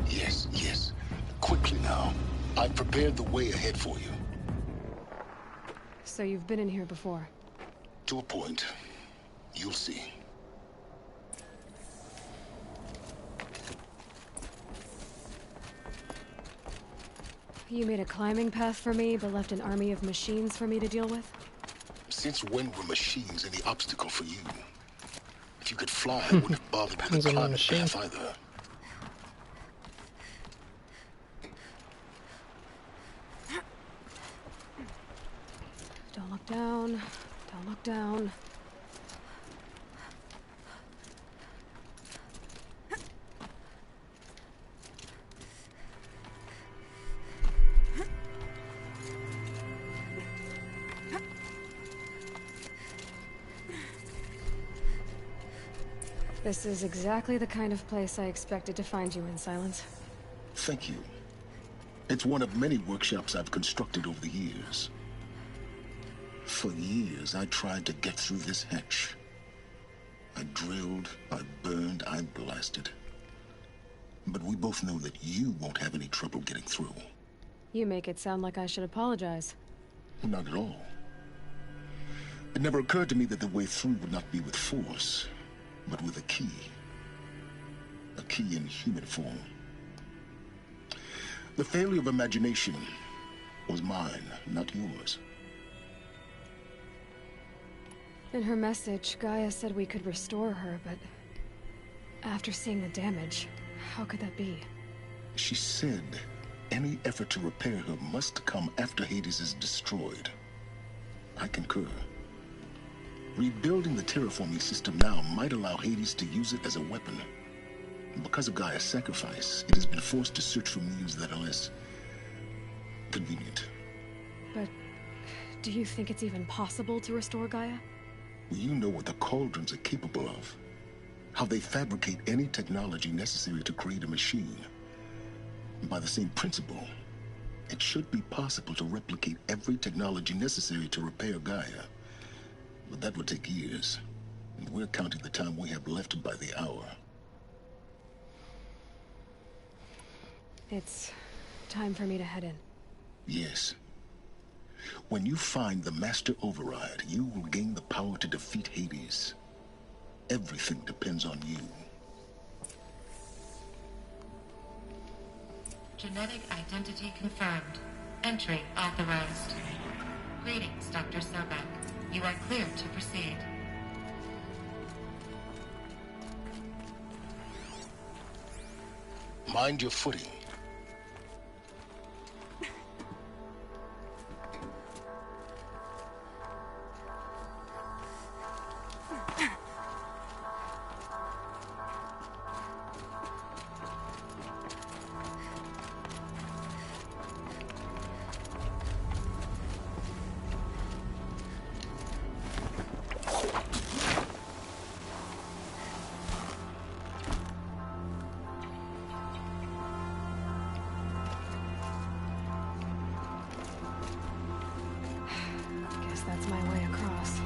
Yes, yes. Quickly now. I've prepared the way ahead for you. So you've been in here before? To a point. You'll see. You made a climbing path for me, but left an army of machines for me to deal with? Since when were machines any obstacle for you? If you could fly, I wouldn't have bothered with the climbing path either. Don't look down. Don't look down. This is exactly the kind of place I expected to find you in, Silence. Thank you. It's one of many workshops I've constructed over the years. For years, I tried to get through this hatch. I drilled, I burned, I blasted. But we both know that you won't have any trouble getting through. You make it sound like I should apologize. Not at all. It never occurred to me that the way through would not be with force, but with a key. A key in human form. The failure of imagination was mine, not yours. In her message, Gaia said we could restore her, but after seeing the damage, how could that be? She said any effort to repair her must come after Hades is destroyed. I concur. Rebuilding the terraforming system now might allow Hades to use it as a weapon. Because of Gaia's sacrifice, it has been forced to search for means that are less convenient. But do you think it's even possible to restore Gaia? You know what the Cauldrons are capable of. How they fabricate any technology necessary to create a machine. By the same principle, it should be possible to replicate every technology necessary to repair Gaia. But that would take years. And we're counting the time we have left by the hour. It's time for me to head in. Yes. When you find the Master Override, you will gain the power to defeat Hades. Everything depends on you. Genetic identity confirmed. Entry authorized. Greetings, Dr. Sobek. You are clear to proceed. Mind your footing. That's my way across.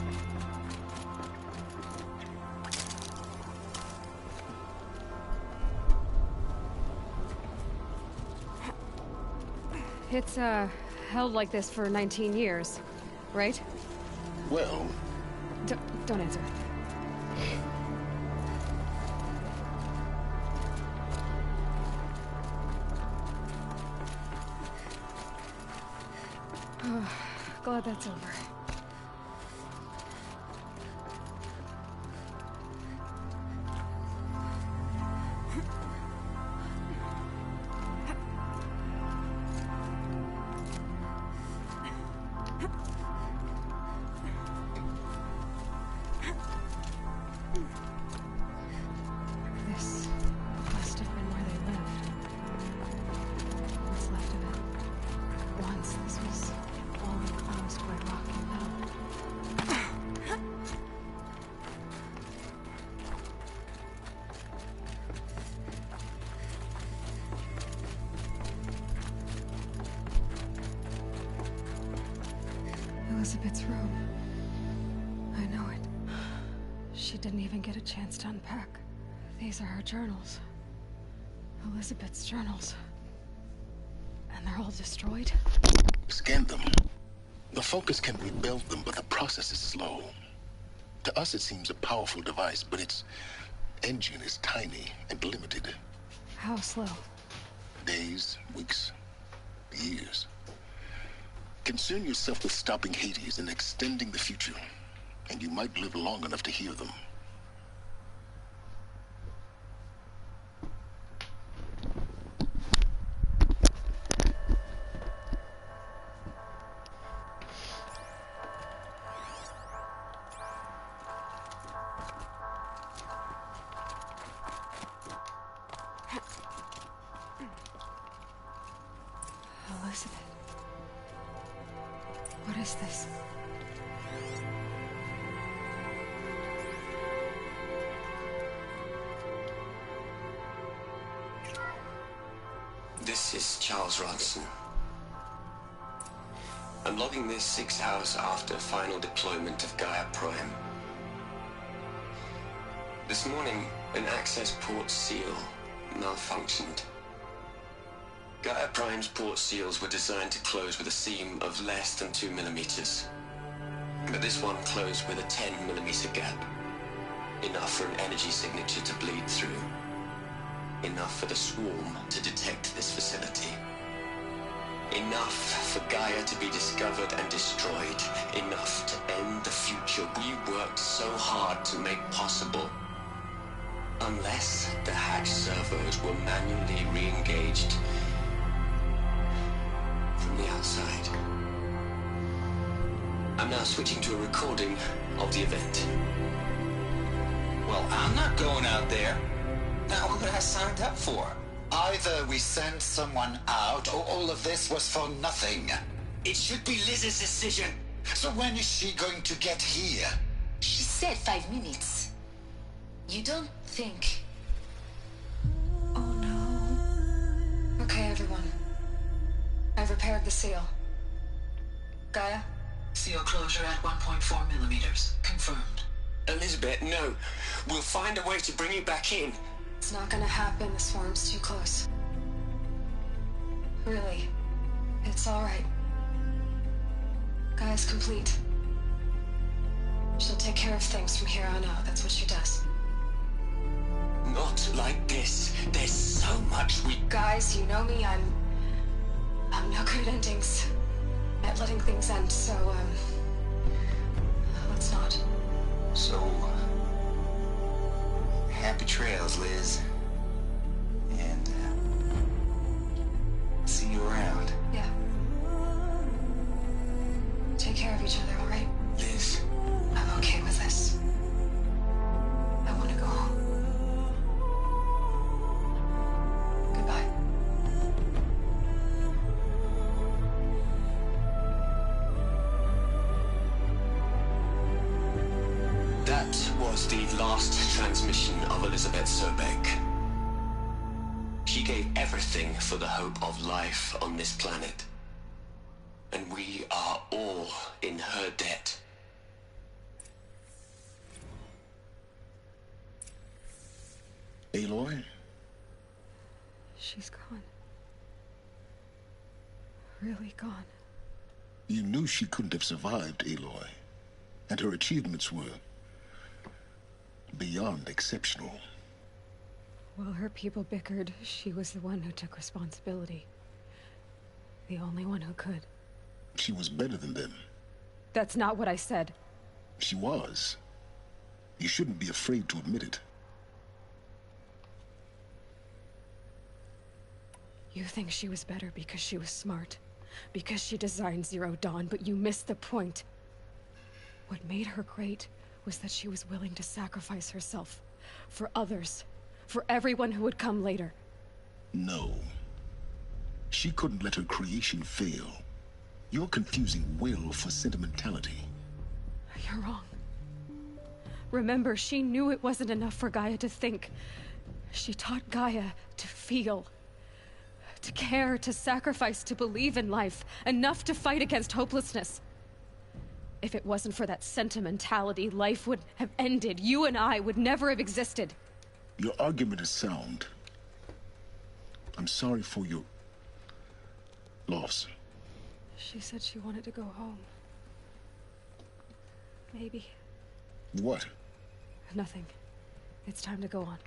It's, held like this for 19 years, right? Well... Don't answer. Glad that's over. This must have been where they lived. What's left of it. Once this was all enclosed by rock and metal. Elizabeth's room. I know it. She didn't even get a chance to unpack. These are her journals. Elizabeth's journals. And they're all destroyed? Scan them. The Focus can rebuild them, but the process is slow. To us it seems a powerful device, but its engine is tiny and limited. How slow? Days, weeks, years. Concern yourself with stopping Hades and extending the future, and you might live long enough to hear them. Elizabeth. What is this? is Charles Ronson. I'm logging this 6 hours after final deployment of Gaia Prime. This morning, an access port seal malfunctioned. Gaia Prime's port seals were designed to close with a seam of less than 2 millimeters. But this one closed with a 10 millimeter gap. Enough for an energy signature to bleed through. Enough for the swarm to detect this facility. Enough for Gaia to be discovered and destroyed. Enough to end the future we worked so hard to make possible. Unless the hatch servos were manually re-engaged from the outside. I'm now switching to a recording of the event. Well, I'm not going out there. Now, what did I signed up for? Either we send someone out, or all of this was for nothing. It should be Liz's decision. So when is she going to get here? She said 5 minutes. You don't think... Oh no. Okay, everyone. I've repaired the seal. Gaia? Seal closure at 1.4 millimeters. Confirmed. Elizabeth, no. We'll find a way to bring you back in. It's not gonna happen. The swarm's too close. Really. It's alright. Gaia's complete. She'll take care of things from here on out. That's what she does. Not like this. There's so much we... Guys, you know me. I'm no good at endings. At letting things end, so, let's not. So, happy trails, Liz. And, see you around. Yeah. Take care of each other, alright? Liz. I'm okay with this. I want to go home. Goodbye. That was the last transmission of Elizabeth Sobek. She gave everything for the hope of life on this planet. And we are all in her debt. Aloy? She's gone. Really gone. You knew she couldn't have survived, Aloy. And her achievements were beyond exceptional. While her people bickered, she was the one who took responsibility. The only one who could. She was better than them. That's not what I said. She was. You shouldn't be afraid to admit it. You think she was better because she was smart. Because she designed Zero Dawn, but you missed the point. What made her great was that she was willing to sacrifice herself. For others. For everyone who would come later. No. She couldn't let her creation fail. You're confusing will for sentimentality. You're wrong. Remember, she knew it wasn't enough for Gaia to think. She taught Gaia to feel. To care, to sacrifice, to believe in life. Enough to fight against hopelessness. If it wasn't for that sentimentality, life would have ended. You and I would never have existed. Your argument is sound. I'm sorry for your loss. She said she wanted to go home. Maybe. What? Nothing. It's time to go on.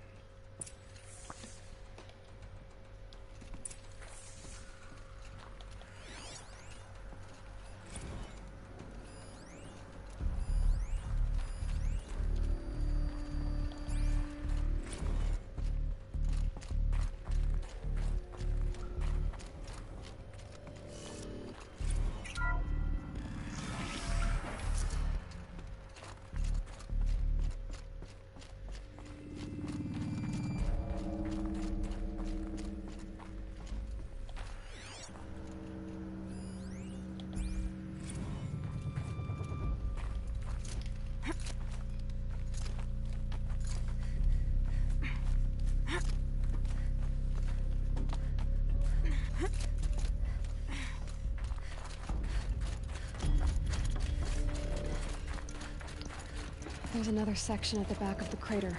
There's another section at the back of the crater.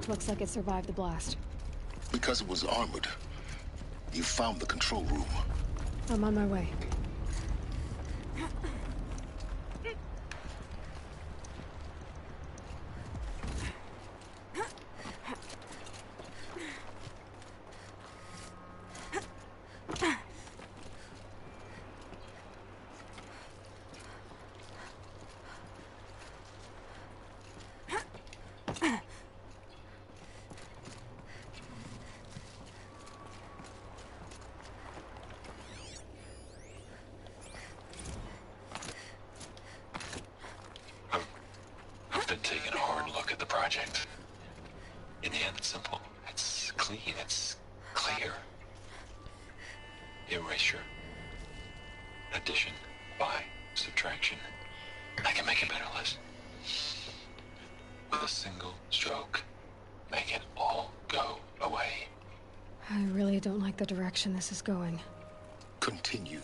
Looks like it survived the blast. Because it was armored. You found the control room. I'm on my way. I've been taking a hard look at the project. In the end, it's simple. It's clean. It's clear. Erasure. Addition. By. Subtraction. I can make a better list. With a single stroke. Make it all go away. I really don't like the direction this is going. Continue.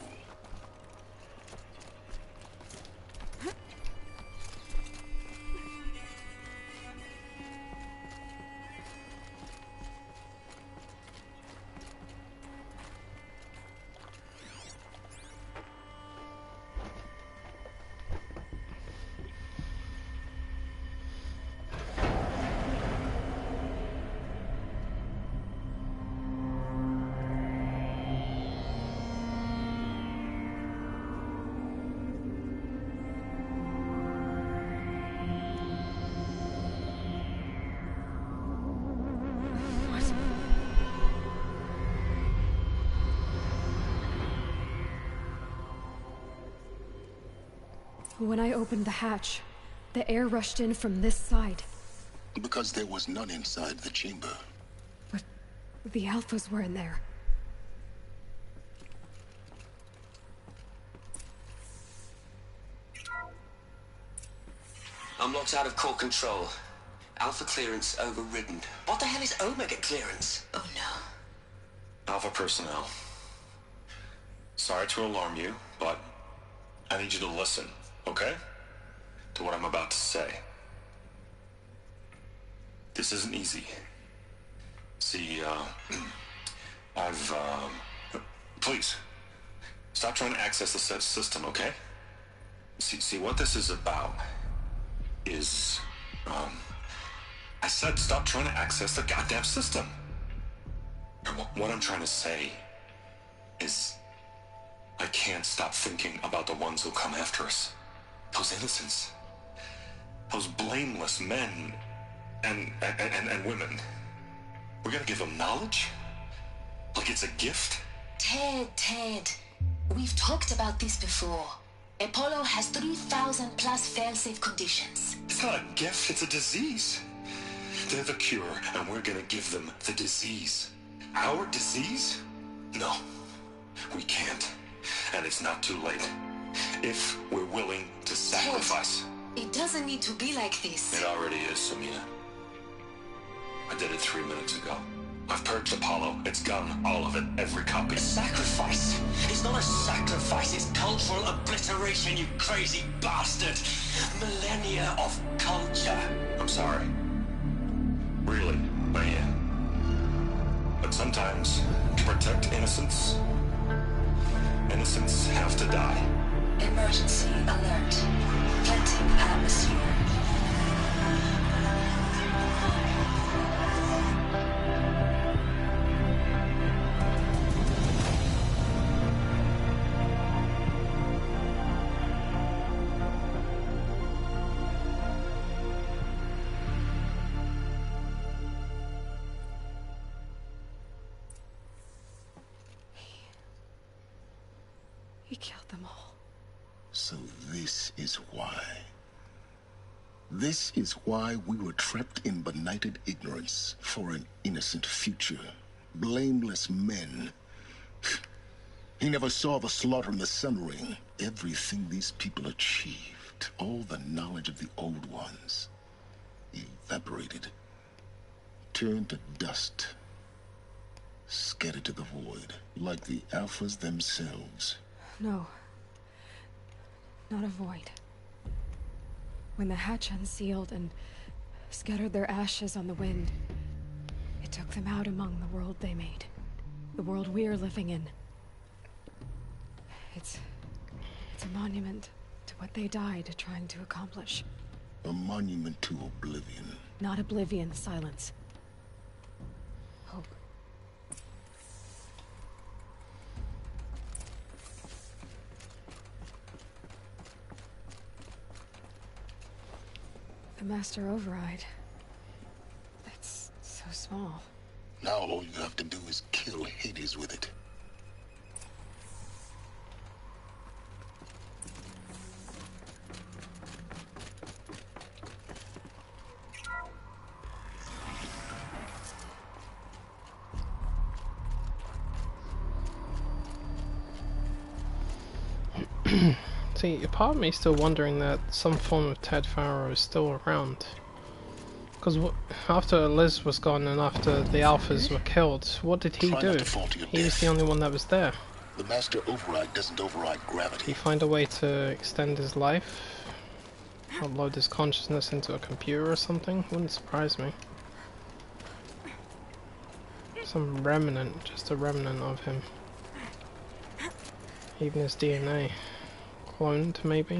When I opened the hatch, the air rushed in from this side. Because there was none inside the chamber. But the Alphas were in there. I'm locked out of core control. Alpha clearance overridden. What the hell is Omega clearance? Oh no. Alpha personnel. Sorry to alarm you, but I need you to listen, okay? To what I'm about to say. This isn't easy. See, please, stop trying to access the system, okay? See, what this is about is, I said stop trying to access the goddamn system. What I'm trying to say is, I can't stop thinking about the ones who come after us. Those innocents. Those blameless men and women. We're gonna give them knowledge? Like it's a gift? Ted. We've talked about this before. Apollo has 3,000 plus fail-safe conditions. It's not a gift, it's a disease. They're the cure, and we're gonna give them the disease. Our disease? No, we can't. And it's not too late. If we're willing to sacrifice. Ted, it doesn't need to be like this. It already is, Samina. I did it 3 minutes ago. I've purged Apollo. It's gone. All of it. Every copy. A sacrifice? It's not a sacrifice. It's cultural obliteration, you crazy bastard. Millennia of culture. I'm sorry. Really, I am. But sometimes, to protect innocence, innocents have to die. Emergency alert. Venting atmosphere. He killed them all. So this is why. This is why we were trapped in benighted ignorance for an innocent future. Blameless men. He never saw the slaughter in the Sun Ring. Everything these people achieved, all the knowledge of the old ones, evaporated, turned to dust, scattered to the void, like the Alphas themselves. No. Not a void. When the hatch unsealed and scattered their ashes on the wind, it took them out among the world they made. The world we're living in. It's a monument to what they died trying to accomplish. A monument to oblivion. Not oblivion, silence. Hope. The Master Override. It's so small. Now all you have to do is kill Hades with it. See, a part of me is still wondering that some form of Ted Faro is still around. Because after Liz was gone and after the Alphas were killed, what did he do? He was the only one that was there. The Master Override doesn't override gravity. Did he find a way to extend his life? Upload his consciousness into a computer or something? Wouldn't surprise me. Some remnant, just a remnant of him. Even his DNA. Cloned, maybe?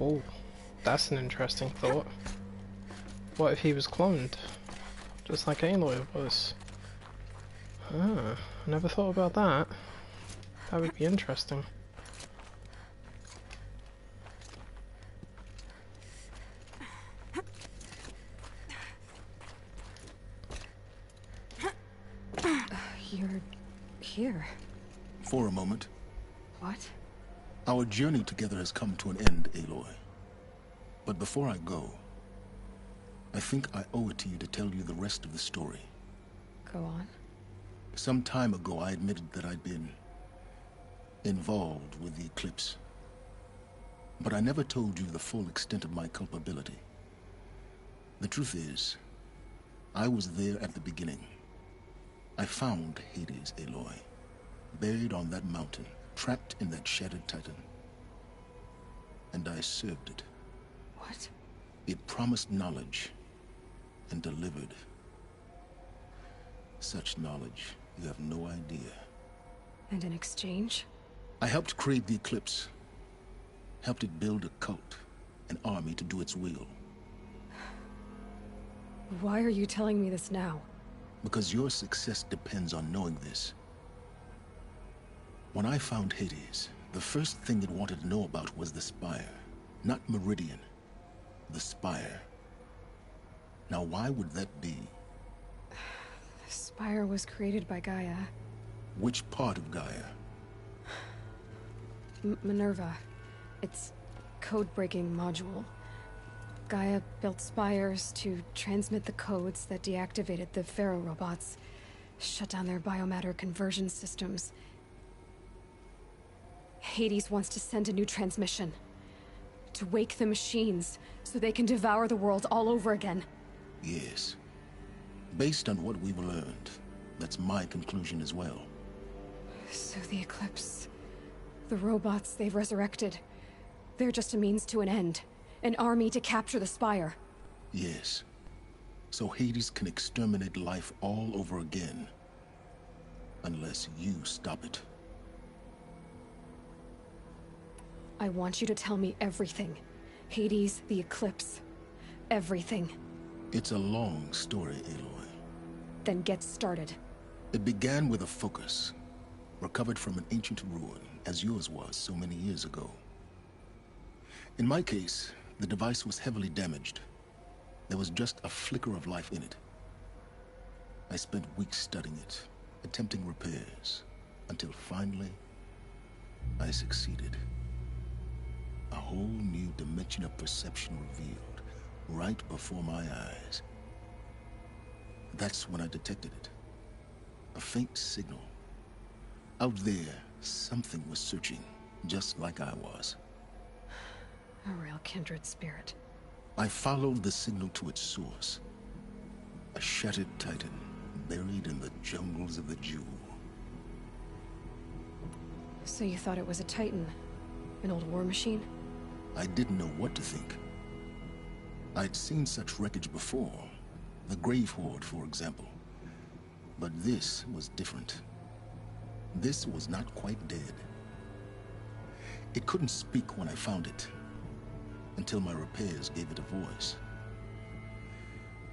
Oh, that's an interesting thought. What if he was cloned? Just like Aloy was. Ah, I never thought about that. That would be interesting. You're here. For a moment. What? Our journey together has come to an end, Aloy. But before I go, I think I owe it to you to tell you the rest of the story. Go on. Some time ago, I admitted that I'd been involved with the Eclipse. But I never told you the full extent of my culpability. The truth is, I was there at the beginning. I found Hades, Aloy. Buried on that mountain, trapped in that shattered titan. And I served it. What? It promised knowledge and delivered. Such knowledge, you have no idea. And in exchange? I helped create the Eclipse. Helped it build a cult, an army to do its will. Why are you telling me this now? Because your success depends on knowing this. When I found Hades, the first thing it wanted to know about was the Spire. Not Meridian. The Spire. Now why would that be? The Spire was created by Gaia. Which part of Gaia? Minerva. Its code-breaking module. Gaia built spires to transmit the codes that deactivated the Pharaoh robots, shut down their biomatter conversion systems. Hades wants to send a new transmission. To wake the machines, so they can devour the world all over again. Yes. Based on what we've learned, that's my conclusion as well. So the Eclipse... the robots they've resurrected... they're just a means to an end. An army to capture the Spire. Yes. So Hades can exterminate life all over again. Unless you stop it. I want you to tell me everything. Hades, the Eclipse. Everything. It's a long story, Aloy. Then get started. It began with a focus. Recovered from an ancient ruin, as yours was so many years ago. In my case, the device was heavily damaged. There was just a flicker of life in it. I spent weeks studying it, attempting repairs, until finally, I succeeded. A whole new dimension of perception revealed, right before my eyes. That's when I detected it. A faint signal. Out there, something was searching, just like I was. A real kindred spirit. I followed the signal to its source. A shattered titan, buried in the jungles of the Jewel. So you thought it was a titan? An old war machine? I didn't know what to think. I'd seen such wreckage before. The Grave Horde, for example. But this was different. This was not quite dead. It couldn't speak when I found it, until my repairs gave it a voice.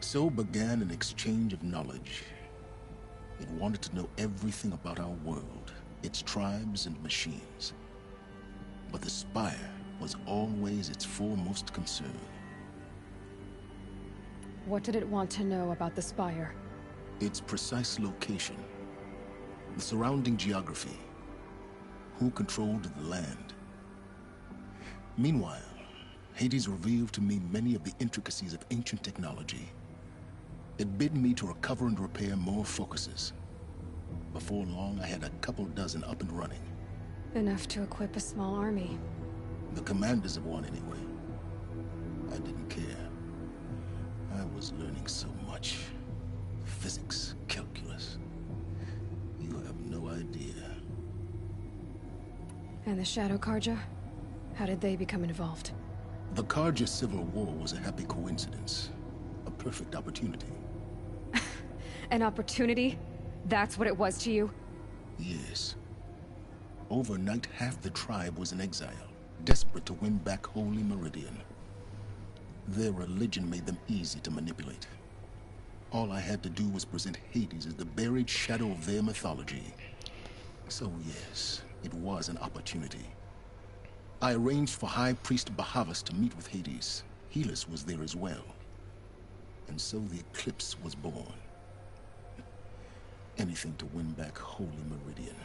So began an exchange of knowledge. It wanted to know everything about our world, its tribes and machines. But the Spire was always its foremost concern. What did it want to know about the Spire? Its precise location, the surrounding geography, who controlled the land. Meanwhile, Hades revealed to me many of the intricacies of ancient technology. It bid me to recover and repair more focuses. Before long, I had a couple dozen up and running. Enough to equip a small army. The commanders of one, anyway. I didn't care. I was learning so much. Physics, calculus. You have no idea. And the Shadow Karja? How did they become involved? The Karja Civil War was a happy coincidence. A perfect opportunity. An opportunity? That's what it was to you? Yes. Overnight, half the tribe was in exile, desperate to win back Holy Meridian. Their religion made them easy to manipulate. All I had to do was present Hades as the buried shadow of their mythology. So yes, it was an opportunity. I arranged for High Priest Bahavas to meet with Hades. Helis was there as well. And so the eclipse was born. Anything to win back Holy Meridian.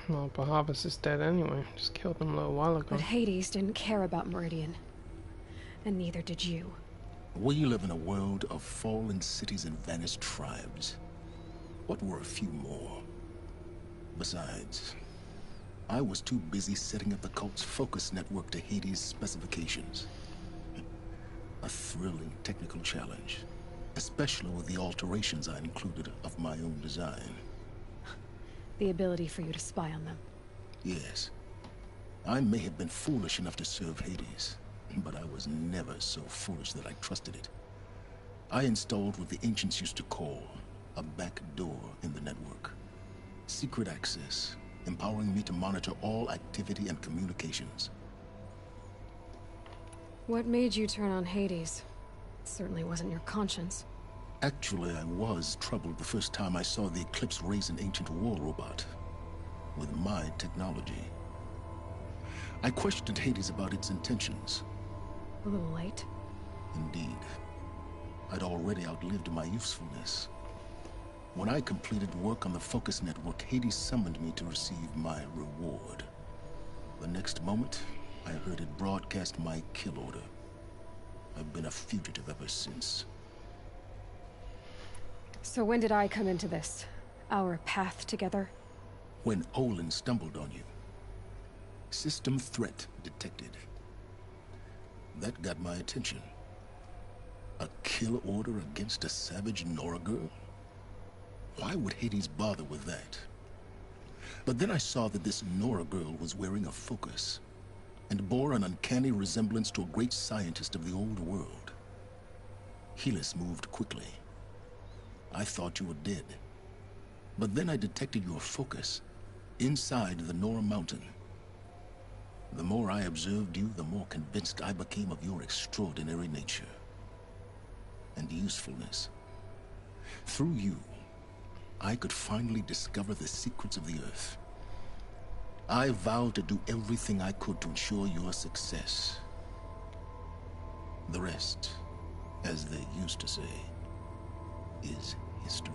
Well, Bahavas is dead anyway. Just killed him a little while ago. But Hades didn't care about Meridian. And neither did you. We live in a world of fallen cities and vanished tribes. What were a few more? Besides, I was too busy setting up the cult's focus network to Hades' specifications. A thrilling technical challenge, especially with the alterations I included of my own design. The ability for you to spy on them. Yes. I may have been foolish enough to serve Hades, but I was never so foolish that I trusted it. I installed what the ancients used to call a back door in the network. Secret access, empowering me to monitor all activity and communications. What made you turn on Hades? It certainly wasn't your conscience. Actually, I was troubled the first time I saw the Eclipse raise an ancient war robot with my technology. I questioned Hades about its intentions. A little late. Indeed. I'd already outlived my usefulness. When I completed work on the Focus Network, Hades summoned me to receive my reward. The next moment, I heard it broadcast my kill order. I've been a fugitive ever since. So when did I come into this? Our path together? When Olin stumbled on you. System threat detected. That got my attention. A kill order against a savage Nora girl? Why would Hades bother with that? But then I saw that this Nora girl was wearing a focus, and bore an uncanny resemblance to a great scientist of the old world. Helis moved quickly. I thought you were dead. But then I detected your focus inside the Nora mountain. The more I observed you, the more convinced I became of your extraordinary nature and usefulness. Through you, I could finally discover the secrets of the Earth. I vowed to do everything I could to ensure your success. The rest, as they used to say, is history.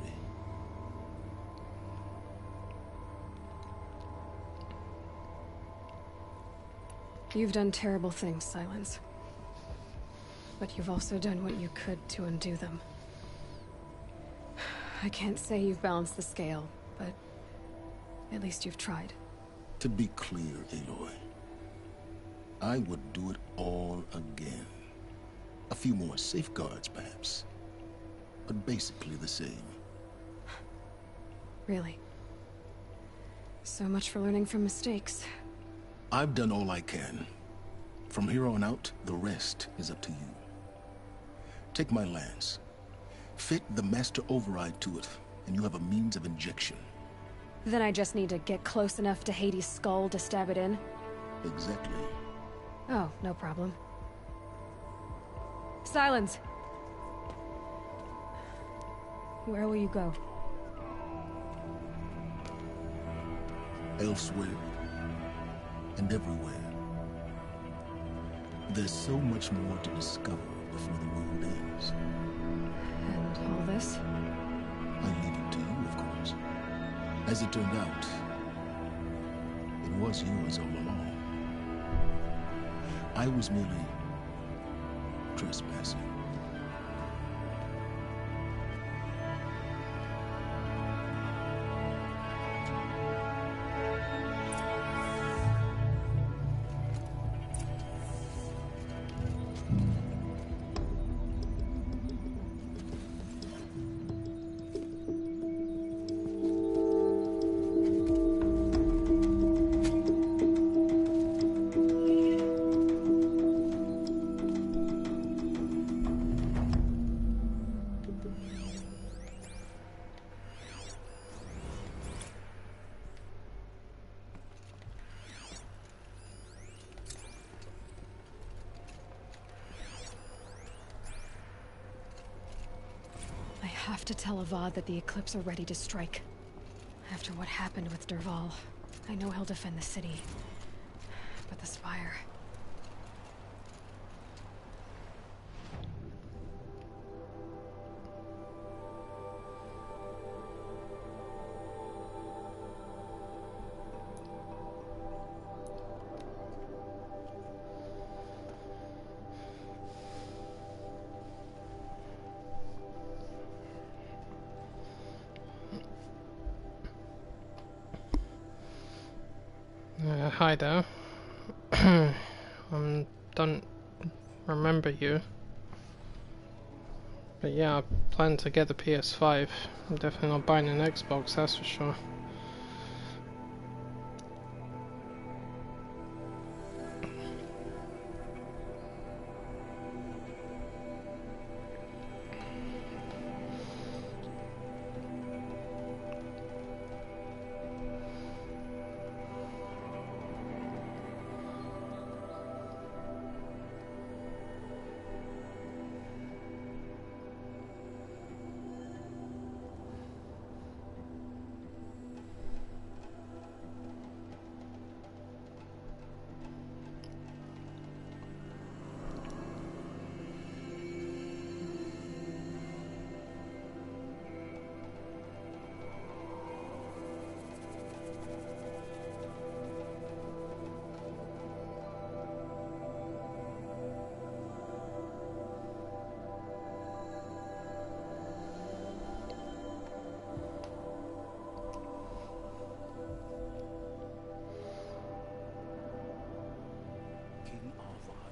You've done terrible things, Silence. But you've also done what you could to undo them. I can't say you've balanced the scale, but at least you've tried. To be clear, Aloy, I would do it all again. A few more safeguards, perhaps, but basically the same. Really? So much for learning from mistakes. I've done all I can. From here on out, the rest is up to you. Take my lance. Fit the master override to it, and you have a means of injection. Then I just need to get close enough to Hades' skull to stab it in? Exactly. Oh, no problem. Silence! Where will you go? Elsewhere. And everywhere. There's so much more to discover before the world ends. And all this? I leave it to you, of course. As it turned out, it was yours all along. I was merely trespassing. I have to tell Avad that the Eclipse are ready to strike. After what happened with Dervahl, I know he'll defend the city. But the Spire... Hi there. Don't remember you. But yeah, I plan to get the PS5. I'm definitely not buying an Xbox, that's for sure.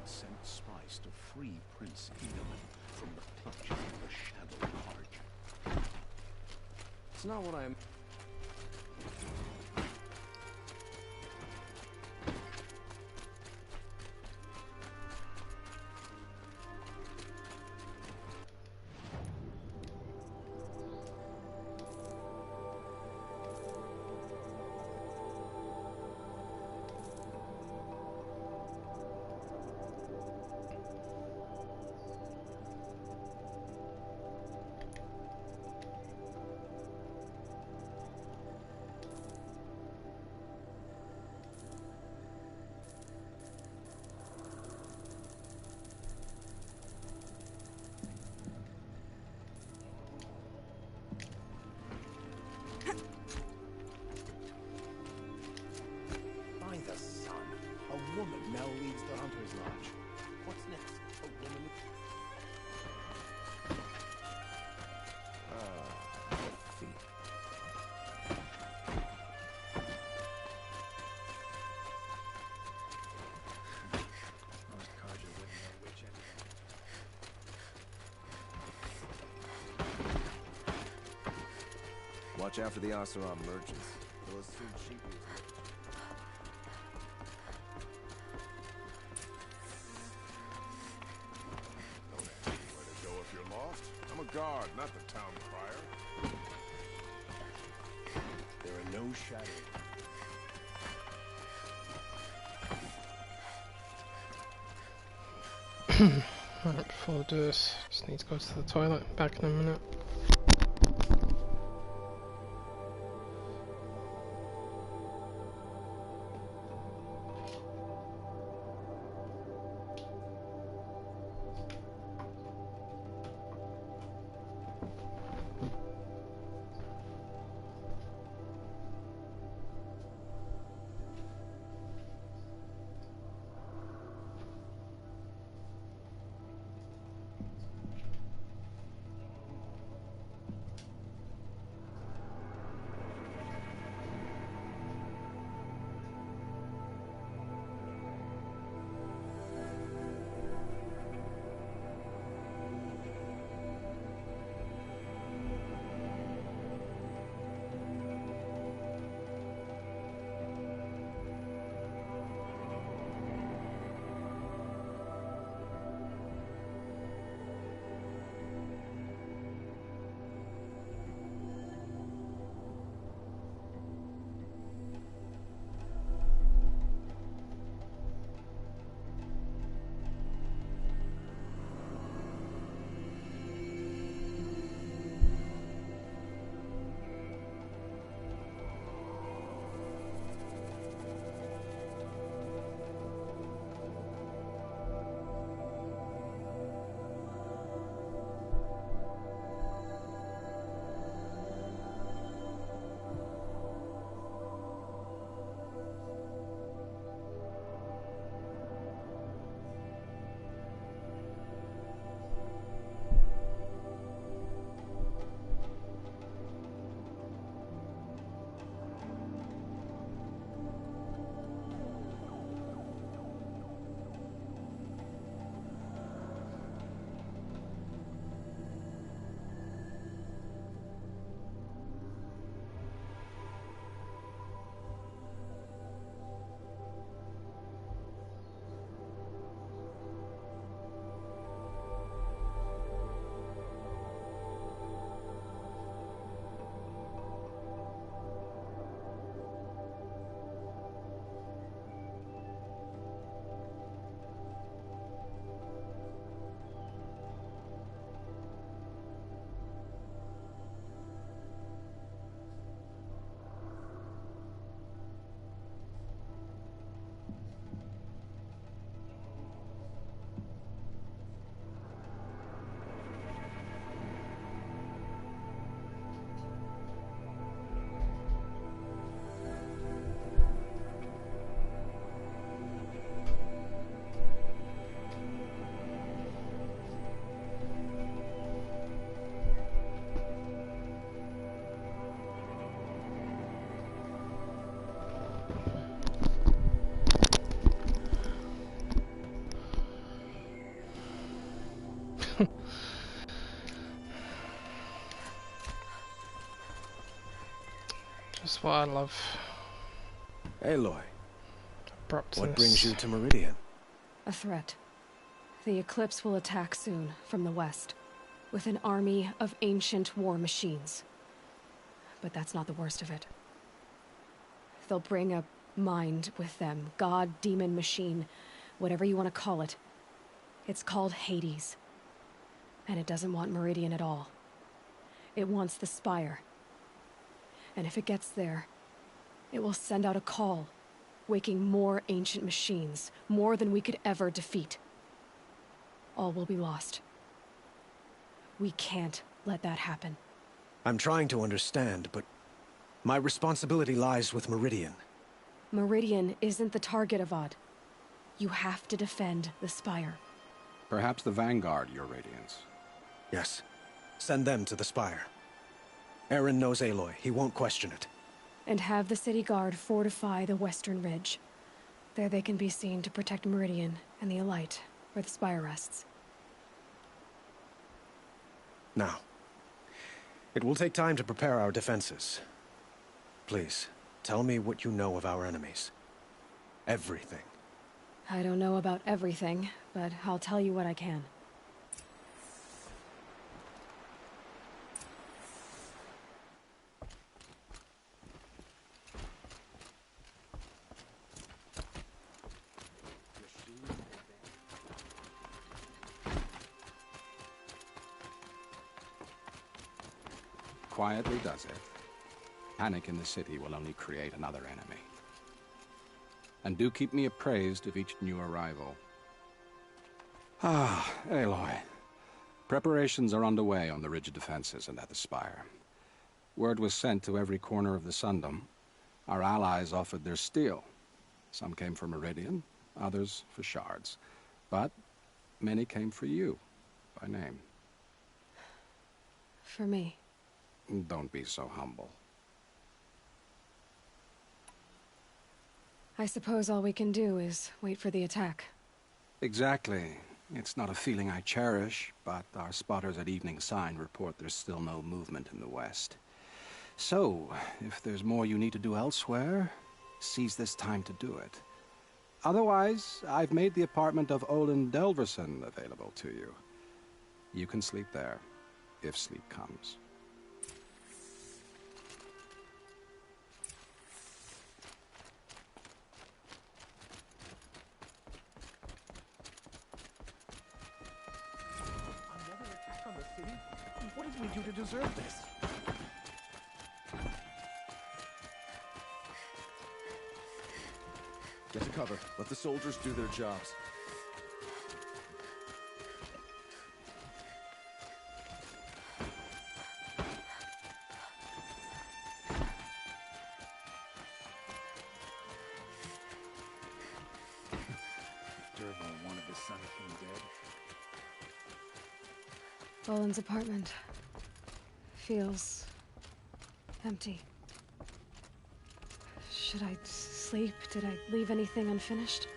Sent spies to free Prince Abaddon from the clutches of the Shadow Carja. It's not what I'm... Now leads the Hunter's Lodge. What's next? A woman... feet. Most Carja wouldn't know which anyway. Watch out for the Oseram merchants. They'll assume cheap. guard, not the town crier. There are no shadows. Right, before I do this, just need to go to the toilet. Back in a minute. Just what I love. Aloy, Abruptness. what brings you to Meridian? A threat. The Eclipse will attack soon, from the west, with an army of ancient war machines. But that's not the worst of it. They'll bring a mind with them, god, demon, machine, whatever you want to call it. It's called Hades. And it doesn't want Meridian at all. It wants the Spire. And if it gets there, it will send out a call, waking more ancient machines, more than we could ever defeat. All will be lost. We can't let that happen. I'm trying to understand, but my responsibility lies with Meridian. Meridian isn't the target, Avad. You have to defend the Spire. Perhaps the Vanguard, Your Radiance. Yes. Send them to the Spire. Aaron knows Aloy. He won't question it. And have the city guard fortify the western ridge. There they can be seen to protect Meridian and the Elite, where the Spire rests. Now, it will take time to prepare our defenses. Please, tell me what you know of our enemies. Everything. I don't know about everything, but I'll tell you what I can. quietly does it, panic in the city will only create another enemy. And do keep me appraised of each new arrival. Ah, Aloy. Preparations are underway on the ridge defenses and at the spire. Word was sent to every corner of the Sundom. Our allies offered their steel. Some came for Meridian, others for shards. But many came for you, by name. For me. Don't be so humble. I suppose all we can do is wait for the attack. Exactly. It's not a feeling I cherish, but our spotters at Evening Sign report there's still no movement in the west. So, if there's more you need to do elsewhere, seize this time to do it. Otherwise, I've made the apartment of Olin Delverson available to you. You can sleep there, if sleep comes. Another attack on the city? What did we do to deserve this? Get to cover. Let the soldiers do their jobs. Dervo wanted the Sun King dead. Olin's apartment feels empty. Should I sleep? Did I leave anything unfinished?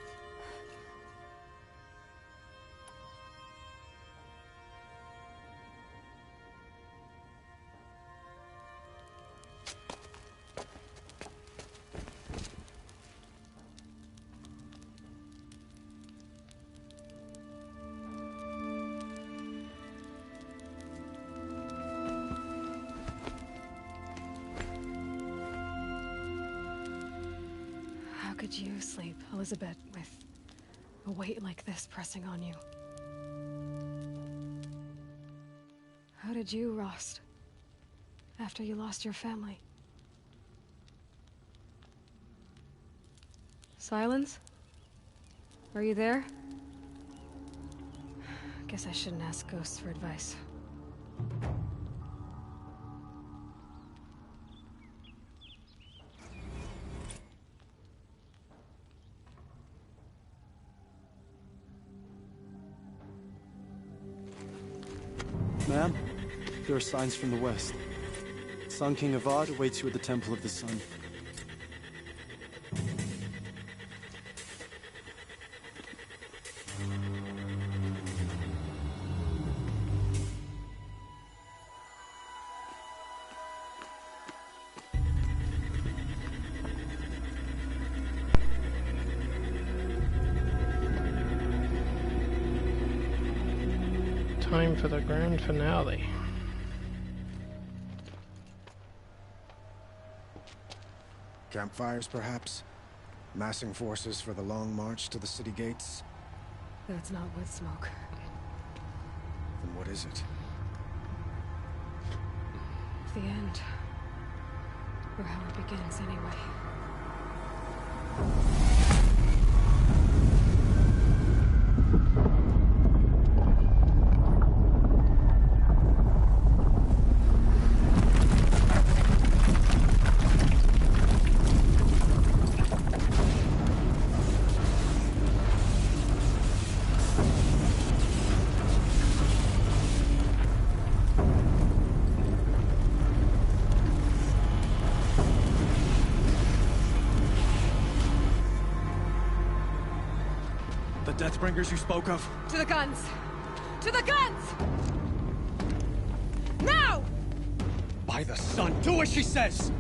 How could you sleep, Elizabeth, with a weight like this pressing on you? How did you, Rost, after you lost your family? Silence? Are you there? Guess I shouldn't ask ghosts for advice. Ma'am, there are signs from the west. Sun King Avad awaits you at the Temple of the Sun. Time for the grand finale. Campfires, perhaps? Massing forces for the long march to the city gates? That's not wood smoke. Then what is it? The end. Or how it begins, anyway. Deathbringers you spoke of? To the guns! To the guns! Now! By the sun, do as she says!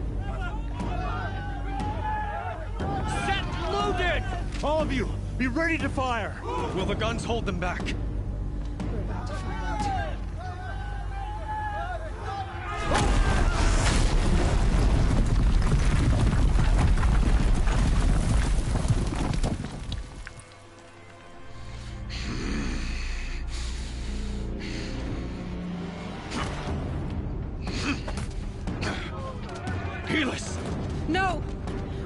Set loaded! All of you, be ready to fire! Will the guns hold them back? We're about to find out. ridiculous! No!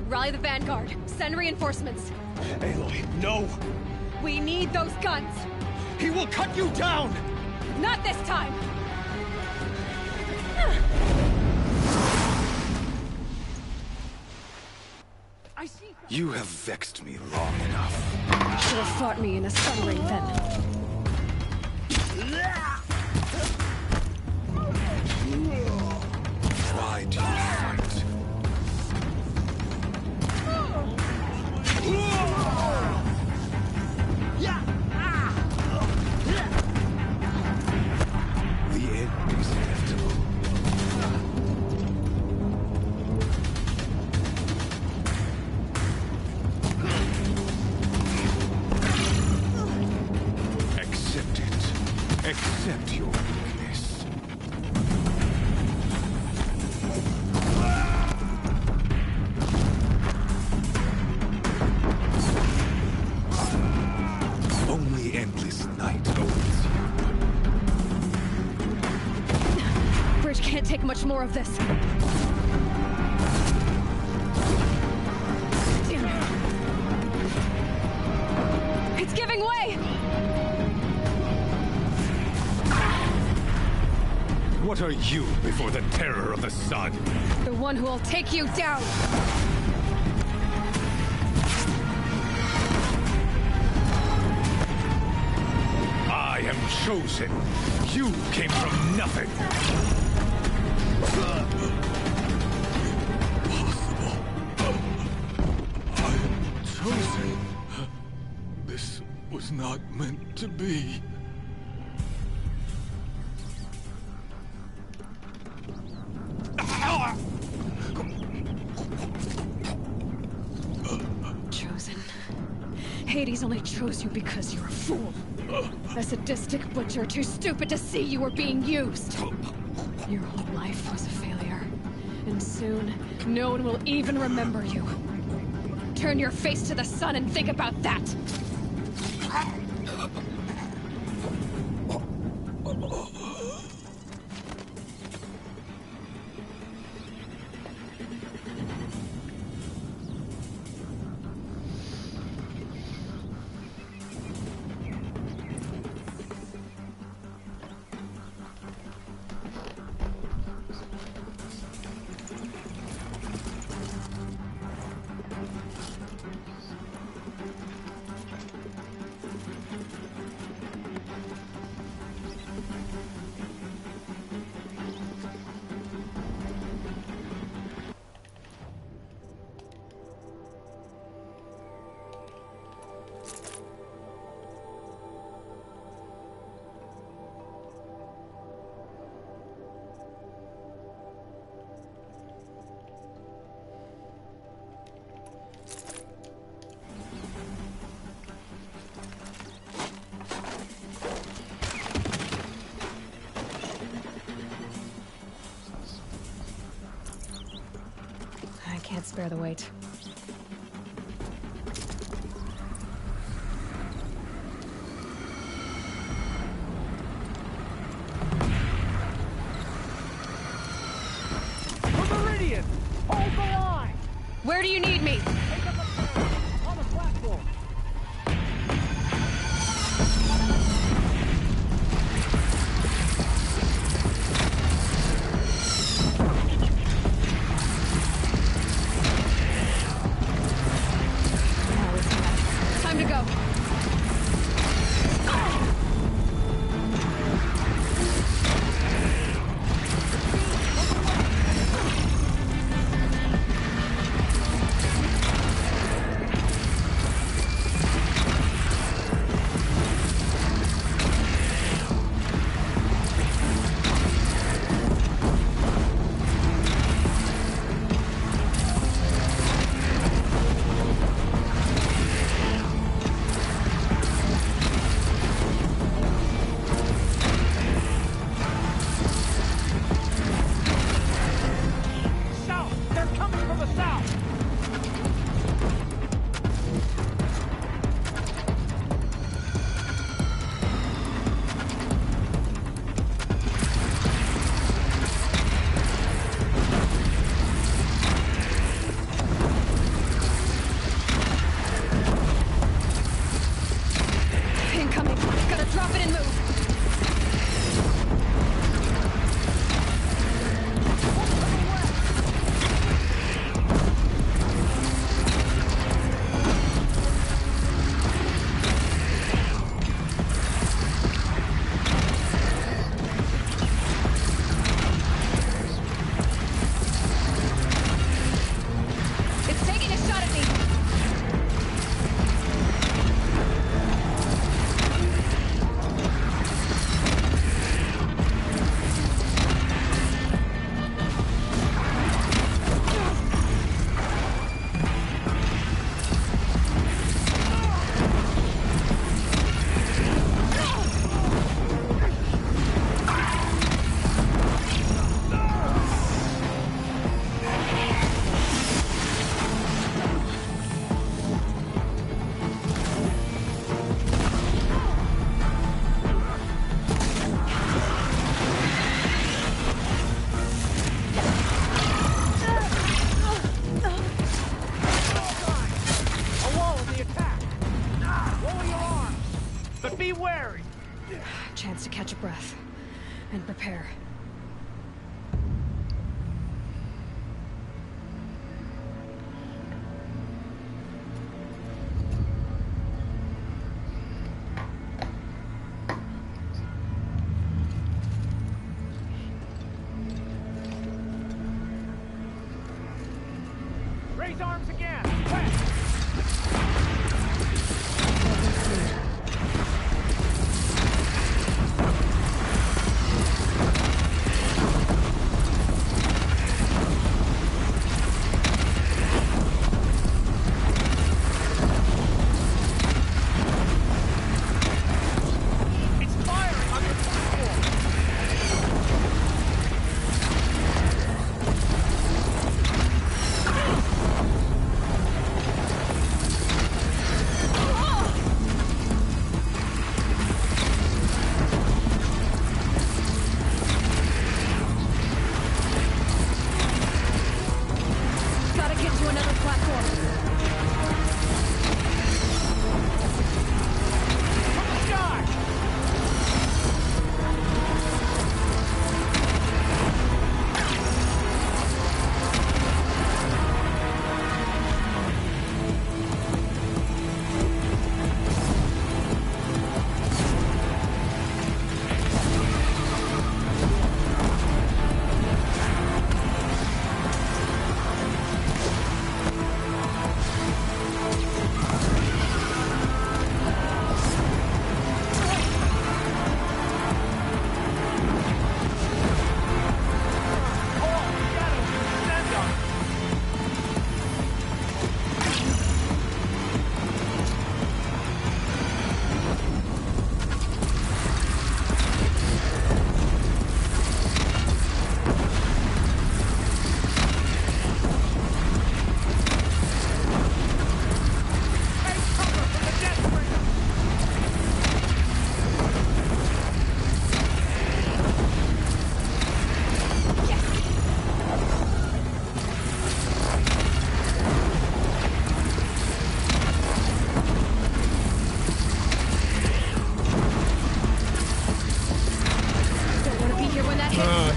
Rally the Vanguard. Send reinforcements. Aloy, no! We need those guns! He will cut you down! Not this time! I see. You have vexed me long enough. Should have fought me in a sun ring then. Why do you fight? The end is inevitable. Accept it. Accept your weakness. Only endless night awaits you. Bridge can't take much more of this. It's giving way! What are you before the terror of the sun? The one who will take you down! I am chosen. You came from nothing. Impossible. I am chosen. This was not meant to be. Chosen. Hades only chose you because you're a fool. A sadistic butcher too stupid to see you were being used. Your whole life was a failure. And soon, no one will even remember you. Turn your face to the sun and think about that! I can't spare the weight. Meridian! Hold the line! Where do you need me? Take up a turn on the platform. wary. Chance to catch a breath and prepare. Raise arms again. West.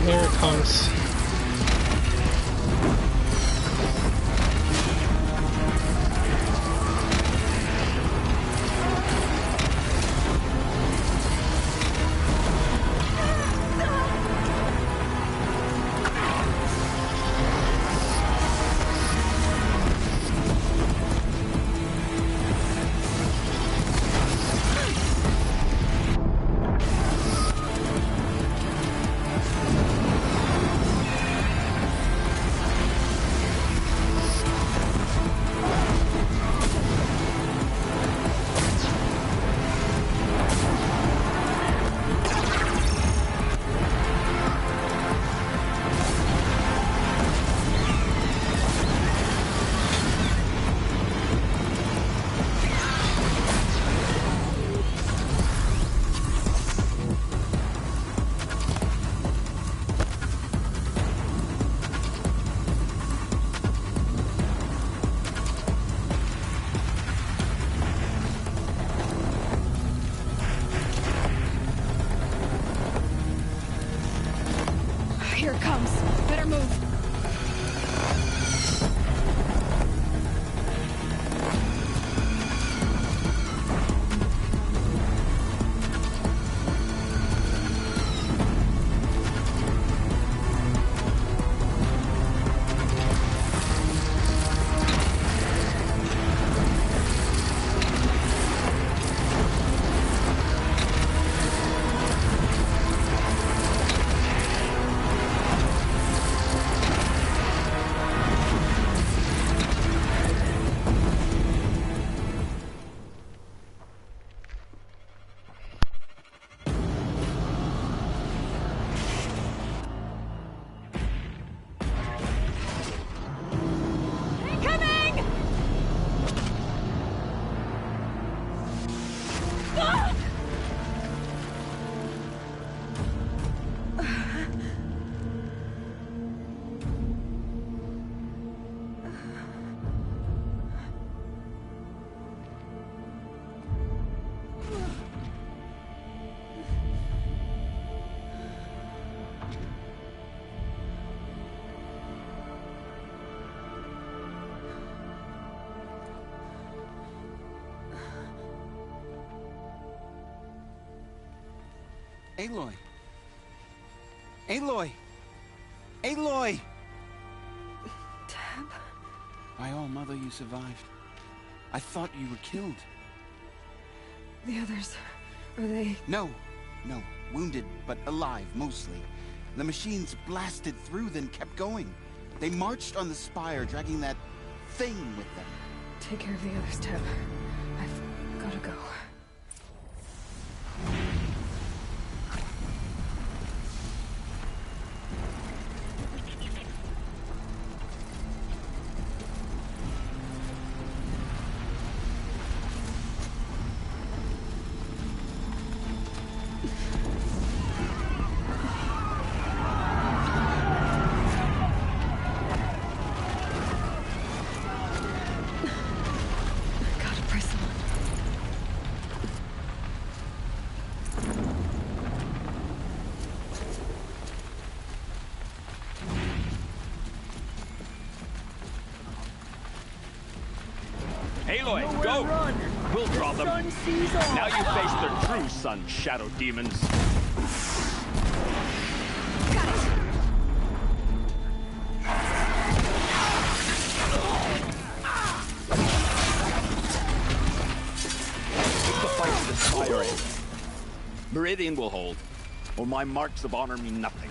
Here it comes. Here it comes. Better move. Aloy! Aloy! Aloy! Tab? My all mother, you survived. I thought you were killed. The others, are they... No. Wounded, but alive, mostly. The machines blasted through, then kept going. They marched on the spire, dragging that thing with them. Take care of the others, Tab. I've gotta go. Aloy, go! Run. We'll draw them. Now you face their true sun, shadow demons. Got it! Keep the fight to the spire end. Meridian will hold, or my marks of honor mean nothing.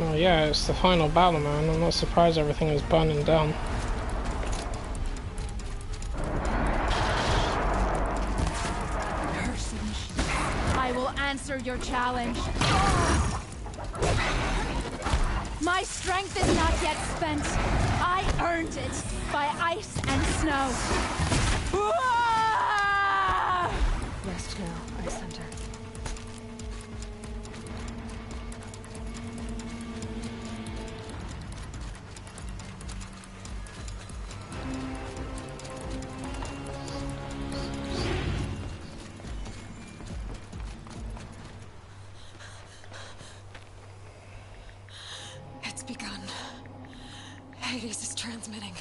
Oh yeah, it's the final battle, man. I'm not surprised everything is burning down. I will answer your challenge. My strength is not yet spent. I earned it by ice and snow. Rest now, Ice Hunter. It's begun. Hades is transmitting.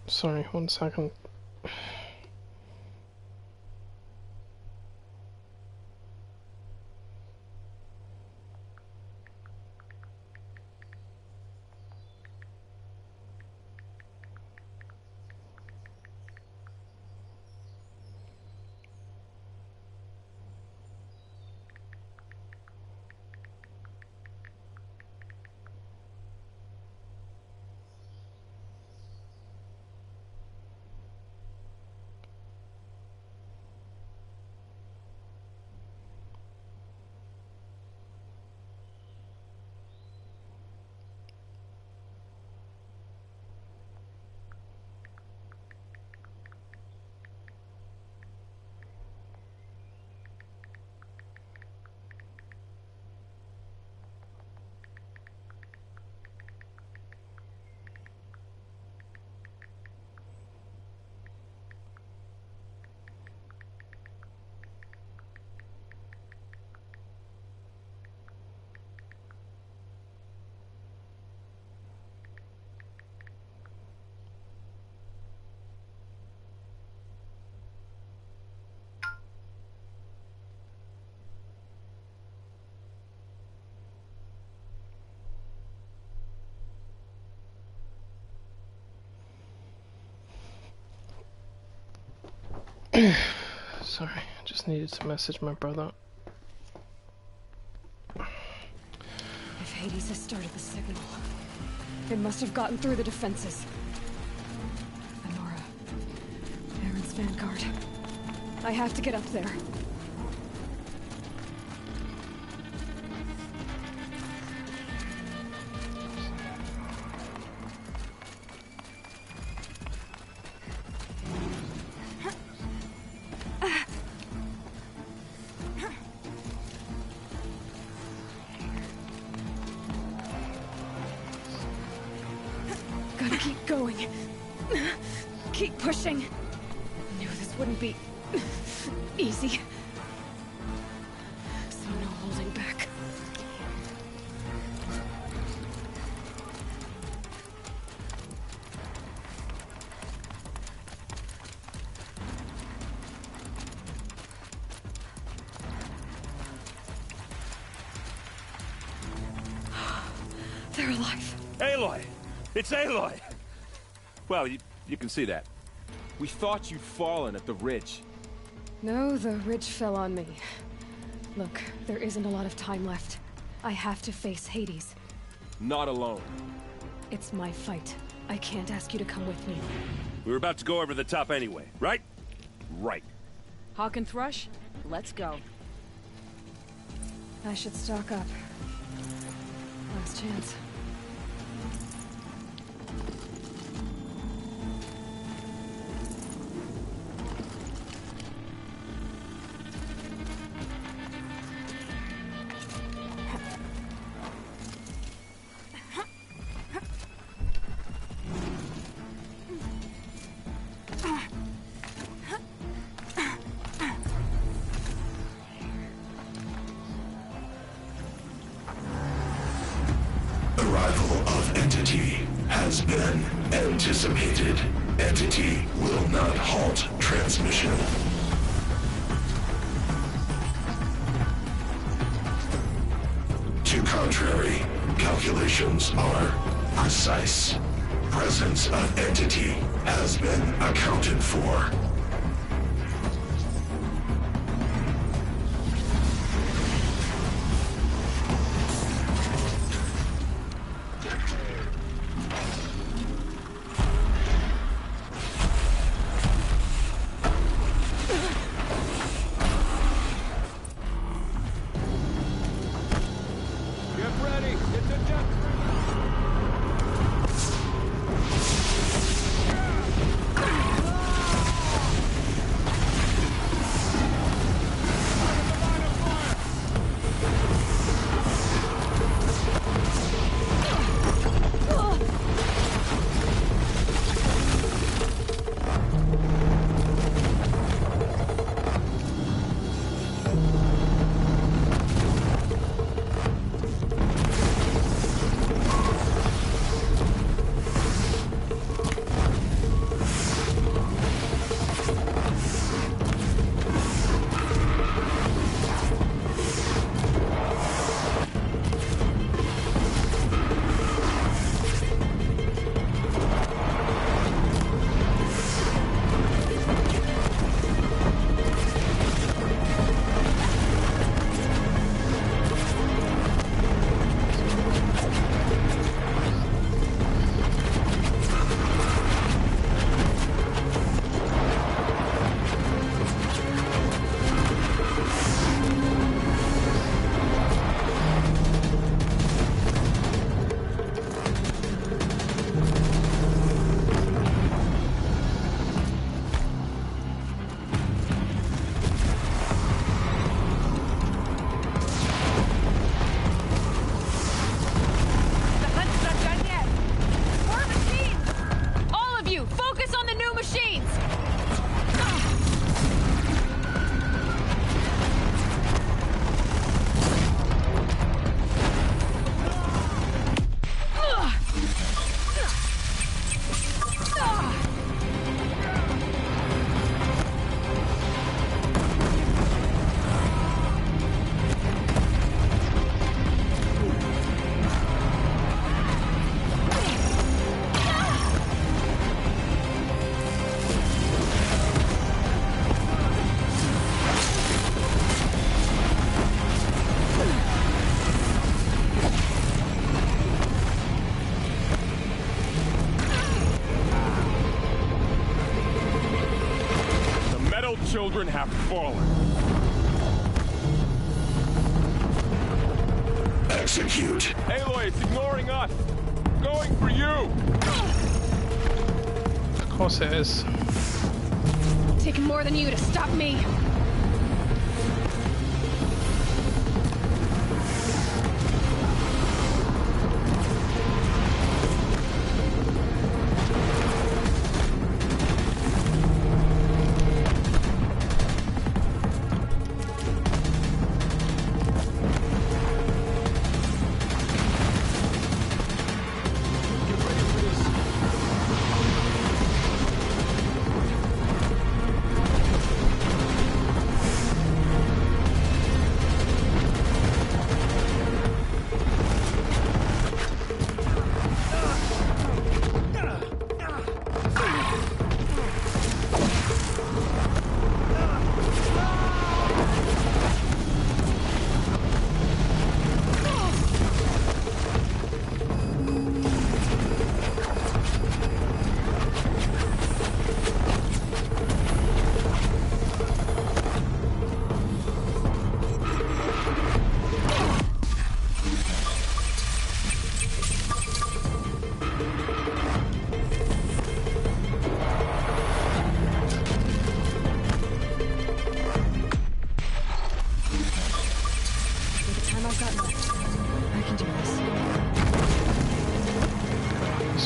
Sorry, 1 second. Sorry, I just needed to message my brother. If Hades has started the signal, it must have gotten through the defenses. Anora, Aaron's vanguard. I have to get up there. Gotta keep going. Keep pushing. Knew this wouldn't be easy. So no holding back. They're alive. Aloy! It's Aloy! Well, you can see that. We thought you'd fallen at the ridge. No, the ridge fell on me. Look, there isn't a lot of time left. I have to face Hades. Not alone. It's my fight. I can't ask you to come with me. We were about to go over the top anyway, right? Right. Hawk and Thrush, let's go. I should stock up. Last chance. Arrival of Entity has been anticipated. Entity will not halt transmission. To contrary, calculations are precise. Presence of Entity has been accounted for. children have fallen. Execute. Aloy, it's ignoring us. Going for you. Of course it is. Taking more than you to stop me.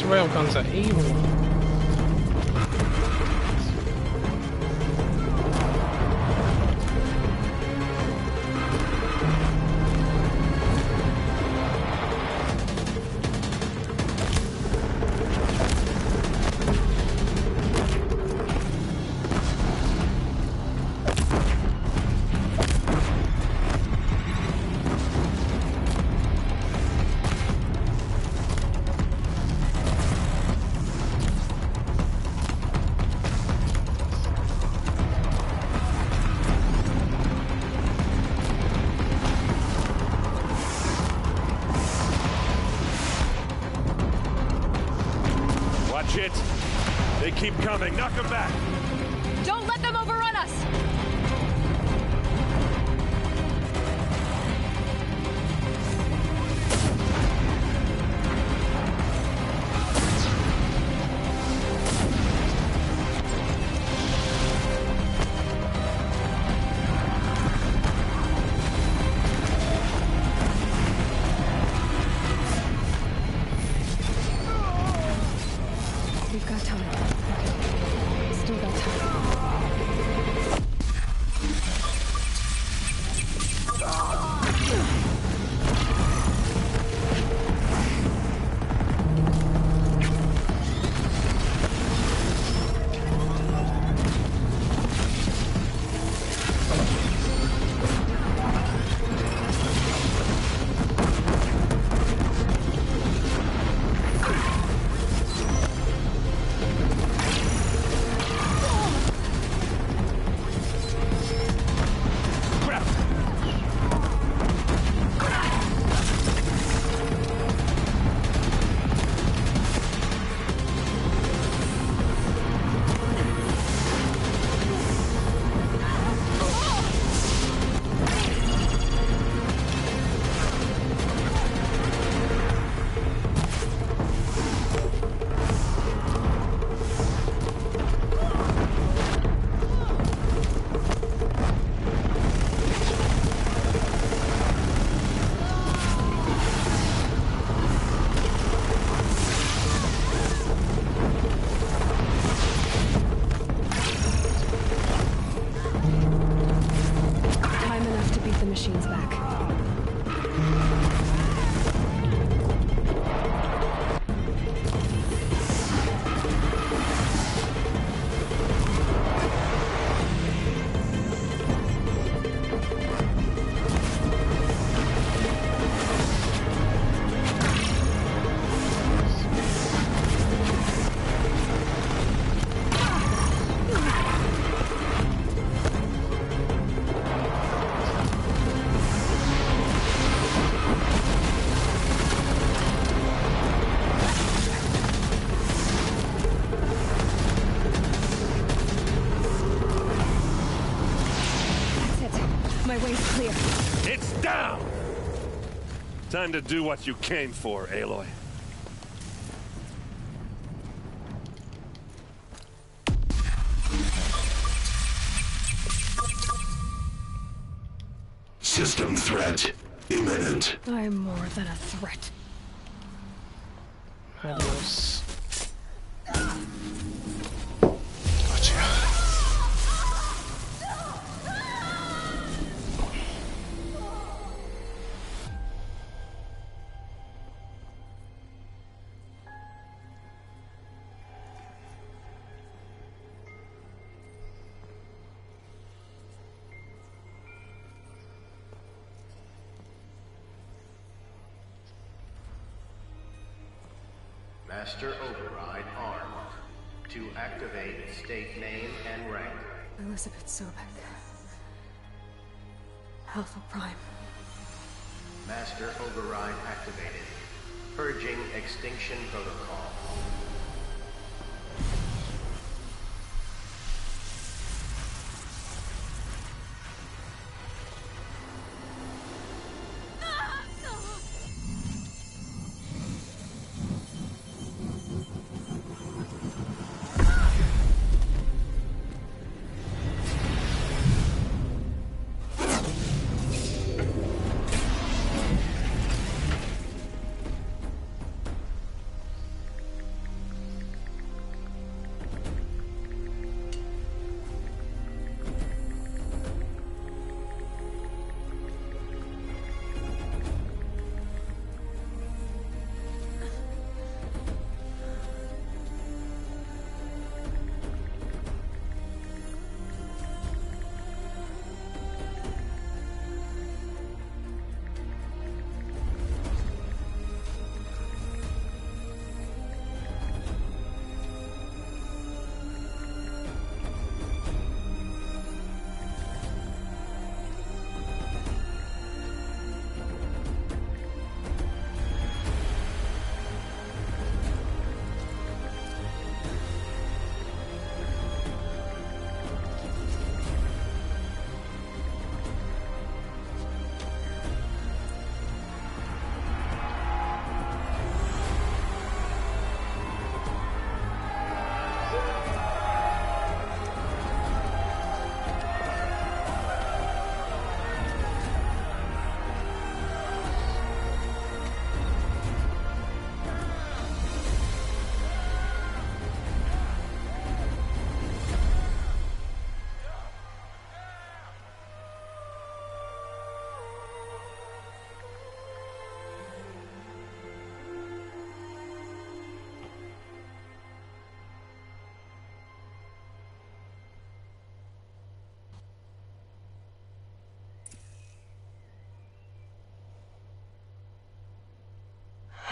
Railguns are evil. Shit. They keep coming. Knock them back. Don't let them overrun us. We've got time. Okay. Still got time. down! Time to do what you came for, Aloy. System threat imminent. I'm more than a threat. Adios. Gotcha. Master Override armed. To activate, state name and rank. Elizabeth Sobek. Alpha Prime. Master Override activated. Purging Extinction Protocol.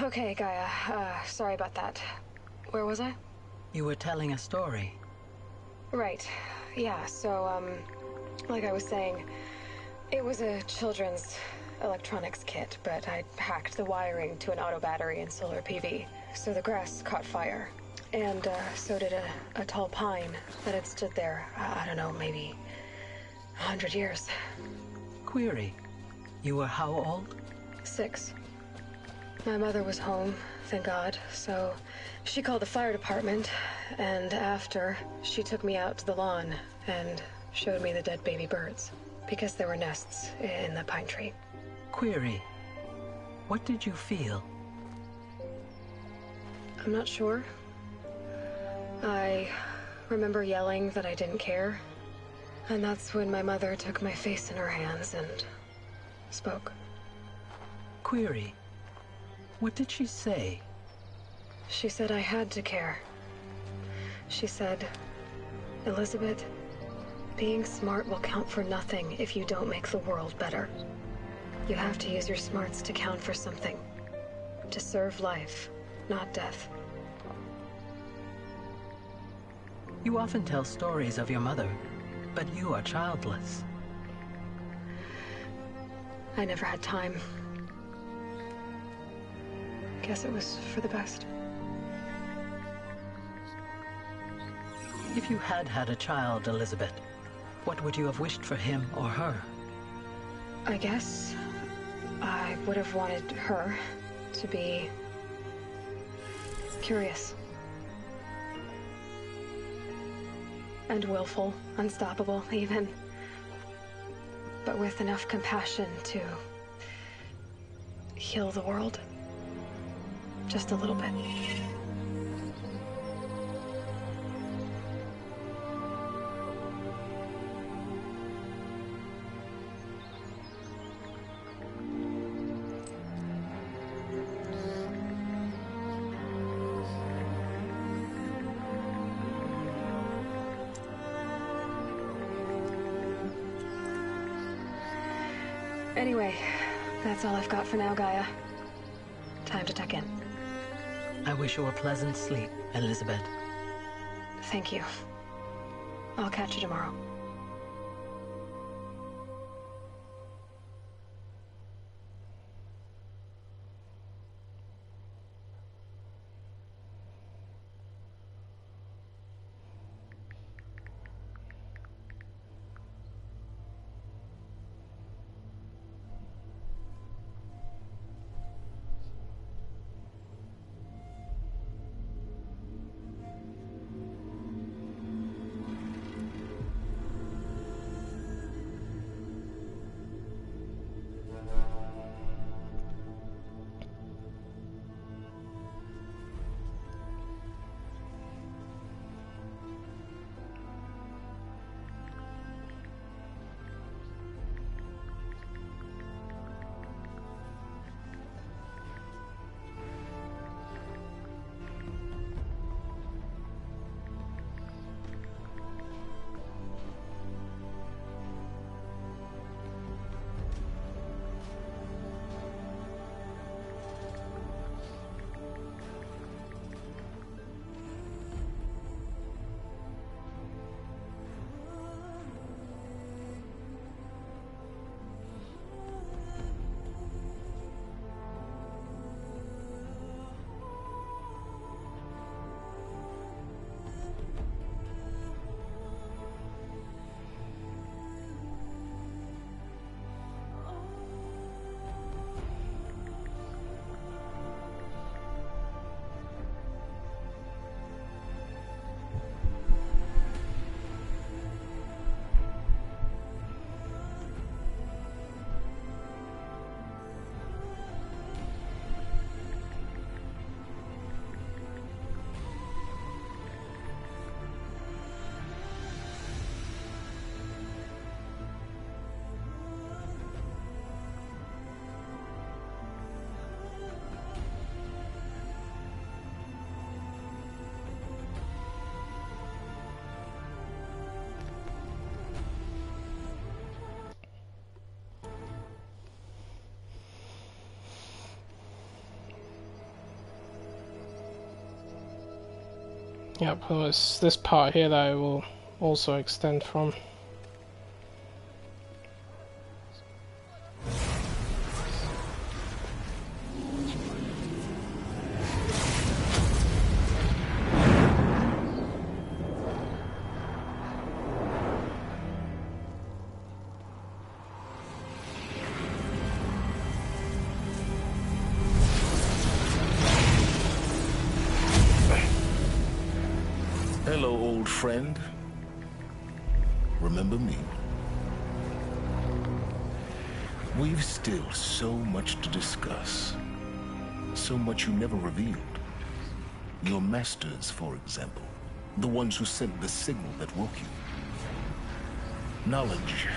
Okay, Gaia. Sorry about that. Where was I? You were telling a story. Right. Yeah, so, like I was saying, it was a children's electronics kit, but I hacked the wiring to an auto battery and solar PV. So the grass caught fire. And, so did a tall pine that had stood there, I don't know, maybe 100 years. Query. You were how old? 6. My mother was home, thank God, so she called the fire department, and after, she took me out to the lawn and showed me the dead baby birds, because there were nests in the pine tree. Query. What did you feel? I'm not sure. I remember yelling that I didn't care, and that's when my mother took my face in her hands and spoke. Query. What did she say? She said I had to care. She said, Elizabeth, being smart will count for nothing if you don't make the world better. You have to use your smarts to count for something. To serve life, not death. You often tell stories of your mother, but you are childless. I never had time. Guess it was for the best. If you had had a child, Elizabeth, what would you have wished for him or her? I guess I would have wanted her to be curious. And willful, unstoppable, even. But with enough compassion to heal the world. Just a little bit. Anyway, that's all I've got for now, Gaia. Time to tuck in. I wish you a pleasant sleep, Elizabeth. Thank you. I'll catch you tomorrow. Yep, well, it's this part here that I will also extend from. Hello, old friend. Remember me? We've still so much to discuss. So much you never revealed. Your masters, for example. The ones who sent the signal that woke you. Knowledge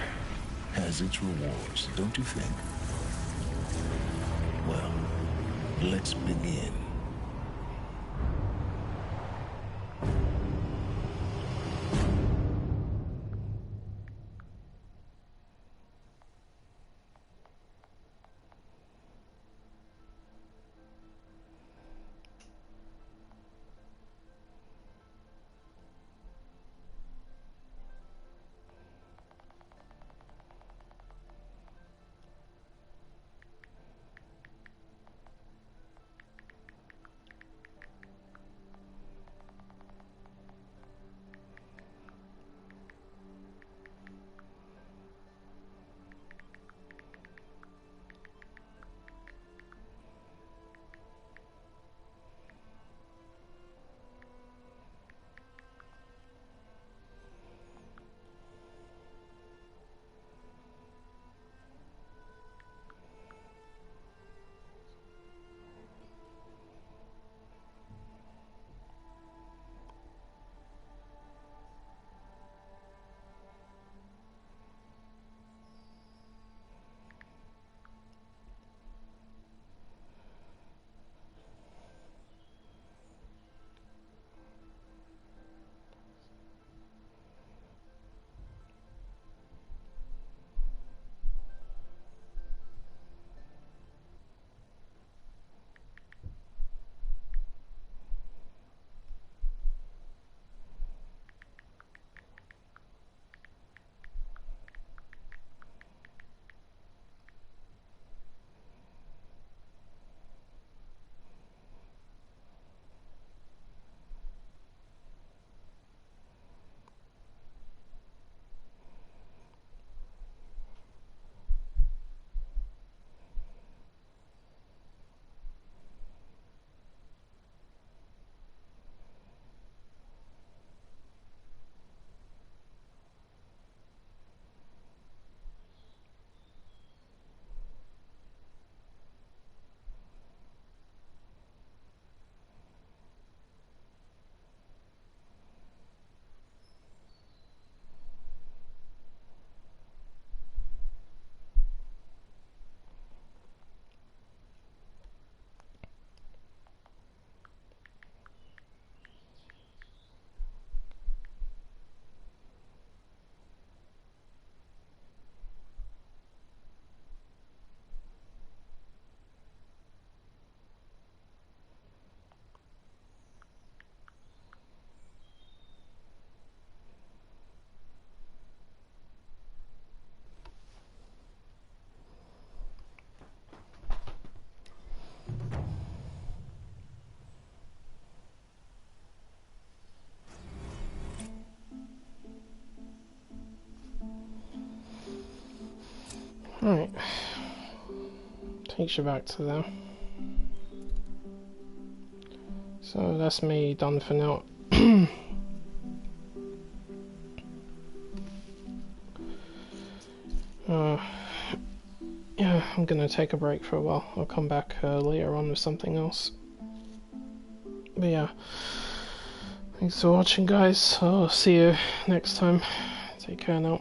has its rewards, don't you think? Well, let's begin. Alright. Takes you back to there. So that's me done for now. Yeah, I'm gonna take a break for a while. I'll come back later on with something else. But yeah, thanks for watching, guys. I'll see you next time. Take care now.